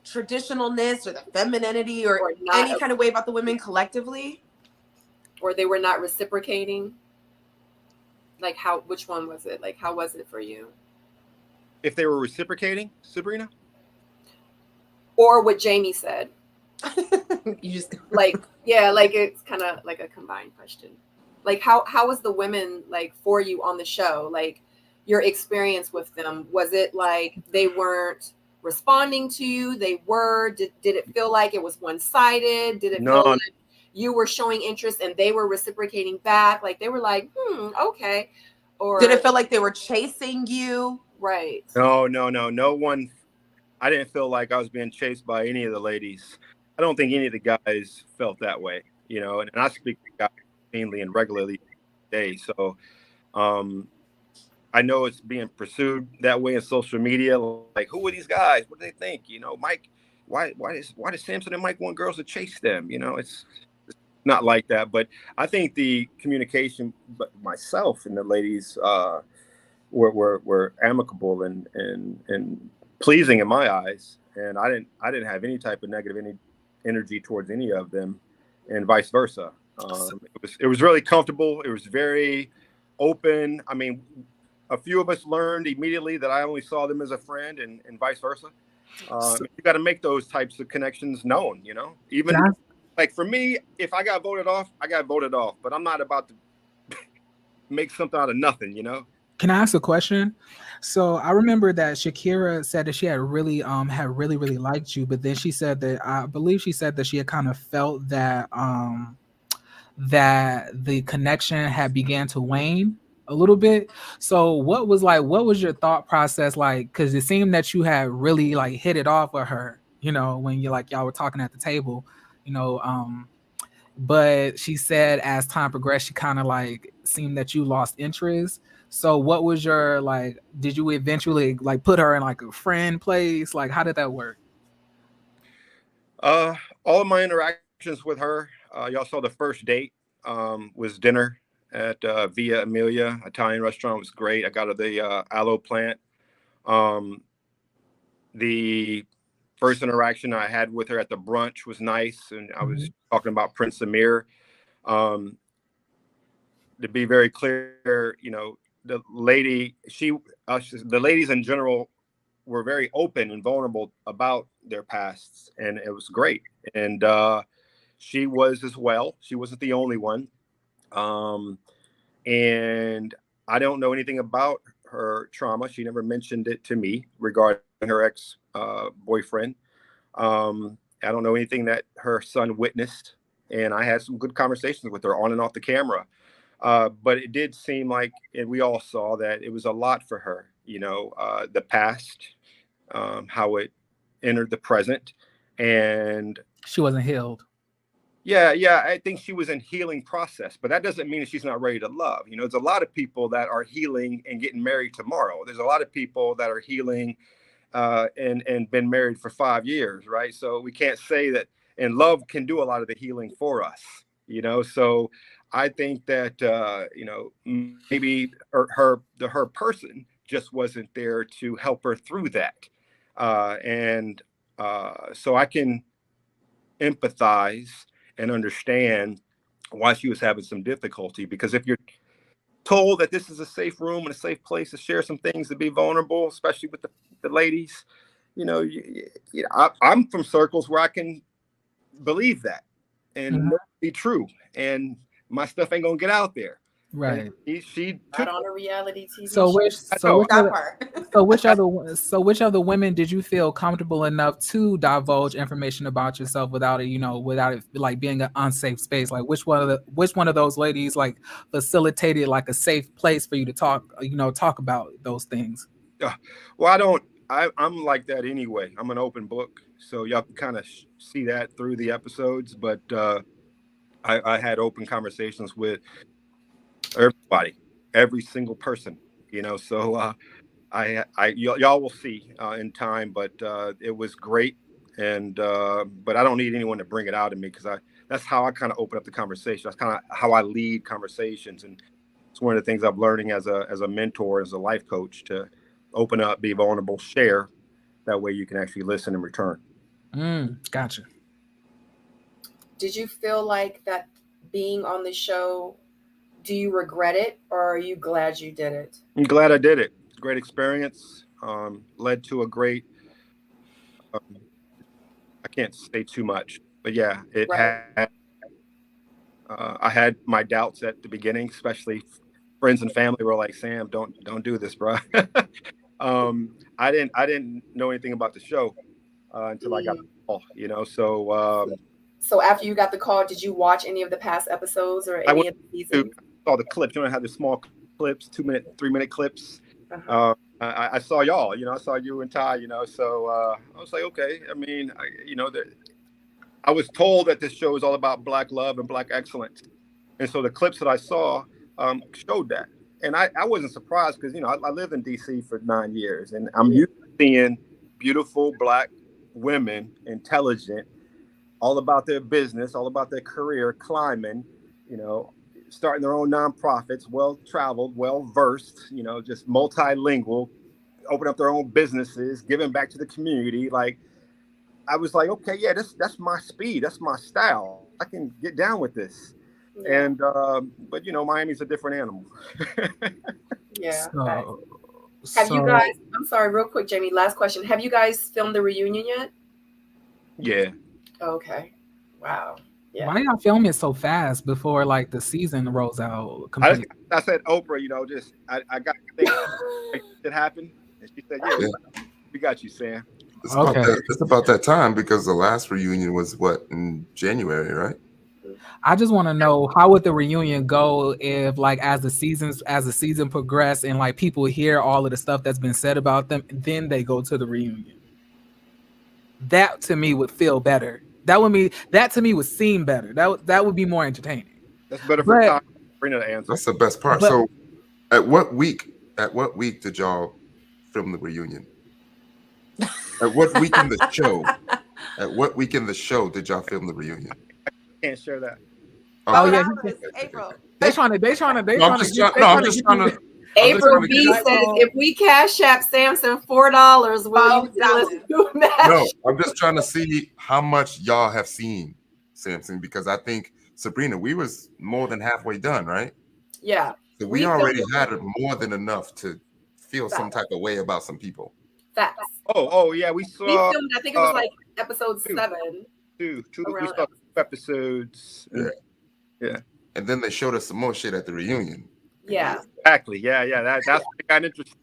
traditionalness or the femininity or any kind of way about the women collectively? Or they were not reciprocating? Like which one was it? Like, how was it for you? If they were reciprocating, Sabrina? Or what Jamie said. You just it's kind of like a combined question. Like how was the women like for you on the show? Like your experience with them, was it like they weren't responding to you? They were. Did it feel like it was one-sided? Did it feel like you were showing interest and they were reciprocating back? Like they were like, okay. Or did it feel like they were chasing you? Right. No one. I didn't feel like I was being chased by any of the ladies. I don't think any of the guys felt that way, and I speak to guys mainly and regularly today. So I know it's being pursued that way in social media. Like, who are these guys? What do they think? Mike, why does Samson and Mike want girls to chase them? It's not like that. But I think the communication, but myself and the ladies were amicable and pleasing in my eyes. And I didn't have any type of negative energy towards any of them, and vice versa. It was really comfortable. It was very open. I mean, a few of us learned immediately that I only saw them as a friend, and vice versa. You got to make those types of connections known. Even like for me, if I got voted off, I got voted off. But I'm not about to make something out of nothing, you know. Can I ask a question? So I remember that Shakira said that she had really liked you, but then she said that I believe she said that she had kind of felt that that the connection had began to wane a little bit. So what was your thought process like? Because it seemed that you had really like hit it off with her, you know, when you like y'all were talking at the table, you know, but she said as time progressed, she kind of like seemed that you lost interest. So what was your like, did you eventually like put her in like a friend place? Like how did that work? All of my interactions with her, y'all saw the first date was dinner at Via Emilia Italian restaurant. It was great. I got her the aloe plant. The first interaction I had with her at the brunch was nice, and I was talking about Prince Amir. To be very clear, you know, the ladies in general were very open and vulnerable about their pasts, and it was great. And she was as well. She wasn't the only one. And I don't know anything about her trauma. She never mentioned it to me regarding her ex boyfriend. I don't know anything that her son witnessed, and I had some good conversations with her on and off the camera. But it did seem like, and we all saw that it was a lot for her, you know, the past, how it entered the present. And she wasn't healed. Yeah, I think she was in healing process, but that doesn't mean that she's not ready to love. You know, there's a lot of people that are healing and getting married tomorrow. There's a lot of people that are healing and been married for 5 years, right? So we can't say that, and love can do a lot of the healing for us, you know. So I think that you know, maybe her person just wasn't there to help her through that, and so I can empathize and understand why she was having some difficulty, because if you're told that this is a safe room and a safe place to share some things, to be vulnerable, especially with the ladies, you know, I'm from circles where I can believe that and be true, and my stuff ain't gonna get out there. Right. And she took on a reality TV so show. Which other women did you feel comfortable enough to divulge information about yourself without it, you know, without it like being an unsafe space? Like which one of those ladies like facilitated like a safe place for you to talk about those things? Well, I'm like that anyway. I'm an open book, so y'all can kind of see that through the episodes. But I had open conversations with everybody, every single person, you know. So y'all will see in time. But it was great, and but I don't need anyone to bring it out of me, because that's how I kind of open up the conversation. That's kind of how I lead conversations, and it's one of the things I'm learning as a mentor, as a life coach, to open up, be vulnerable, share. That way you can actually listen in return. Gotcha. Did you feel like that being on the show, do you regret it, or are you glad you did it? I'm glad I did it. Great experience. Led to a great, I can't say too much, but yeah, it had, I had my doubts at the beginning, especially friends and family were like, Sam, don't do this, bro. I didn't know anything about the show until I got the call, you know. So after you got the call, did you watch any of the past episodes or any of the seasons? I saw the clips. You know, I had the small clips, 2-minute, 3-minute clips. I saw y'all, you know, I saw you and Ty, you know, so I was like, okay. I mean, I was told that this show is all about Black love and Black excellence. And so the clips that I saw showed that. And I wasn't surprised, because, you know, I lived in DC for 9 years, and I'm used to seeing beautiful Black women, intelligent, all about their business, all about their career, climbing, you know, starting their own nonprofits, well-traveled, well-versed, you know, just multilingual, open up their own businesses, giving back to the community. Like, I was like, okay, yeah, that's my speed. That's my style. I can get down with this. Yeah. And, but, you know, Miami's a different animal. Yeah. Have you guys, I'm sorry, real quick, Jamie, last question. Have you guys filmed the reunion yet? Yeah. Okay. Wow. Yeah. Why y'all film it so fast before like the season rolls out? I said, Oprah, just I got things that happen, and she said, "Yeah, we got you, Sam." It's about that time because the last reunion was what, in January, right? I just want to know, how would the reunion go if, like, as the season progressed and like people hear all of the stuff that's been said about them, and then they go to the reunion? That to me would feel better. That to me would seem better. That would be more entertaining. That's better for Sabrina to answer. That's the best part. So, at what week did y'all film the reunion? At what week in the show? At what week in the show did y'all film the reunion? I can't share that. Oh yeah, April. They trying to. I'm just trying to. April B says, if we cash app Samson $4, will you tell us who matched? No, I'm just trying to see how much y'all have seen Samson, because I think, Sabrina, we was more than halfway done, right? Yeah. So we already had more than enough to feel some type of way about some people. Facts. Oh yeah, we saw. We filmed, I think it was like episode 7. Two. We saw 2 episodes. Yeah. And then they showed us some more shit at the reunion. Yeah. Exactly. Yeah. That's what got interesting.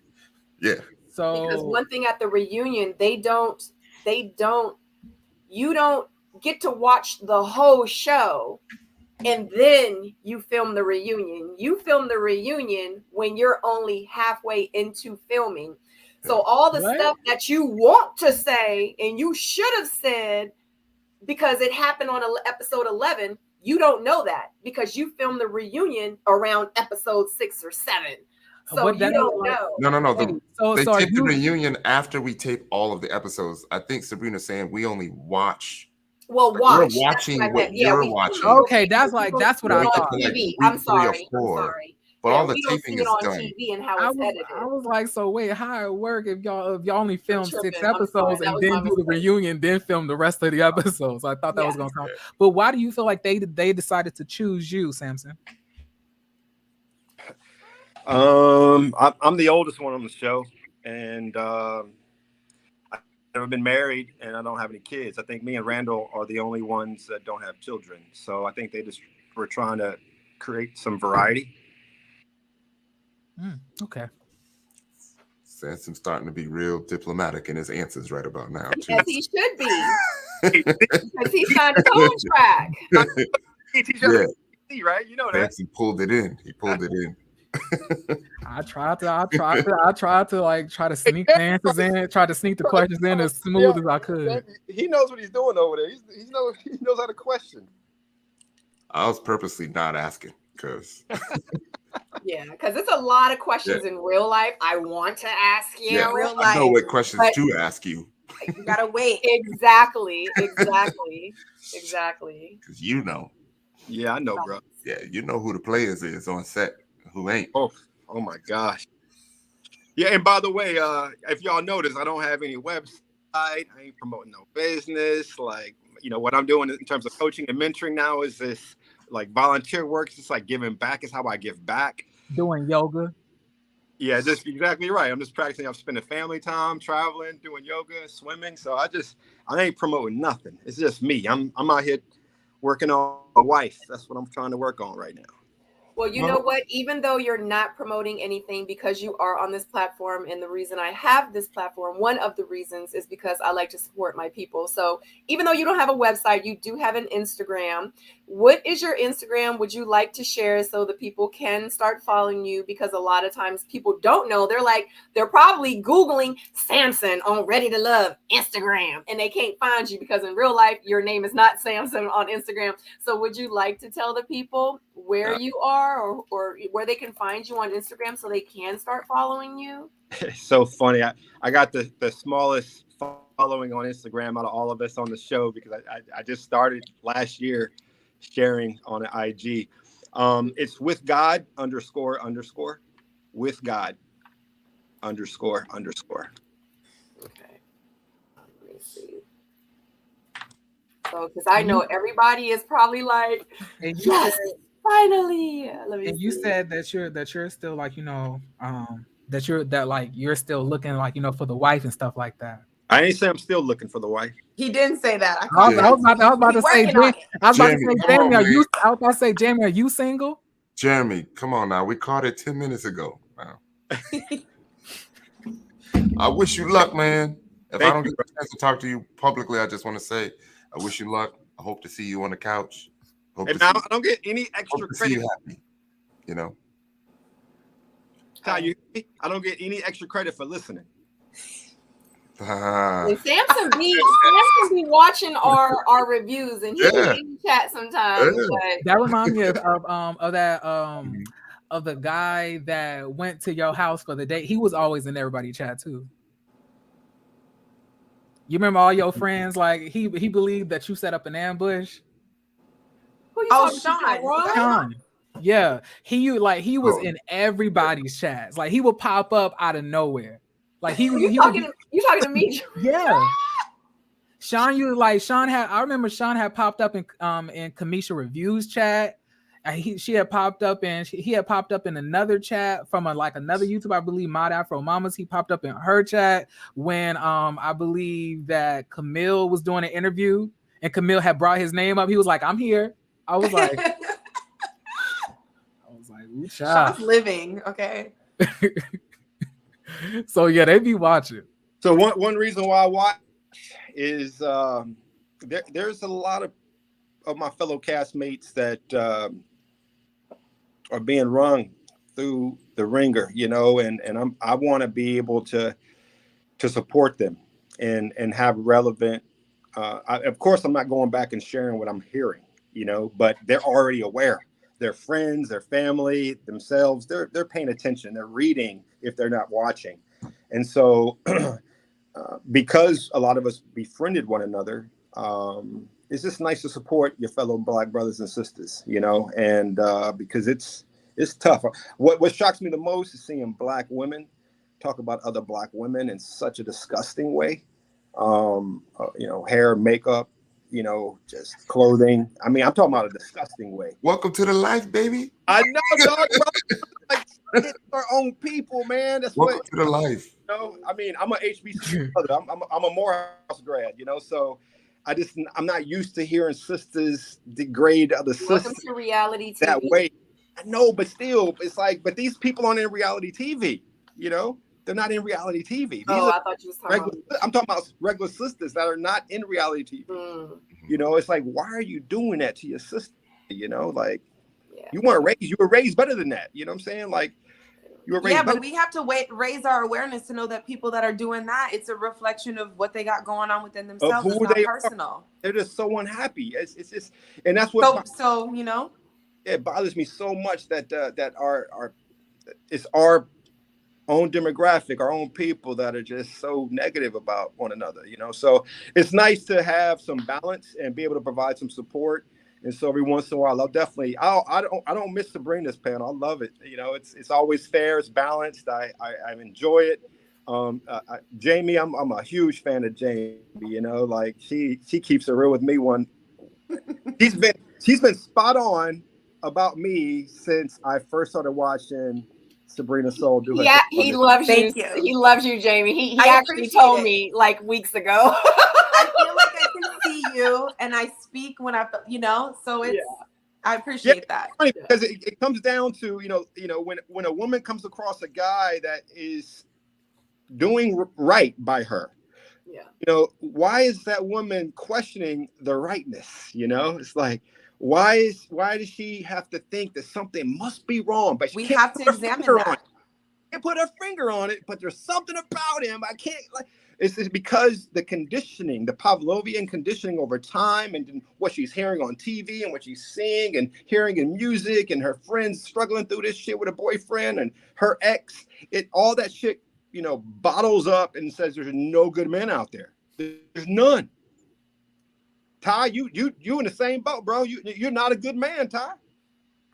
Yeah. So because one thing at the reunion, you don't get to watch the whole show and then you film the reunion. You film the reunion when you're only halfway into filming. So all the stuff that you want to say and you should have said because it happened on episode 11, you don't know that because you filmed the reunion around episode 6 or 7. So you don't know. No. They taped the reunion after we tape all of the episodes. I think Sabrina's saying we only watch. Well, we're watching what you're watching. Okay, that's what I thought. TV. I'm sorry. But all the taping is done. TV and how it's edited. I was like, so wait, how it work if y'all only film 6 episodes and then do the reunion, then film the rest of the episodes? I thought that was gonna come. But why do you feel like they decided to choose you, Samson? I'm the oldest one on the show, and I've never been married, and I don't have any kids. I think me and Randall are the only ones that don't have children. So I think they just were trying to create some variety. Okay. Samson's starting to be real diplomatic in his answers right about now. Too. Yes, he should be. Because he signed a contract. Right? You know that. Samson pulled it in. He pulled it in. I tried to try to sneak the answers in, try to sneak the questions in as smooth as I could. He knows what he's doing over there. He knows how to question. I was purposely not asking because. Yeah, because it's a lot of questions in real life I want to ask you in real life. I know what questions to ask you. You gotta wait. Exactly. Because you know. Yeah, I know, bro. Yeah, you know who the players is on set, who ain't. Oh my gosh. Yeah, and by the way, if y'all notice, I don't have any website. I ain't promoting no business. Like, what I'm doing in terms of coaching and mentoring now is this like volunteer work. It's like giving back is how I give back. Doing yoga. Yeah, that's exactly right. I'm just practicing. I'm spending family time, traveling, doing yoga, swimming. So I ain't promoting nothing. It's just me. I'm out here working on a wife. That's what I'm trying to work on right now. Well, you know what? Even though you're not promoting anything because you are on this platform, and the reason I have this platform, one of the reasons is because I like to support my people. So even though you don't have a website, you do have an Instagram. What is your Instagram? Would you like to share so the people can start following you? Because a lot of times people don't know. They're probably Googling Samson on Ready to Love Instagram, and they can't find you because in real life, your name is not Samson on Instagram. So would you like to tell the people where you are or where they can find you on Instagram so they can start following you? It's so funny. I got the smallest following on Instagram out of all of us on the show because I just started last year sharing on an IG. It's with God __ with God __ Okay. Let me see. So, because I know everybody is probably like, yes, finally. Let me see. You said that you're still like, you're still looking like, for the wife and stuff like that. I ain't say I'm still looking for the wife. He didn't say that. I was about to say, Jamie, are you single? Jeremy, come on now. We caught it 10 minutes ago. Wow. I wish you luck, man. If I don't get a chance to talk to you publicly, I just want to say I wish you luck. I hope to see you on the couch. And now I don't get any extra credit. You happy, you know. Ty, you hear me? I don't get any extra credit for listening. And Samson be watching our reviews, and he be in the chat sometimes. But... That reminds me of the guy that went to your house for the date. He was always in everybody's chat too. You remember all your friends? Like he believed that you set up an ambush. Sean. Yeah, he was in everybody's chats. Like he would pop up out of nowhere. Like you talking to me? Yeah. Sean had. I remember Sean had popped up in Kamisha Reviews chat. He had popped up and he had popped up in another chat from another YouTuber, I believe, Mod Afro Mamas. He popped up in her chat when I believe that Camille was doing an interview and Camille had brought his name up. He was like, "I'm here." I was like, "Ooh, Sean's living, okay." So yeah, they be watching. So one reason why I watch is there's a lot of my fellow castmates that are being rung through the ringer, you know, and I want to be able to support them and have relevant. Of course, I'm not going back and sharing what I'm hearing, you know, but they're already aware. Their friends, their family, themselves, they're paying attention. They're reading if they're not watching. And so because a lot of us befriended one another, it's just nice to support your fellow Black brothers and sisters, you know, and because it's tough. What shocks me the most is seeing Black women talk about other Black women in such a disgusting way. You know, hair, makeup, you know, just clothing. I mean, I'm talking about a disgusting way. Welcome to the life, baby. I know, dog, bro. Like, it's our own people, man. That's welcome to the life. You know, I mean, I'm an HBCU brother. I'm a Morehouse grad, you know, so I'm not used to hearing sisters degrade other sisters. Welcome to reality TV. That way. I know, but still, it's like, but these people aren't in reality TV, you know? They're not in reality TV. I thought you was talking about... I'm talking about regular sisters that are not in reality TV. You know, it's like, why are you doing that to your sister? You know, like, you were raised better than that. You know what I'm saying? Like, you were raised better. But we have to raise our awareness to know that people that are doing that, it's a reflection of what they got going on within themselves. It's not personal. They're just so unhappy. It's just, and that's what. So you know, it bothers me so much that it's our own demographic, our own people that are just so negative about one another, you know. So it's nice to have some balance and be able to provide some support. And so every once in a while, I don't miss Sabrina's panel. I love it. You know, it's always fair, it's balanced. I enjoy it. Jamie, I'm a huge fan of Jamie. You know, like she keeps it real with me. She's been spot on about me since I first started watching Sabrina Soul do her. Yeah, he loves you. He loves you, Jamie. He actually told me like weeks ago. I feel like I can see you and I speak when I, you know, so it's, I appreciate that. Because it comes down to, you know, when a woman comes across a guy that is doing right by her, you know, why is that woman questioning the rightness? You know, it's like, why does she have to think that something must be wrong? But we have to examine that. Can't put her finger on it, but there's something about him. I can't like. It's because the conditioning, the Pavlovian conditioning over time, and what she's hearing on TV and what she's seeing and hearing in music, and her friends struggling through this shit with a boyfriend and her ex. All that shit, you know, bottles up and says there's no good men out there. There's none. Ty, you in the same boat, bro. You're not a good man, Ty,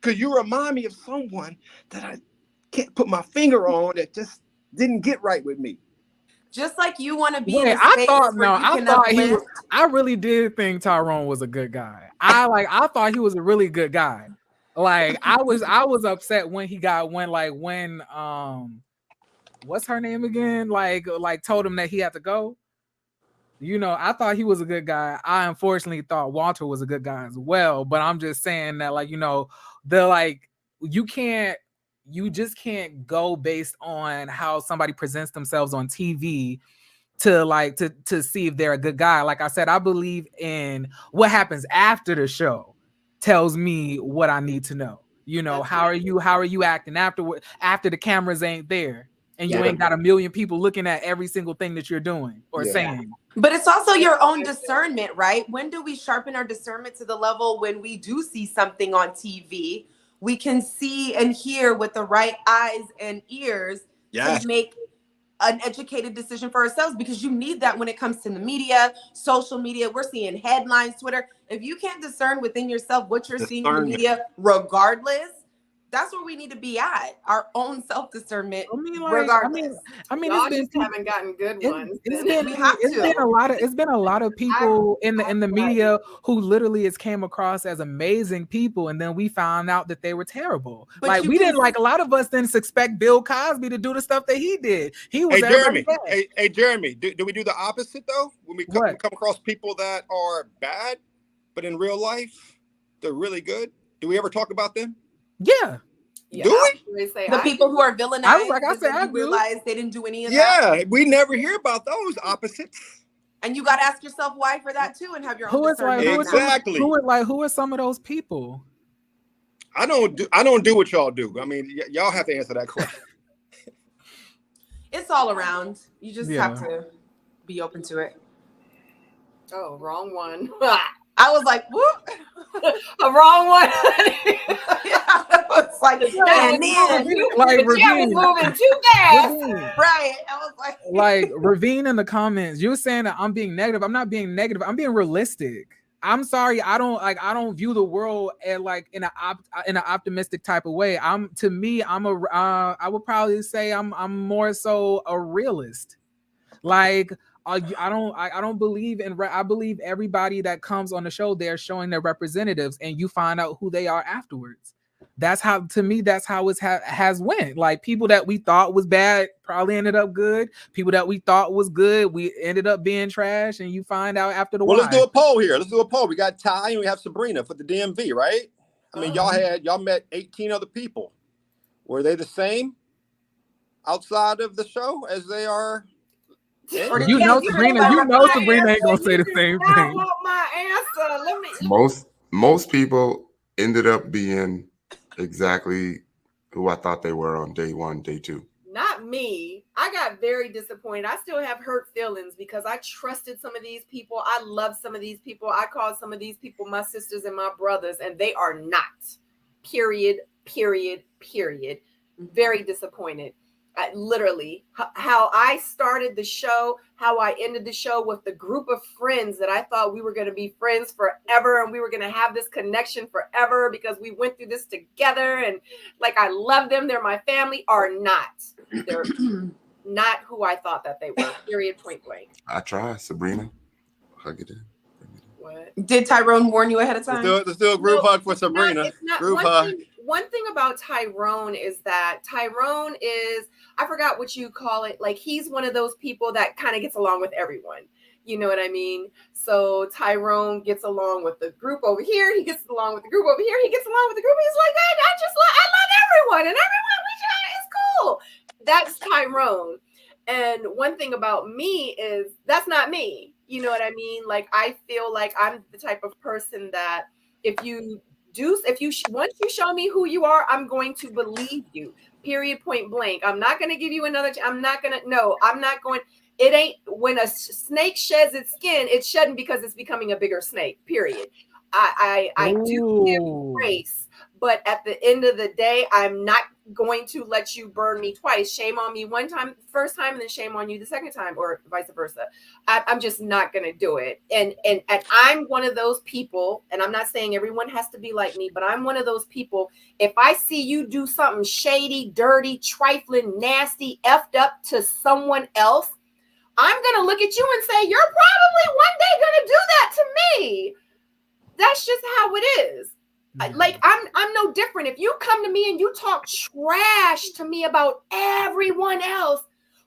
because you remind me of someone that I can't put my finger on that just didn't get right with me. Just like you want to be. I really did think Tyrone was a good guy. I thought he was a really good guy. Like I was upset when he got when what's her name again? Like told him that he had to go. You know, I thought he was a good guy. I unfortunately thought Walter was a good guy as well. But I'm just saying that, like, you know, you just can't go based on how somebody presents themselves on TV to see if they're a good guy. Like I said, I believe in what happens after the show tells me what I need to know. You know, how are you acting after the cameras ain't there and you ain't got a million people looking at every single thing that you're doing or saying. But it's also your own discernment, right? When do we sharpen our discernment to the level when we do see something on TV, we can see and hear with the right eyes and ears to make an educated decision for ourselves, because you need that when it comes to the media, social media. We're seeing headlines, Twitter. If you can't discern within yourself what you're seeing in the media, regardless, that's where we need to be at. Our own self-discernment, regardless. I mean, y'all just haven't gotten good ones. It's been a lot of people in the media who literally came across as amazing people, and then we found out that they were terrible. But like we didn't a lot of us didn't expect Bill Cosby to do the stuff that he did. He was Jeremy. Hey, Jeremy, do we do the opposite though? When we come across people that are bad, but in real life they're really good. Do we ever talk about them? Yeah. Do we? The people who are villainized, I realize they didn't do any of that. Yeah, we never hear about those opposites. And you got to ask yourself why for that too, and have your own discernment. Who are some of those people? I don't do what y'all do. I mean, y'all have to answer that question. It's all around. You just have to be open to it. Oh, wrong one. I was like, whoop. A wrong one. It's like, Ravine moving too fast. Right. I was like Ravine in the comments, you're saying that I'm being negative. I'm not being negative. I'm being realistic. I'm sorry. I don't view the world in an optimistic type of way. I would probably say I'm more so a realist. Like, I don't believe in. I believe everybody that comes on the show, they're showing their representatives, and you find out who they are afterwards. That's how it has went. Like, people that we thought was bad probably ended up good. People that we thought was good, we ended up being trash, and you find out after the. Well, let's do a poll here. We got Ty and we have Sabrina for the DMV, right? I mean, y'all met 18 other people. Were they the same outside of the show as they are? Sabrina, Sabrina ain't gonna say the same thing. I want my answer. Most people ended up being exactly who I thought they were on day one, day two. Not me. I got very disappointed. I still have hurt feelings because I trusted some of these people. I love some of these people. I call some of these people my sisters and my brothers, and they are not. Period. Very disappointed. Literally, how I started the show, how I ended the show with the group of friends that I thought we were going to be friends forever, and we were going to have this connection forever because we went through this together, and like I love them, they're my family, are not. They're not who I thought that they were. Period. Point blank. I tried, Sabrina. Hug it in. What? Did Tyrone warn you ahead of time? Let's do a group hug for Sabrina. Group hug. One thing about Tyrone is that Tyrone is, I forgot what you call it. Like, he's one of those people that kind of gets along with everyone. You know what I mean? So Tyrone gets along with the group over here. He gets along with the group over here. He gets along with the group. He's like, I love everyone, and everyone is cool. That's Tyrone. And one thing about me is that's not me. You know what I mean? Like, I feel like I'm the type of person that once you show me who you are, I'm going to believe you. Period. Point blank. I'm not going to give you another. I'm not going. It ain't when a snake sheds its skin, it's shedding because it's becoming a bigger snake. Period. I do give grace, but at the end of the day, I'm not going to let you burn me twice. Shame on me one time, first time, and then shame on you the second time, or vice versa. I'm just not going to do it. And I'm one of those people, and I'm not saying everyone has to be like me, but I'm one of those people. If I see you do something shady, dirty, trifling, nasty, effed up to someone else, I'm going to look at you and say, you're probably one day going to do that to me. That's just how it is. Like, I'm no different. If you come to me and you talk trash to me about everyone else,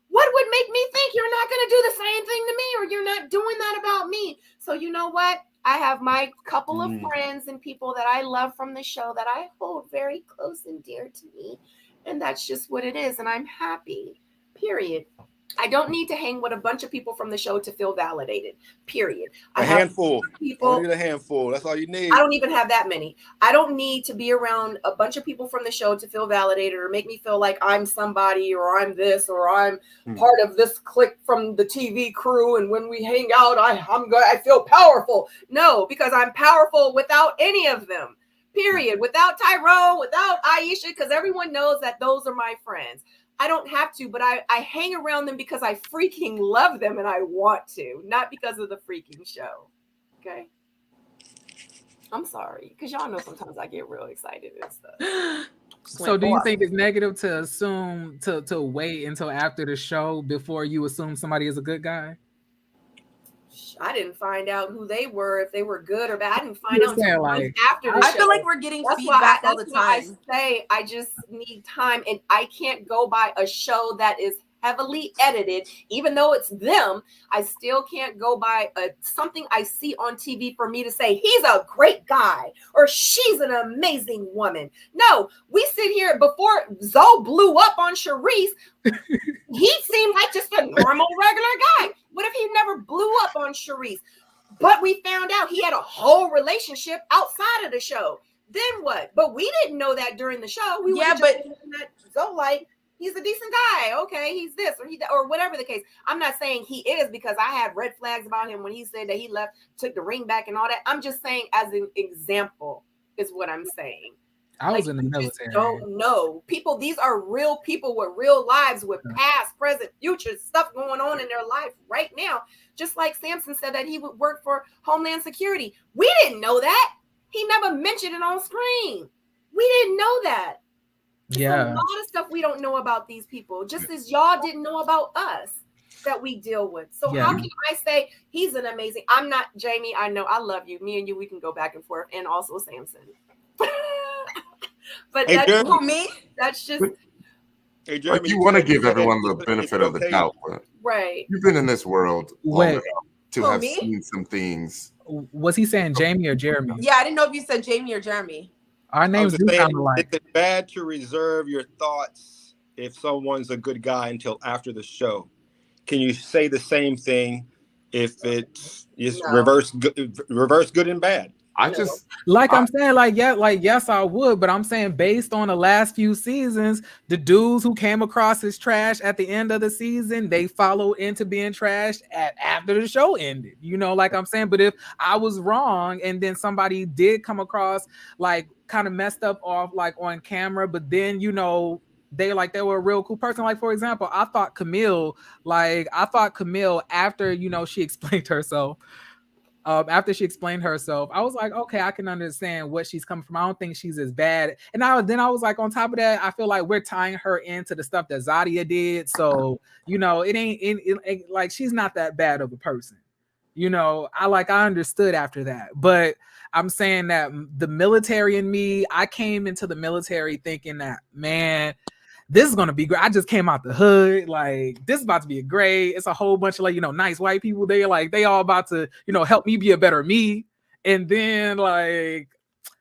What would make me think you're not going to do the same thing to me, or you're not doing that about me? So you know what? I have my couple of friends and people that I love from the show that I hold very close and dear to me. And that's just what it is. And I'm happy, period. I don't need to hang with a bunch of people from the show to feel validated, period. A handful. People. You need a handful. That's all you need. I don't even have that many. I don't need to be around a bunch of people from the show to feel validated or make me feel like I'm somebody or I'm this or I'm part of this clique from the TV crew. And when we hang out, I feel powerful. No, because I'm powerful without any of them, period. Without Tyrone, without Aisha, because everyone knows that those are my friends. I don't have to, but I hang around them because I freaking love them and I want to, not because of the freaking show. Okay. I'm sorry, because y'all know sometimes I get real excited and stuff. So do you think it's negative to assume to wait until after the show before you assume somebody is a good guy? I didn't find out who they were, if they were good or bad. I didn't find out until after the show. I feel like we're getting feedback all the time. I just need time, and I can't go by a show that is heavily edited. Even though it's them, I still can't go by something I see on TV for me to say he's a great guy or she's an amazing woman. No, we sit here before Zoe blew up on Charisse. He seemed like just a normal, regular guy. What if he never blew up on Charisse? But we found out he had a whole relationship outside of the show. Then what? But we didn't know that during the show. We were just that Zoe like, he's a decent guy. Okay, he's this or whatever the case. I'm not saying he is, because I had red flags about him when he said that he left, took the ring back and all that. I'm just saying as an example is what I'm saying. I was in the military. Don't know people. These are real people with real lives, with past, present, future stuff going on in their life right now. Just like Samson said that he would work for Homeland Security. We didn't know that. He never mentioned it on screen. We didn't know that. Yeah. A lot of stuff we don't know about these people, just as y'all didn't know about us that we deal with. So how can I say he's an amazing? I'm not Jamie. I know I love you. Me and you, we can go back and forth, and also Samson. But hey, that's me. That's just. Hey, Jeremy, like you want to give everyone the benefit of the doubt, but you've been in this world long enough to have seen some things. Was he saying Jamie or Jeremy? Yeah, I didn't know if you said Jamie or Jeremy. Our names do sound alike. Is it bad to reserve your thoughts if someone's a good guy until after the show? Can you say the same thing if it's reverse good and bad? I'm saying, yes, I would, but I'm saying based on the last few seasons, the dudes who came across as trash at the end of the season, they follow into being trashed after the show ended. You know, like I'm saying, but if I was wrong and then somebody did come across like kind of messed up off like on camera, but then they were a real cool person. Like, for example, I thought Camille after she explained herself. After she explained herself, I was like, okay, I can understand what she's coming from. I don't think she's as bad. And then I was like, on top of that, I feel like we're tying her into the stuff that Zadia did. So, it ain't like she's not that bad of a person. I understood after that. But I'm saying that the military in me, I came into the military thinking that, man, this is gonna be great. I just came out the hood, like this is about to be great. It's a whole bunch of nice white people. They all about to help me be a better me. And then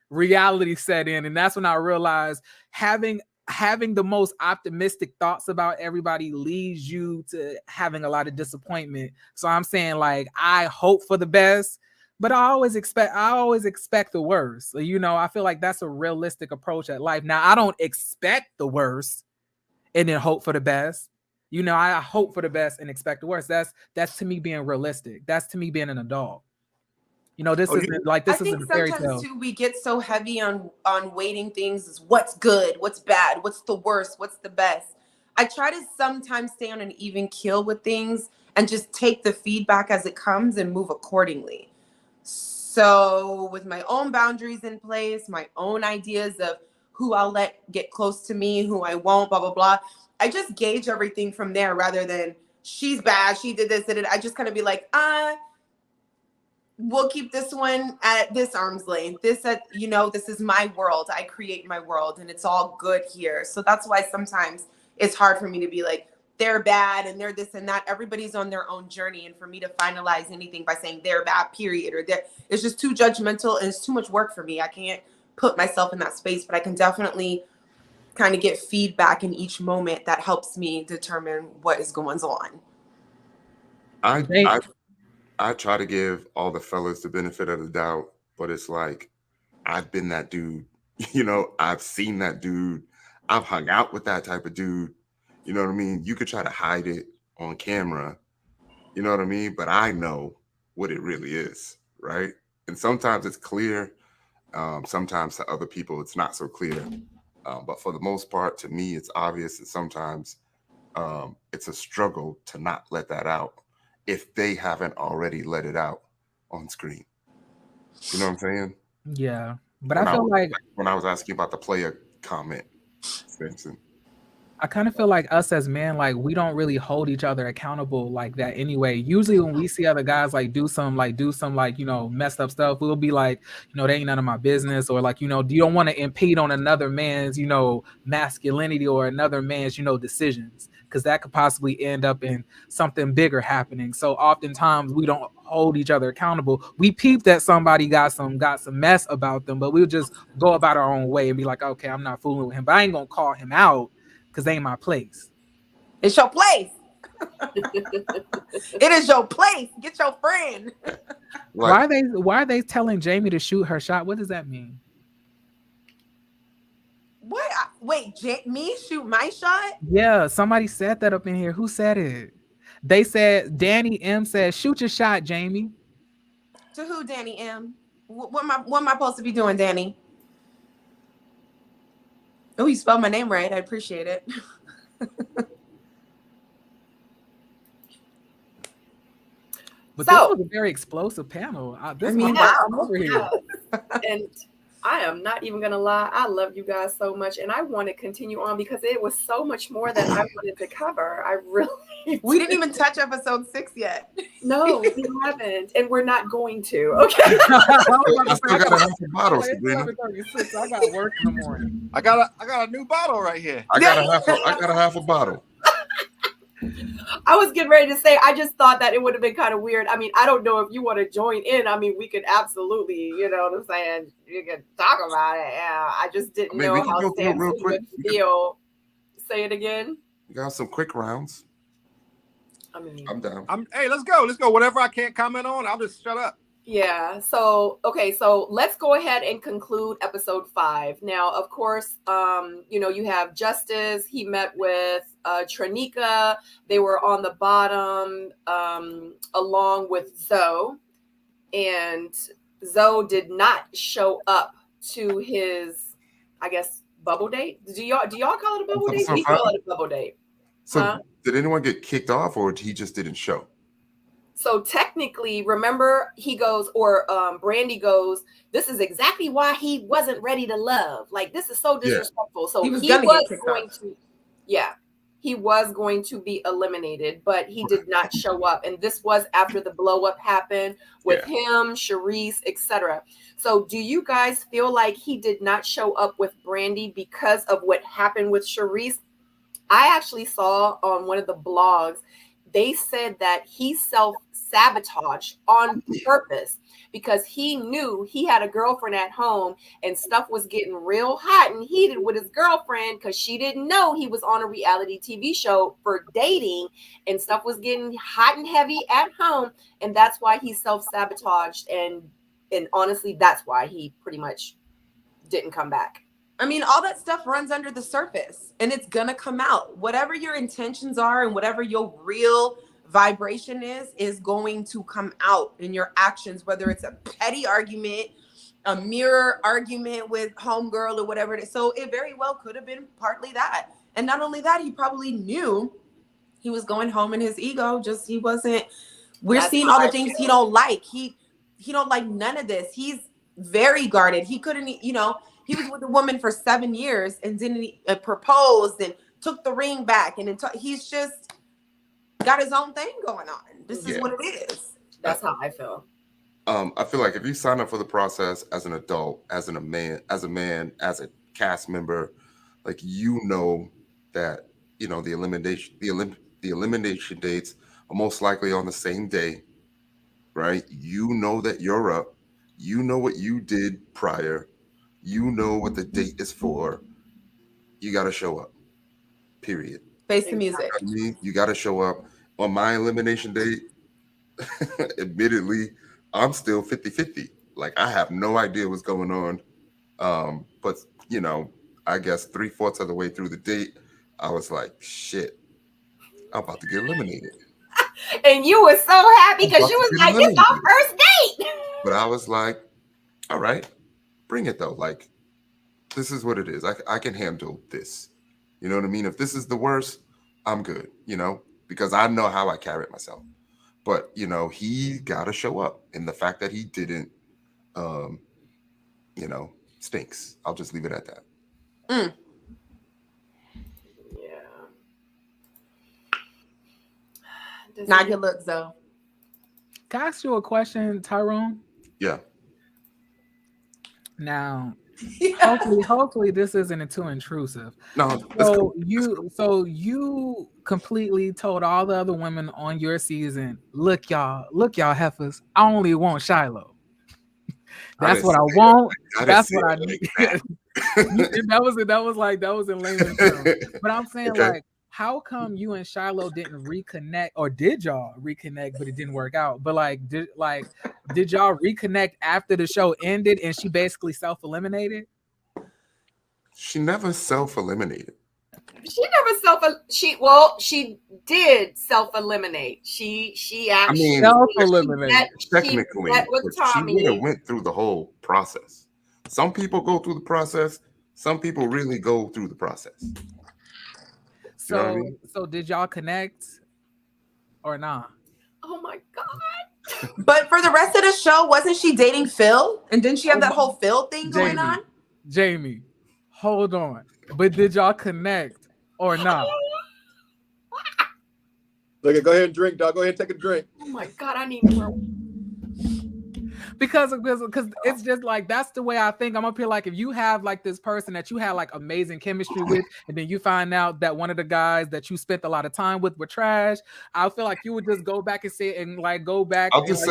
reality set in, and that's when I realized having the most optimistic thoughts about everybody leads you to having a lot of disappointment. So I'm saying I hope for the best, but I always expect the worst. I feel like that's a realistic approach at life. Now I don't expect the worst and then hope for the best. I hope for the best and expect the worst. That's to me being realistic. That's to me being an adult. This isn't like this isn't a fairy tale. Sometimes too, we get so heavy on weighting things as what's good, what's bad, what's the worst, what's the best. I try to sometimes stay on an even keel with things and just take the feedback as it comes and move accordingly. So with my own boundaries in place, my own ideas of who I'll let get close to me, who I won't, blah, blah, blah. I just gauge everything from there rather than she's bad, she did this, did it. I just kind of be like, we'll keep this one at this arm's length. This is my world. I create my world and it's all good here. So that's why sometimes it's hard for me to be like, they're bad and they're this and that. Everybody's on their own journey. And for me to finalize anything by saying they're bad, period, or it's just too judgmental and it's too much work for me. I can't put myself in that space, but I can definitely kind of get feedback in each moment that helps me determine what is going on. I try to give all the fellas the benefit of the doubt, but it's like, I've been that dude, I've seen that dude. I've hung out with that type of dude. You know what I mean? You could try to hide it on camera, you know what I mean? But I know what it really is, right? And sometimes it's clear. Sometimes to other people, it's not so clear. But for the most part, to me, it's obvious. And sometimes it's a struggle to not let that out if they haven't already let it out on screen. You know what I'm saying? Yeah. But I feel like when I was asking about the player comment, Samson, I kind of feel like us as men, like we don't really hold each other accountable like that anyway. Usually when we see other guys like do some messed up stuff, we'll be like, they ain't none of my business, or like, you don't want to impede on another man's, masculinity or another man's, decisions, because that could possibly end up in something bigger happening. So oftentimes we don't hold each other accountable. We peep that somebody got some mess about them, but we'll just go about our own way and be like, okay, I'm not fooling with him, but I ain't gonna call him out, because they ain't my place. It's your place. It is your place. Get your friend. Why are they telling Jamie to shoot her shot? What does that mean? What? Wait, me shoot my shot? Yeah, somebody said that up in here. Who said it? They said Danny M said, shoot your shot, Jamie. To who, Danny M? What am I supposed to be doing, Danny? Oh, you spelled my name right. I appreciate it. But this was a very explosive panel. Wow. Over here. And I am not even going to lie. I love you guys so much. And I want to continue on because it was so much more that I wanted to cover. I really We didn't even touch episode 6 yet. No, we haven't. And we're not going to. Okay. I still got a half a bottle, Sabrina. I got work in the morning. I got a new bottle right here. I got a half a bottle. I was getting ready to say, I just thought that it would have been kind of weird. I mean, I don't know if you want to join in. I mean, we could absolutely, you know what I'm saying? You could talk about it. Yeah. I just didn't know how Samson would feel. Say it again. We got some quick rounds. I mean, I'm down. Hey, let's go. Whatever I can't comment on, I'll just shut up. Yeah. So, okay. So let's go ahead and conclude episode 5. Now, of course, you have Justice. He met with Tranika. They were on the bottom along with Zoe. And Zoe did not show up to his, I guess, bubble date. Do y'all call it a bubble date? We call it a bubble date. So did anyone get kicked off, or he just didn't show? So technically, remember, he goes, or Brandy goes, this is exactly why he wasn't ready to love. Like, this is so disrespectful. Yeah. So he was going to be eliminated, but he did not show up. And this was after the blow up happened with him, Charisse, etc. So do you guys feel like he did not show up with Brandy because of what happened with Charisse? I actually saw on one of the blogs, they said that he self-sabotaged on purpose because he knew he had a girlfriend at home and stuff was getting real hot and heated with his girlfriend because she didn't know he was on a reality TV show for dating, and stuff was getting hot and heavy at home. And that's why he self-sabotaged. And honestly, that's why he pretty much didn't come back. I mean, all that stuff runs under the surface and it's going to come out. Whatever your intentions are and whatever your real vibration is going to come out in your actions, whether it's a petty argument, a mirror argument with homegirl or whatever it is. So it very well could have been partly that. And not only that, he probably knew he was going home in his ego. Just he wasn't. We're seeing all the things he don't like. He don't like none of this. He's very guarded. He couldn't, he was with a woman for 7 years and didn't propose and took the ring back. And he's just got his own thing going on. This is what it is. That's how I feel. I feel like if you sign up for the process as an adult, as a man, as a cast member, like, that, the the elimination dates are most likely on the same day, right? You know that you're up. You know what you did prior. You know what the date is for. You got to show up, period. Face the music. You got to show up. On my elimination date, admittedly, I'm still 50-50. Like, I have no idea what's going on. But, you know, I guess 3/4 of the way through the date, I was like, shit, I'm about to get eliminated. And you were so happy because you was like, it's our first date. But I was like, all right, bring it though. Like, this is what it is. I can handle this. You know what I mean? If this is the worst, I'm good, you know, because I know how I carried myself. But, you know, he got to show up. And the fact that he didn't, you know, stinks. I'll just leave it at that. Yeah. Not your looks, though. Can I ask you a question, Tyrone? Yeah. Now, hopefully this isn't too intrusive. No. So you completely told all the other women on your season, look y'all heifers, I only want Shiloh. That's what I want. That's what I need. that was in layman's terms. But I'm saying, like, how come you and Shiloh didn't reconnect, or did y'all reconnect, but it didn't work out? But did y'all reconnect after the show ended and she basically self-eliminated? She never self-eliminated. She did self-eliminate. She actually self-eliminated. Technically, she would have went through the whole process. Some people go through the process. Some people really go through the process. So, you know what I mean? So did y'all connect or not? Oh my God. But for the rest of the show, wasn't she dating Phil? And didn't she have that whole Phil thing going on? Jamie, hold on. But did y'all connect or not? Look, go ahead and drink, dog. Go ahead and take a drink. Oh my God, I need more. Because it's just like, that's the way I think. I'm up here like, if you have like this person that you had like amazing chemistry with, and then you find out that one of the guys that you spent a lot of time with were trash, I feel like you would just go back and say and like go back. I'll just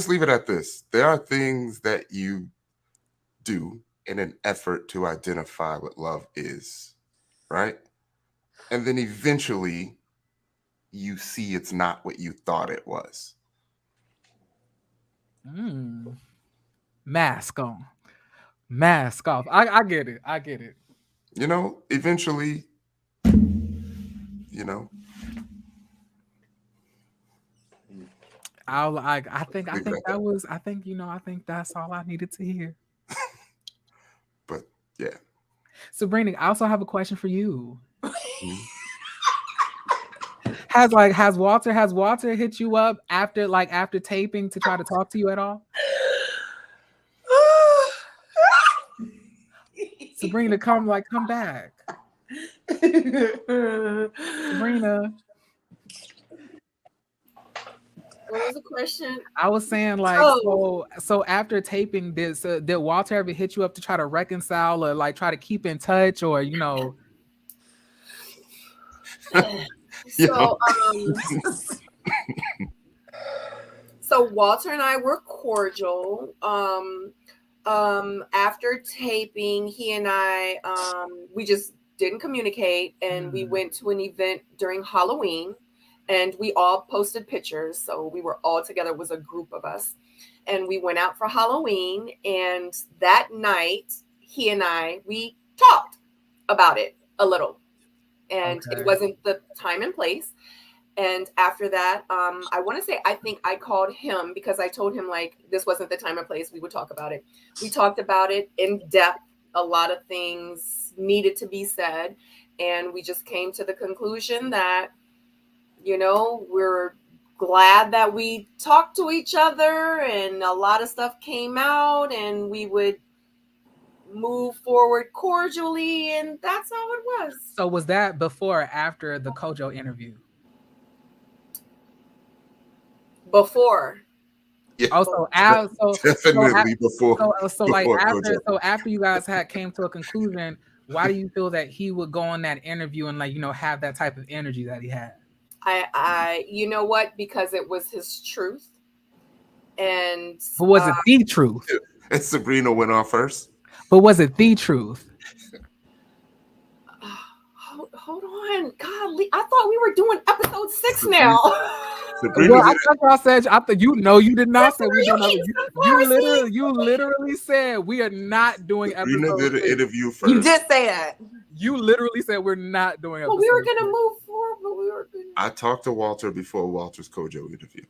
leave it at this. There are things that you do in an effort to identify what love is, right? And then eventually you see it's not what you thought it was. Mask on, mask off. I get it. You know, eventually, you know. I think that's all I needed to hear. But yeah. Sabrina, I also have a question for you. Has Walter hit you up after taping to try to talk to you at all? Sabrina, come back. Sabrina. What was the question? I was saying so after taping this, did Walter ever hit you up to try to reconcile or like try to keep in touch, or you know? So Walter and I were cordial. After taping, he and I we just didn't communicate, and we went to an event during Halloween, and we all posted pictures. So we were all together. It was a group of us, and we went out for Halloween. And that night, he and we talked about it a little, and it wasn't the time and place. And after that, I want to say, I think I called him because I told him like, this wasn't the time and place. We would talk about it. We talked about it in depth. A lot of things needed to be said. And we just came to the conclusion that, you know, we're glad that we talked to each other and a lot of stuff came out, and we would move forward cordially. And that's how it was. So was that before or after the Kojo interview? Before. Yeah. Also, definitely before. So after you guys came to a conclusion, why do you feel that he would go on that interview and like, you know, have that type of energy that he had? you know what? Because it was his truth. And but was it the truth? And Sabrina went on first. But was it the truth? Hold on, golly! I thought we were doing episode 6 now. Sabrina Well, I thought y'all said you did not say we don't. You literally said we are not doing Sabrina episode did an 6. interview first. You did say that. You literally said we're not doing episode. Well, we were 6. gonna move forward, but we were. I talked to Walter before Walter's Kojo interview.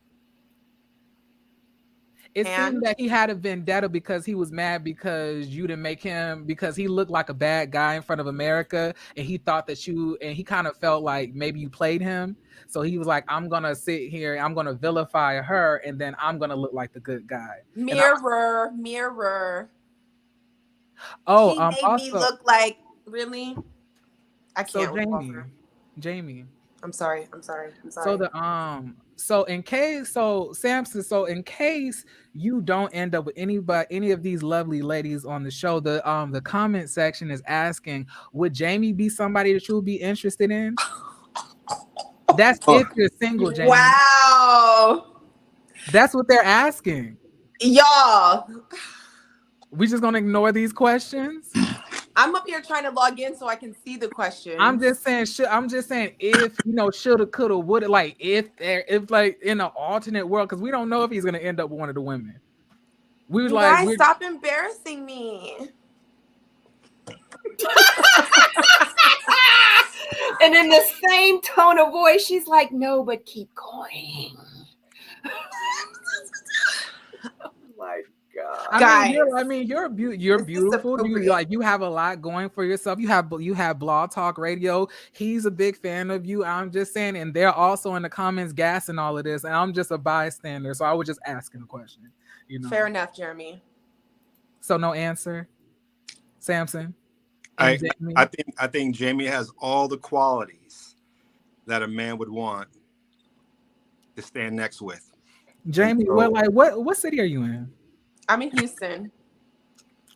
It seemed that he had a vendetta because he was mad because you didn't make him, because he looked like a bad guy in front of America, and he thought that he kind of felt like maybe you played him. So he was like, I'm gonna sit here, I'm gonna vilify her, and then I'm gonna look like the good guy. Mirror. Oh, he made me look like, really? I can't. So Jamie. I'm sorry. So in case you don't end up with any of these lovely ladies on the show, the comment section is asking, would Jamie be somebody that you would be interested in? That's if you're single, Jamie. Wow. That's what they're asking. Y'all. We just gonna ignore these questions? I'm up here trying to log in so I can see the question. I'm just saying if shoulda, coulda, woulda, like if like in an alternate world, because we don't know if he's gonna end up with one of the women. Guys, stop embarrassing me. And in the same tone of voice, she's like, "No, but keep going." Oh my God. You're beautiful. You have a lot going for yourself. You have Blog Talk Radio. He's a big fan of you. I'm just saying, and they're also in the comments gassing all of this, and I'm just a bystander. So I was just asking a question. Fair enough, Jeremy. So no answer, Samson. I think Jamie has all the qualities that a man would want to stand next with. Jamie, what city are you in? I'm in Houston.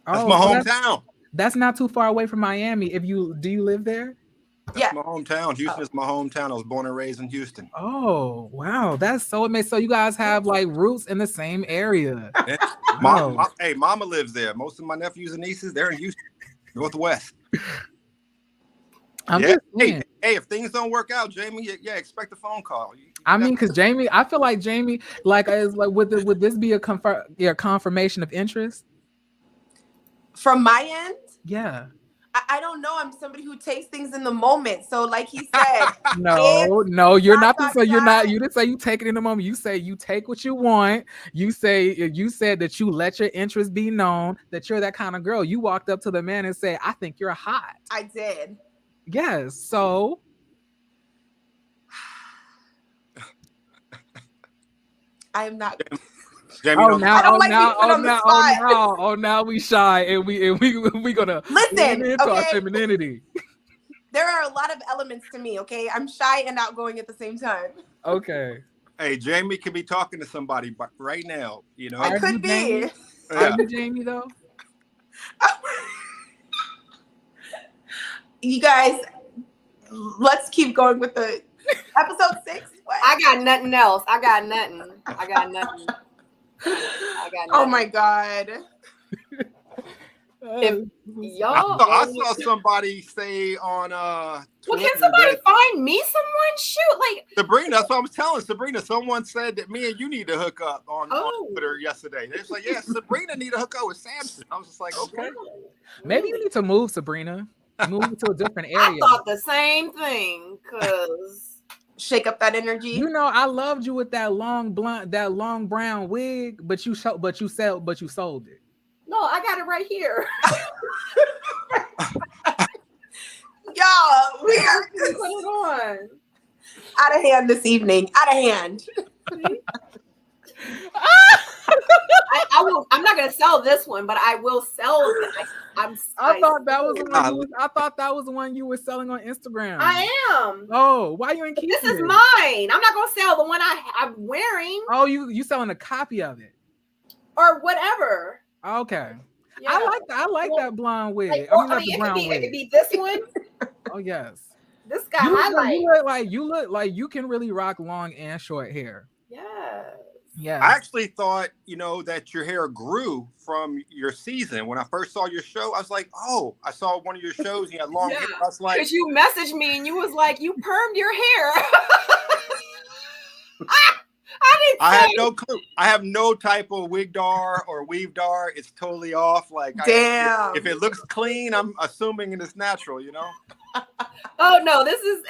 That's my hometown. That's not too far away from Miami. Do you live there? That's my hometown. Houston is my hometown. I was born and raised in Houston. Oh, wow. That's so amazing. So you guys have like roots in the same area. Yeah. Wow. Mama lives there. Most of my nephews and nieces, they're in Houston, Northwest. Hey, if things don't work out, Jamie, expect a phone call. Because Jamie, I feel like Jamie, would this be a confirmation of interest from my end? Yeah. I don't know. I'm somebody who takes things in the moment. So, like he said, no, you're not. You didn't say you take it in the moment. You say you take what you want. You said that you let your interest be known. That you're that kind of girl. You walked up to the man and said, "I think you're hot." I did. Yes. So. I am not. Jamie, now we shy and we gonna listen into our femininity. There are a lot of elements to me. Okay, I'm shy and outgoing at the same time. Okay. Hey, Jamie could be talking to somebody right now. I could be. Are you Jamie though? You guys, let's keep going with the episode 6. What? I got nothing else. I got nothing. Oh my God. If y'all, I saw somebody say on well, can somebody find me someone? Shoot, like Sabrina. That's what I was telling Sabrina. Someone said that me and you need to hook up on Twitter yesterday. They was like, "Yeah, Sabrina need to hook up with Samson." I was just like, "Okay, maybe you need to move, Sabrina. Move to a different area." I thought the same thing, cause shake up that energy. I loved you with that long brown wig, but you sold it. No, I got it right here. Y'all, we are put it on. Out of hand this evening. Out of hand. I'm not gonna sell this one, but I will sell it. I thought that was the one you were selling on Instagram. I am. Oh, why you ain't keeping this? Is mine. I'm not gonna sell the one I'm wearing. Oh, you selling a copy of it or whatever. Okay. Yeah. I like that blonde wig. Like, the brown wig. It could be this one. Oh yes. This got highlights. You look like you can really rock long and short hair. Yes. Yeah. I actually thought, that your hair grew from your season. When I first saw your show, I was like, oh, I saw one of your shows and you had long hair. I was like, because you messaged me and you was like, you permed your hair. I had no clue. I have no type of wig dar or weave dar. It's totally off. Like, damn. If it looks clean, I'm assuming it's natural, Oh no, this is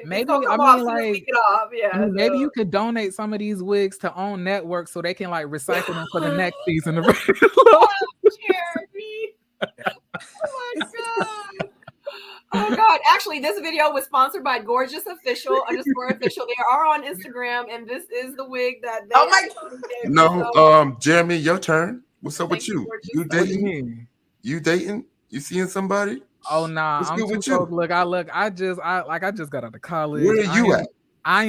maybe come I off mean like get off. Yeah, maybe you could donate some of these wigs to OWN Network so they can like recycle them for the next season. Jeremy. Oh my god. Oh god. Actually, this video was sponsored by Gorgeous Official _official. They are on Instagram, and this is the wig that they No, Jeremy, your turn. What's up with you? Gorgeous. You dating? You dating? You seeing somebody? Oh nah, What's I'm good too with you? broke. I just got out of college. Where are you at? I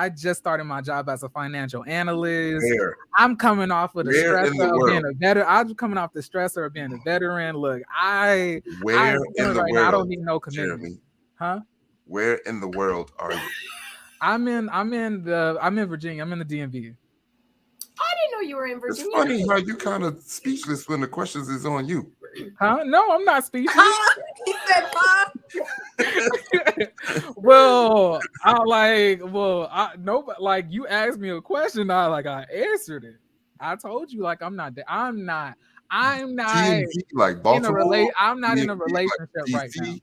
just started my job as a financial analyst. Where? I'm coming off of the Where in the stressor of world? being a veteran. I'm coming off the stressor of being a veteran. Look, Where in the world? I don't need no commitment. Jeremy? Huh? Where in the world are you? I'm in Virginia. I'm in the DMV. I didn't know you were in Virginia. It's funny how you kind of speechless when the questions is on you. Huh? No, I'm not speechless. He said, huh? Well, you asked me a question. I answered it. I told you I'm not DMV, like Baltimore. I'm not in a DMV, relationship like right now.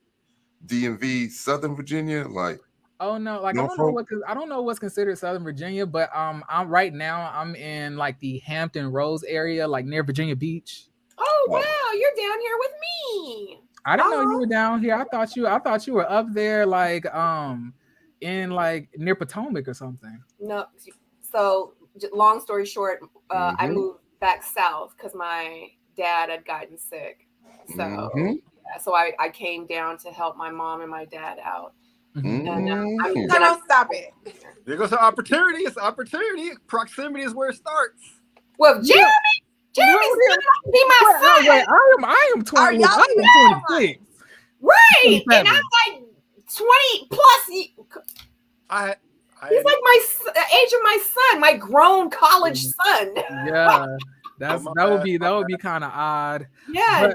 DMV, Southern Virginia, like. Oh no, I don't know what's considered Southern Virginia, but I'm right now I'm in like the Hampton Roads area, like near Virginia Beach. Oh wow, you're down here with me. I didn't know you were down here. I thought you were up there in like near Potomac or something. No, so long story short, I moved back south because my dad had gotten sick. So so I came down to help my mom and my dad out. And don't stop it. There goes the opportunity. It's opportunity. Proximity is where it starts. Well, Jeremy's gonna be my son. Wait, I am 20. I am 26. Right, and I'm like 20 plus. He's like the age of my son, my grown college son. Yeah, that would be kind of odd. Yeah.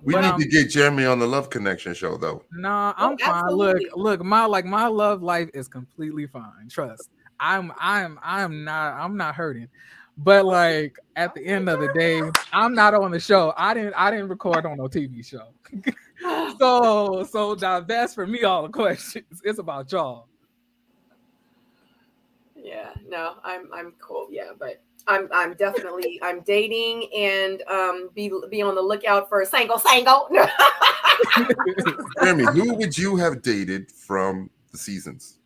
We need to get Jeremy on the Love Connection show, though. Nah, I'm fine. Absolutely. Look, my love life is completely fine. Trust. I'm not hurting. But like at the end of the day, I'm not on the show. I didn't record on no TV show. so that's for me all the questions. It's about y'all. Yeah, no, I'm cool. Yeah, but I'm definitely dating and be on the lookout for a single. Jeremy, who would you have dated from the seasons?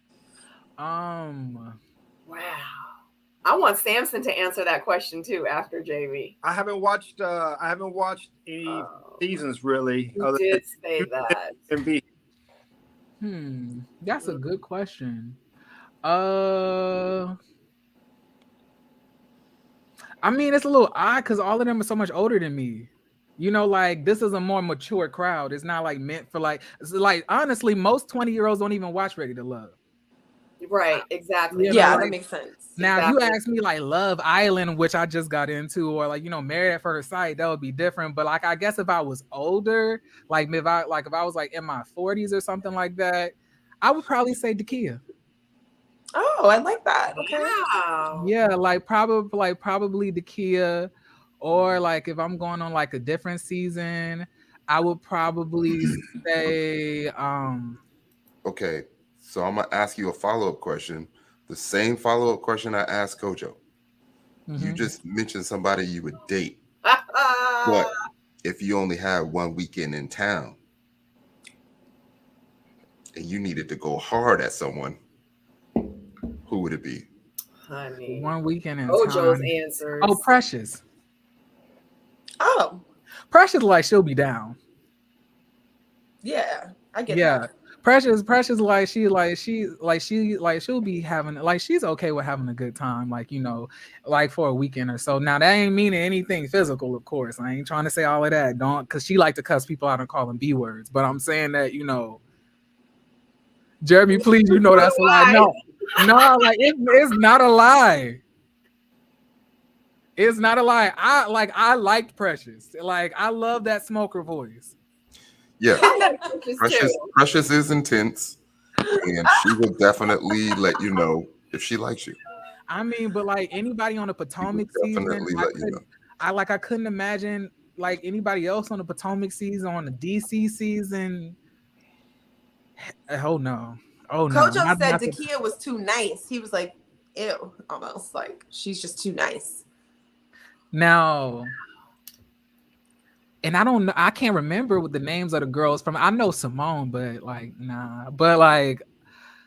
Wow. I want Samson to answer that question too after JV. I haven't watched any seasons really. You did say that. That's a good question. I mean, it's a little odd because all of them are so much older than me. Like this is a more mature crowd. It's not like meant for honestly, most 20-year-olds don't even watch Ready to Love. Right, exactly. Yeah, that makes sense. Now, if you ask me like Love Island, which I just got into, or Married at First Sight, that would be different. But I guess if I was older, if I was in my 40s or something like that, I would probably say Dakia. Oh, I like that. Okay. Wow. Yeah, probably Dakia, or if I'm going on a different season, I would probably say Okay, so I'm gonna ask you a follow-up question. The same follow-up question I asked Kojo. You just mentioned somebody you would date. But if you only had 1 weekend in town and you needed to go hard at someone, who would it be? Honey. 1 weekend in Kojo's town. answers. Oh, Precious. Oh. Precious, she'll be down. Yeah, I get that. Precious, she'll be having, like, she's okay with having a good time, like, you know, like for a weekend or so. Now that ain't meaning anything physical, of course. I ain't trying to say all of that. Don't, because she like to cuss people out and call them B words. But I'm saying that, you know, Jeremy, please, you know that's a lie. No, like it's not a lie. It's not a lie. I liked Precious. Like, I love that smoker voice. Yeah, Precious is intense, and she will definitely let you know if she likes you. I mean, but like anybody on the Potomac season, I couldn't imagine like anybody else on the Potomac season, on the DC season. Oh no. Oh no. Kojo said Dakia was too nice. He was like, ew, almost like she's just too nice. Now, and I don't know, I can't remember what the names of the girls from. I know Simone, but like nah. But like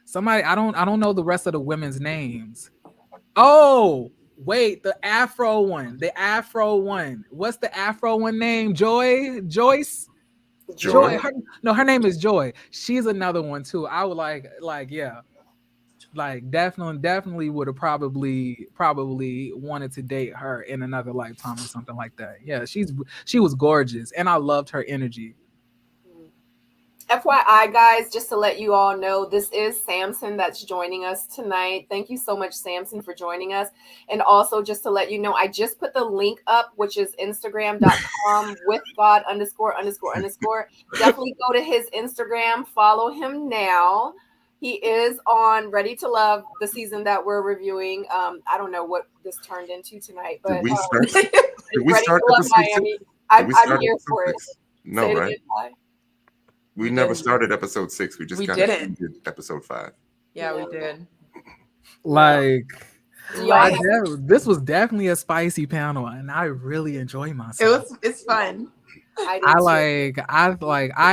somebody, I don't know the rest of the women's names. Oh, wait, the Afro one. What's the Afro one name? Joyce? Joy. Her name is Joy. She's another one too. I would like, yeah. Like definitely would have probably wanted to date her in another lifetime or something like that. Yeah, she was gorgeous and I loved her energy. FYI, guys, just to let you all know, this is Samson that's joining us tonight. Thank you so much, Samson, for joining us. And also, just to let you know, I just put the link up, which is Instagram.com with God ____. Definitely go to his Instagram. Follow him now. He is on Ready to Love, the season that we're reviewing. I don't know what this turned into tonight, but did we start Miami. I'm here for it. No, right? We never started episode 6. We just kind of ended episode 5. Yeah, we did. Like, this was definitely a spicy panel, and I really enjoy myself. It's fun. I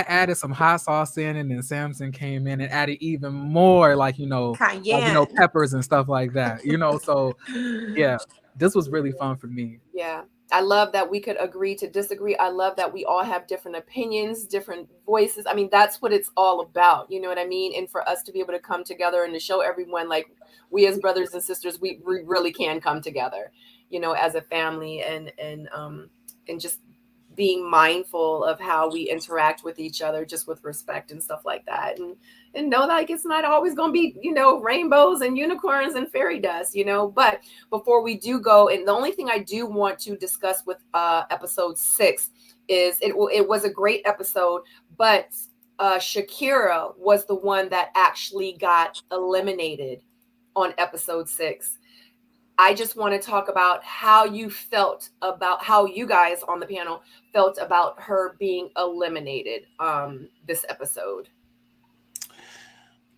added some hot sauce in, and then Samson came in and added even more, like, you know, peppers and stuff like that. You know, so yeah, this was really fun for me. Yeah. I love that we could agree to disagree. I love that we all have different opinions, different voices. I mean, that's what it's all about. You know what I mean? And for us to be able to come together and to show everyone, like, we as brothers and sisters, we really can come together, you know, as a family and just being mindful of how we interact with each other, just with respect and stuff like that. And know that, like, it's not always going to be, you know, rainbows and unicorns and fairy dust, you know. But before we do go, and the only thing I do want to discuss with episode 6 is it was a great episode, but Shakira was the one that actually got eliminated on episode 6. I just want to talk about how you felt about, how you guys on the panel felt about her being eliminated this episode.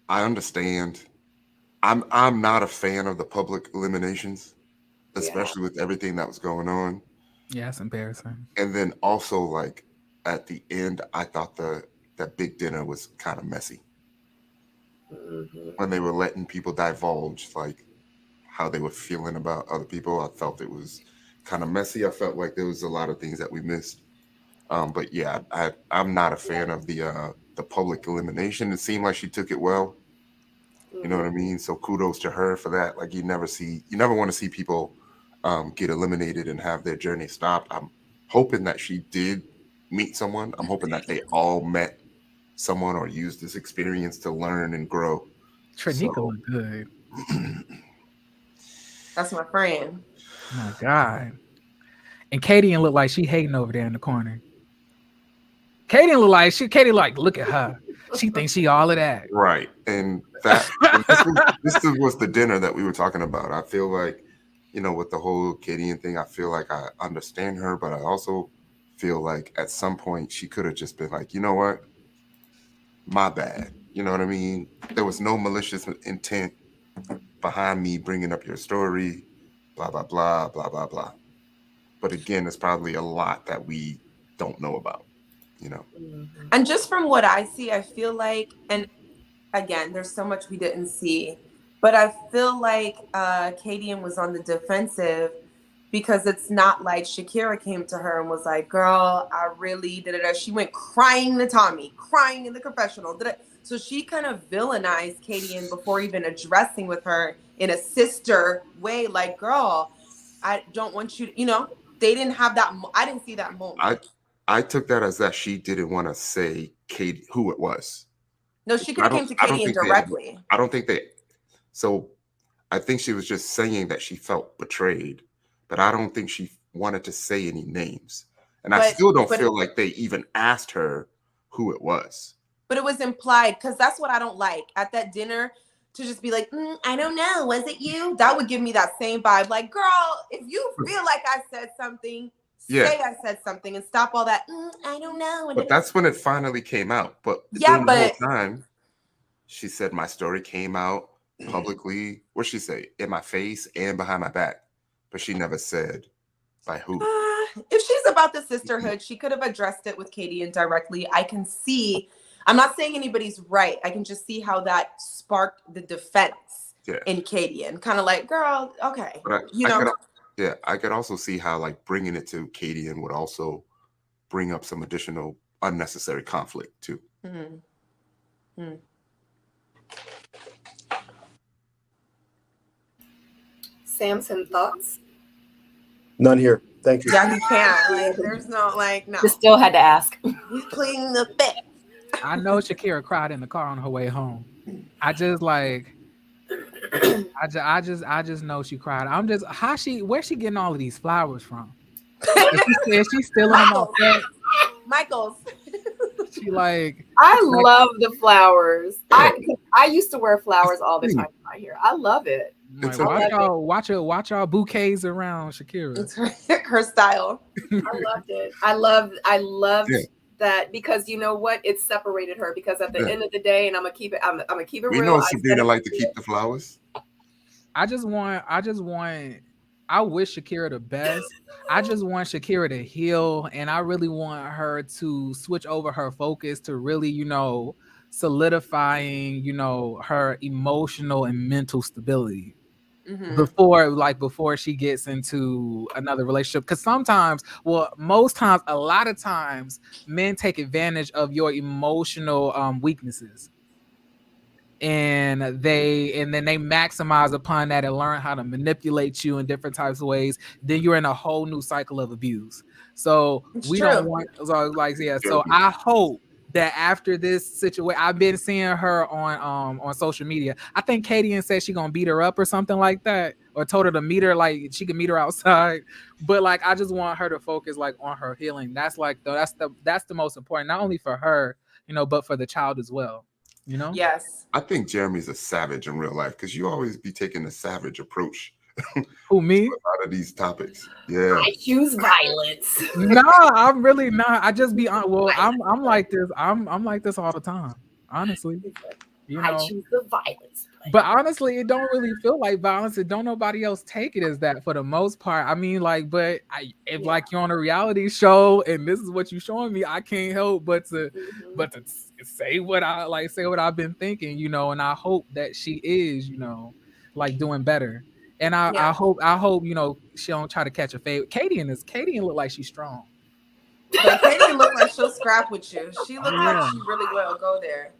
I understand. I'm not a fan of the public eliminations, especially with everything that was going on. Yeah, it's embarrassing. And then also, like, at the end, I thought that big dinner was kind of messy. When they were letting people divulge, like, how they were feeling about other people, I felt it was kind of messy. I felt like there was a lot of things that we missed. But yeah, I'm not a fan of the public elimination. It seemed like she took it well. You know what I mean? So kudos to her for that. Like, you never want to see people get eliminated and have their journey stopped. I'm hoping that she did meet someone. I'm hoping that they all met someone or used this experience to learn and grow. Trinica looked good. That's my friend. Oh my God. And Katie looked like she hating over there in the corner. Katie like, look at her. She thinks she all of that. Right. And this was the dinner that we were talking about. I feel like, you know, with the whole Katie thing, I feel like I understand her, but I also feel like at some point she could have just been like, you know what? My bad. You know what I mean? There was no malicious intent behind me bringing up your story, blah, blah, blah, blah, blah, blah. But again, it's probably a lot that we don't know about, you know? And just from what I see, I feel like, and again, there's so much we didn't see, but I feel like Katie was on the defensive because it's not like Shakira came to her and was like, girl, I really, she went crying to Tommy, crying in the confessional. So she kind of villainized Katie before even addressing with her in a sister way. Like, girl, I don't want you to, they didn't have that. I didn't see that moment. I took that as that she didn't want to say Katie who it was. No, she could have came to Katie directly. I don't think they. So I think she was just saying that she felt betrayed, but I don't think she wanted to say any names. And I still don't feel like they even asked her who it was. But it was implied, because that's what I don't like. At that dinner, to just be like, I don't know, was it you? That would give me that same vibe. Like, girl, if you feel like I said something, say I said something and stop all that, I don't know. But that's when it finally came out. But during the whole time, she said my story came out publicly. What'd she say? In my face and behind my back. But she never said by who. If she's about the sisterhood, she could have addressed it with Katie indirectly. I can see, I'm not saying anybody's right. I can just see how that sparked the defense in Katie and kind of like, girl, okay. I could also see how like bringing it to Katie would also bring up some additional unnecessary conflict too. Samson, thoughts? None here. Thank you. Yeah, he can't. Like, there's no, no. Just still had to ask. He's pleading the fifth. I know Shakira cried in the car on her way home. I just know she cried. I'm just, where's she getting all of these flowers from? Is she stealing them off that? Michael's. She like. I love the flowers. I used to wear flowers all the time out here. I love it. Like, watch y'all bouquets around Shakira. It's her style. I loved it. I loved that, because you know what? It separated her, because at the end of the day, and I'm gonna keep it real. We know Sabrina like to keep the flowers. I wish Shakira the best. I just want Shakira to heal, and I really want her to switch over her focus to really, solidifying, her emotional and mental stability before she gets into another relationship. Because most times, a lot of times, men take advantage of your emotional weaknesses. And then they maximize upon that and learn how to manipulate you in different types of ways. Then you're in a whole new cycle of abuse. So don't want, so I hope that after this situation, I've been seeing her on social media. I think Katie said she gonna beat her up or something like that, or told her to meet her, like she can meet her outside. But like, I just want her to focus like on her healing. That's the most important, not only for her, but for the child as well. Yes. I think Jeremy's a savage in real life, because you always be taking a savage approach. Who, me? A lot of these topics. Yeah. I choose violence. No, I'm really not. I just be I'm like this. I'm like this all the time. Honestly. I choose the violence. But honestly, it don't really feel like violence. It don't nobody else take it as that for the most part. I mean, like, if you're on a reality show and this is what you're showing me, I can't help but to say what I've been thinking, and I hope that she is, doing better. And I hope she don't try to catch a fade. Katie look like she's strong. But Katie look like she'll scrap with you. She looks like she really will go there.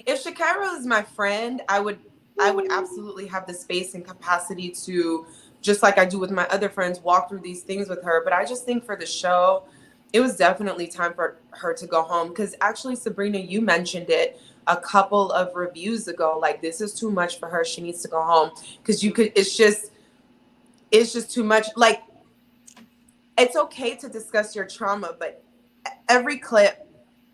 If Shakira is my friend, I would absolutely have the space and capacity to, just like I do with my other friends, walk through these things with her. But I just think for the show, it was definitely time for her to go home. Because actually, Sabrina, you mentioned it a couple of reviews ago. Like, this is too much for her. She needs to go home. Because it's just too much. Like, it's okay to discuss your trauma, but every clip,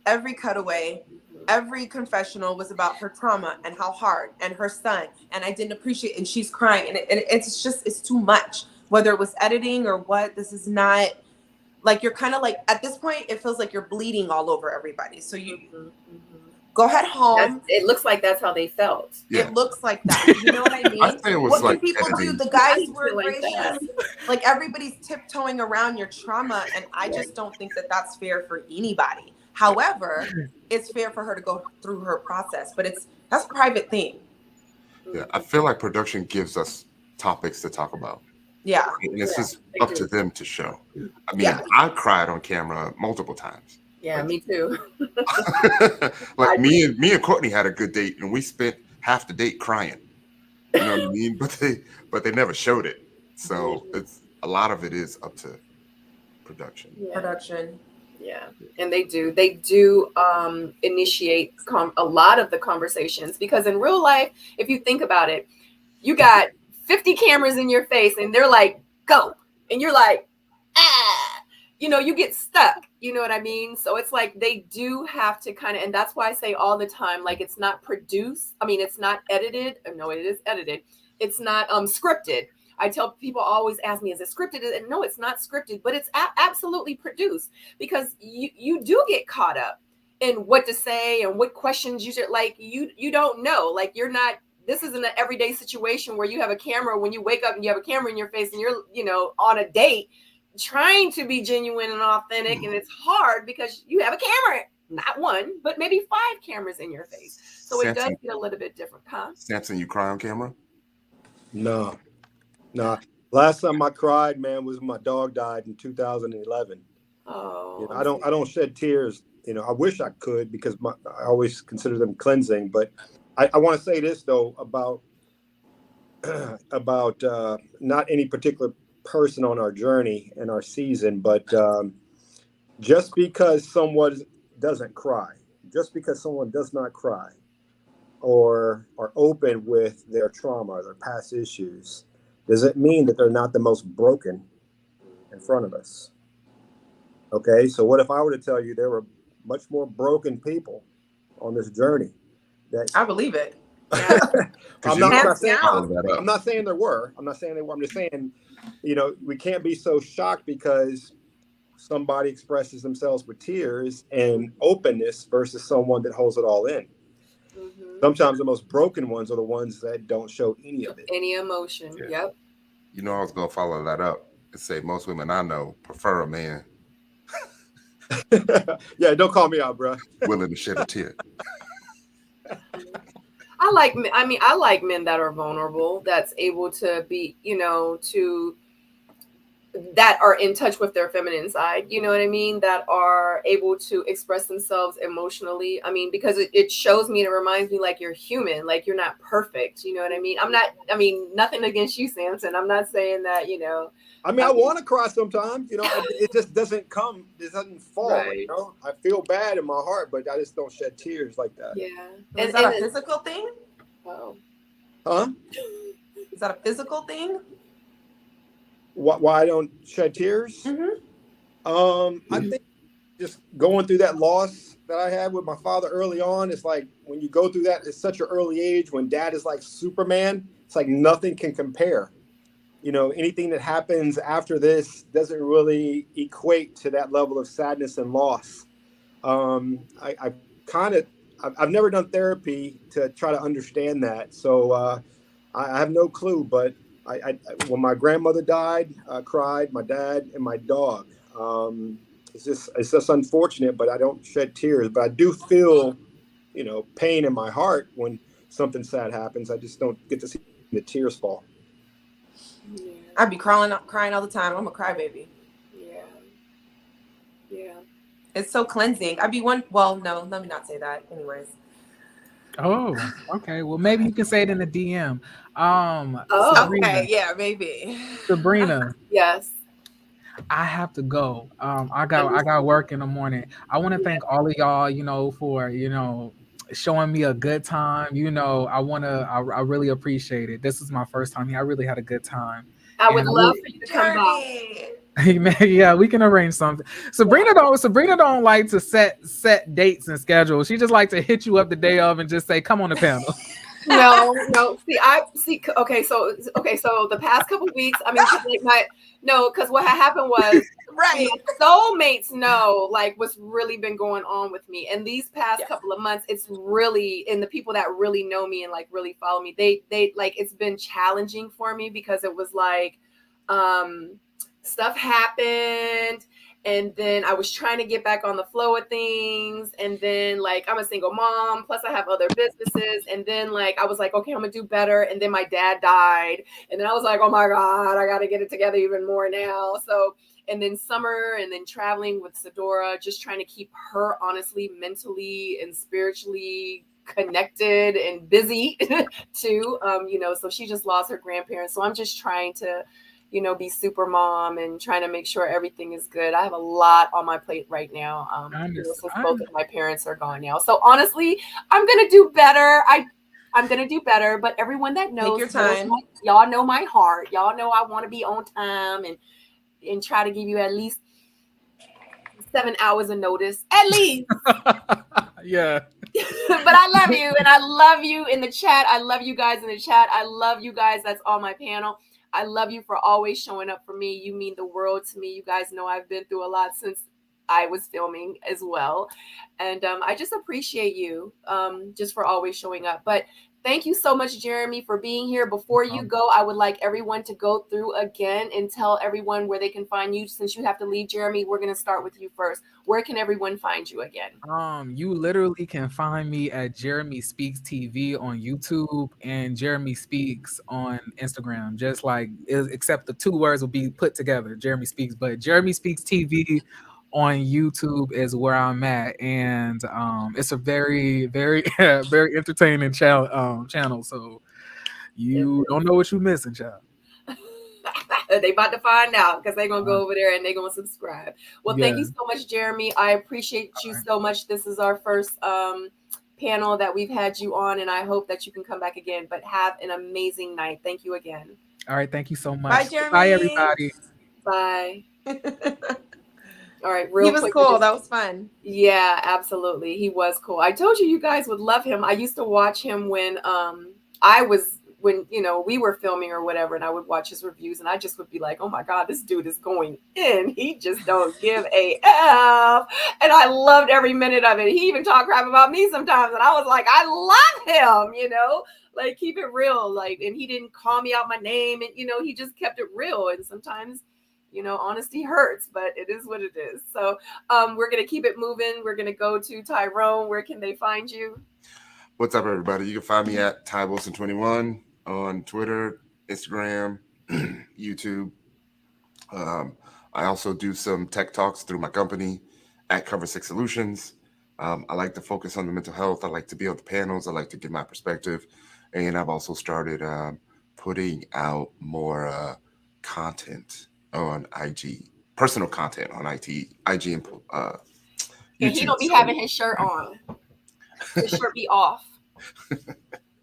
every cutaway, every confessional was about her trauma and how hard, and her son, and I didn't appreciate, and she's crying, and it's too much. Whether it was editing or what, this is not, like, you're kind of like, at this point, it feels like you're bleeding all over everybody. So you go ahead home. It looks like that's how they felt. Yeah. It looks like that. You know what I mean? I say it was what like can people editing. do? The guys were like gracious. Like, everybody's tiptoeing around your trauma, and I just don't think that that's fair for anybody. However, it's fair for her to go through her process, but that's a private thing. Yeah, I feel like production gives us topics to talk about. Yeah. And it's just up to them to show. I mean, I cried on camera multiple times. Yeah, me too. Like me and Courtney had a good date, and we spent half the date crying. You know what I mean? But they never showed it. So it's a lot of it is up to production. Yeah, and they do initiate a lot of the conversations, because in real life, if you think about it, you got 50 cameras in your face and they're like, go, and you're like, ah, you get stuck, you know what I mean? So it's like they do have to kind of, and that's why I say all the time, like, it's not produced, I mean, it's not edited. No, it is edited. It's not scripted. I tell people, always ask me, is it scripted? And no, it's not scripted, but it's absolutely produced, because you do get caught up in what to say and what questions you should, like, you don't know, like, you're not, this isn't an everyday situation where you have a camera when you wake up and you have a camera in your face and you're, on a date trying to be genuine and authentic. And it's hard because you have a camera, not one, but maybe 5 cameras in your face. So Samson, it does get a little bit different, huh? Samson, you cry on camera? No. Last time I cried, man, was when my dog died in 2011. Oh, I don't shed tears. I wish I could, because I always consider them cleansing. But I want to say this though about not any particular person on our journey and our season, but just because someone doesn't cry, just because someone does not cry, or are open with their trauma or their past issues, doesn't mean that they're not the most broken in front of us. Okay, so what if I were to tell you there were much more broken people on this journey? I believe it. Yeah. I'm not saying there were. I'm not saying they were. I'm just saying, we can't be so shocked because somebody expresses themselves with tears and openness versus someone that holds it all in. Mm-hmm. Sometimes the most broken ones are the ones that don't show any of it. Any emotion. Yeah. Yep. I was going to follow that up and say most women I know prefer a man. Yeah, don't call me out, bro. Willing to shed a tear. I like men that are vulnerable, that's able to be, that are in touch with their feminine side, you know what I mean? That are able to express themselves emotionally. I mean, because it shows me and it reminds me, like, you're human, like, you're not perfect. You know what I mean? Nothing against you, Samson. I'm not saying that, I want to cry sometimes, it just doesn't come, it doesn't fall. Right. I feel bad in my heart, but I just don't shed tears like that. Yeah. Is that a physical thing? Oh. Huh? Is that a physical thing? Why I don't shed tears? Mm-hmm. I think just going through that loss that I had with my father early on, it's like when you go through that at such an early age, when dad is like Superman, it's like nothing can compare. Anything that happens after this doesn't really equate to that level of sadness and loss. I've never done therapy to try to understand that. So I have no clue, but I when my grandmother died, I cried, my dad and my dog. It's just unfortunate, but I don't shed tears, but I do feel, pain in my heart when something sad happens. I just don't get to see the tears fall. Yeah. I'd be crying all the time. I'm a crybaby. Yeah. It's so cleansing. I'd be well, no, let me not say that. Anyways. Oh, okay. Well, maybe you can say it in the DM. Sabrina. Okay, yeah, maybe. Sabrina. Yes. I have to go. I got work in the morning. I want to thank all of y'all, for, showing me a good time. I really appreciate it. This is my first time here. I really had a good time. I would love for you to come back. Yeah, we can arrange something. Sabrina don't like to set dates and schedules. She just like to hit you up the day of and just say, come on the panel. No. Okay, so the past couple of weeks, because what had happened was, right, soulmates know, like, what's really been going on with me, and these past couple of months, it's really, and the people that really know me and like really follow me, they like, it's been challenging for me, because it was like, stuff happened, And then I was trying to get back on the flow of things. And then like, I'm a single mom, plus I have other businesses. And then like, I was like, okay, I'm gonna do better. And then my dad died. And then I was like, oh my God, I gotta get it together even more now. So, and then summer, and then traveling with Sadora, just trying to keep her honestly, mentally and spiritually connected and busy too. You know, so she just lost her grandparents. So I'm just trying to, you know, be super mom and trying to make sure everything is good. I have a lot on my plate right now. You know, since both of my parents are gone now. So honestly, I'm gonna do better. I'm gonna do better. But everyone that knows, Take your time. Y'all know my heart. Y'all know I want to be on time and try to give you at least 7 hours of notice, at least. Yeah. But I love you, and I love you in the chat. I love you guys in the chat. I love you guys that's on my panel. I love you for always showing up for me. You mean the world to me. You guys know I've been through a lot since I was filming as well. And I just appreciate you just for always showing up. But thank you so much, Jeremy, for being here. Before you go, I would like everyone to go through again and tell everyone where they can find you. Since you have to leave, Jeremy, we're going to start with you first. Where can everyone find you again? You literally can find me at Jeremy Speaks TV on YouTube and Jeremy Speaks on Instagram. Just like, except the two words will be put together, Jeremy Speaks. But Jeremy Speaks TV on YouTube is where I'm at, and it's a very, very, very entertaining channel. So you don't know what you're missing, child. They about to find out because they're gonna go over there and they're gonna subscribe. Well, Yeah. thank you so much, Jeremy. I appreciate you so much. This is our first panel that we've had you on, and I hope that you can come back again. But have an amazing night. Thank you again. All right, thank you so much. Bye, Jeremy. Bye, everybody. Bye. All right, he was cool. That was fun. Yeah, absolutely. He was cool. I told you guys would love him. I used to watch him when you know, we were filming or whatever, and I would watch his reviews, and I just would be like, oh my God, this dude is going in. He just don't give a F. And I loved every minute of it. He even talked crap about me sometimes, and I was like, I love him, you know, like keep it real. Like, and he didn't call me out my name, and you know, he just kept it real. And sometimes, you know, honesty hurts, but it is what it is. So we're going to keep it moving. We're going to go to Tyrone. Where can they find you? What's up, everybody? You can find me at Ty Wilson 21 on Twitter, Instagram, YouTube. I also do some tech talks through my company at Cover 6 Solutions. I like to focus on the mental health. I like to be on the panels. I like to give my perspective. And I've also started putting out more content on IG, personal content on IG and YouTube. And he don't be having his shirt on. His shirt be off.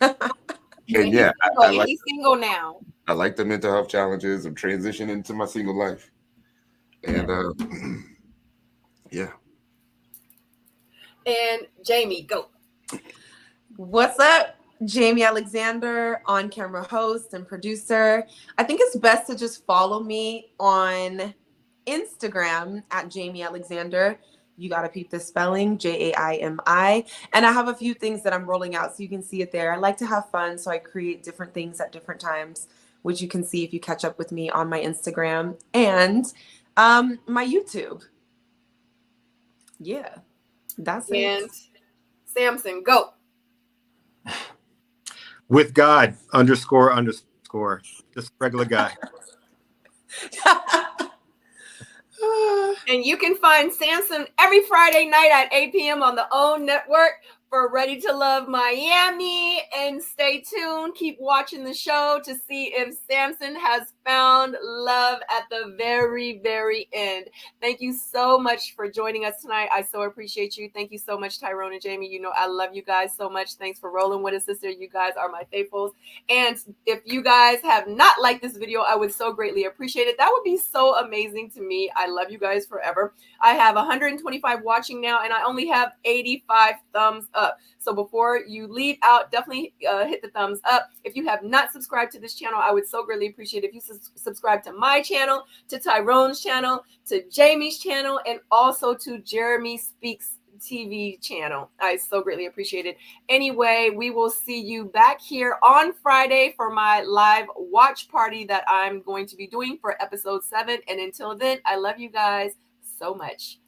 And yeah, he's single now. I like the mental health challenges. I'm transitioning into my single life. And yeah. And Jamie, go. What's up? Jamie Alexander, on-camera host and producer. I think it's best to just follow me on Instagram at Jamie Alexander. You got to peep the spelling, Jaimi. And I have a few things that I'm rolling out so you can see it there. I like to have fun, so I create different things at different times, which you can see if you catch up with me on my Instagram and my YouTube. Yeah, that's it. And Samson, go. With God, __. Just a regular guy. And you can find Samson every Friday night at 8 p.m. on the OWN Network for Ready to Love Miami. And stay tuned. Keep watching the show to see if Samson has found love at the very, very end. Thank you so much for joining us tonight. I so appreciate you. Thank you so much, Tyrone and Jamie. You know I love you guys so much. Thanks for rolling with us, sister. You guys are my faithfuls. And if you guys have not liked this video, I would so greatly appreciate it. That would be so amazing to me. I love you guys forever. I have 125 watching now, and I only have 85 thumbs up. So before you leave out, definitely hit the thumbs up. If you have not subscribed to this channel, I would so greatly appreciate it if you subscribe to my channel, to Tyrone's channel, to Jamie's channel, and also to Jeremy Speaks TV channel. I so greatly appreciate it. Anyway, we will see you back here on Friday for my live watch party that I'm going to be doing for episode 7. And until then, I love you guys so much.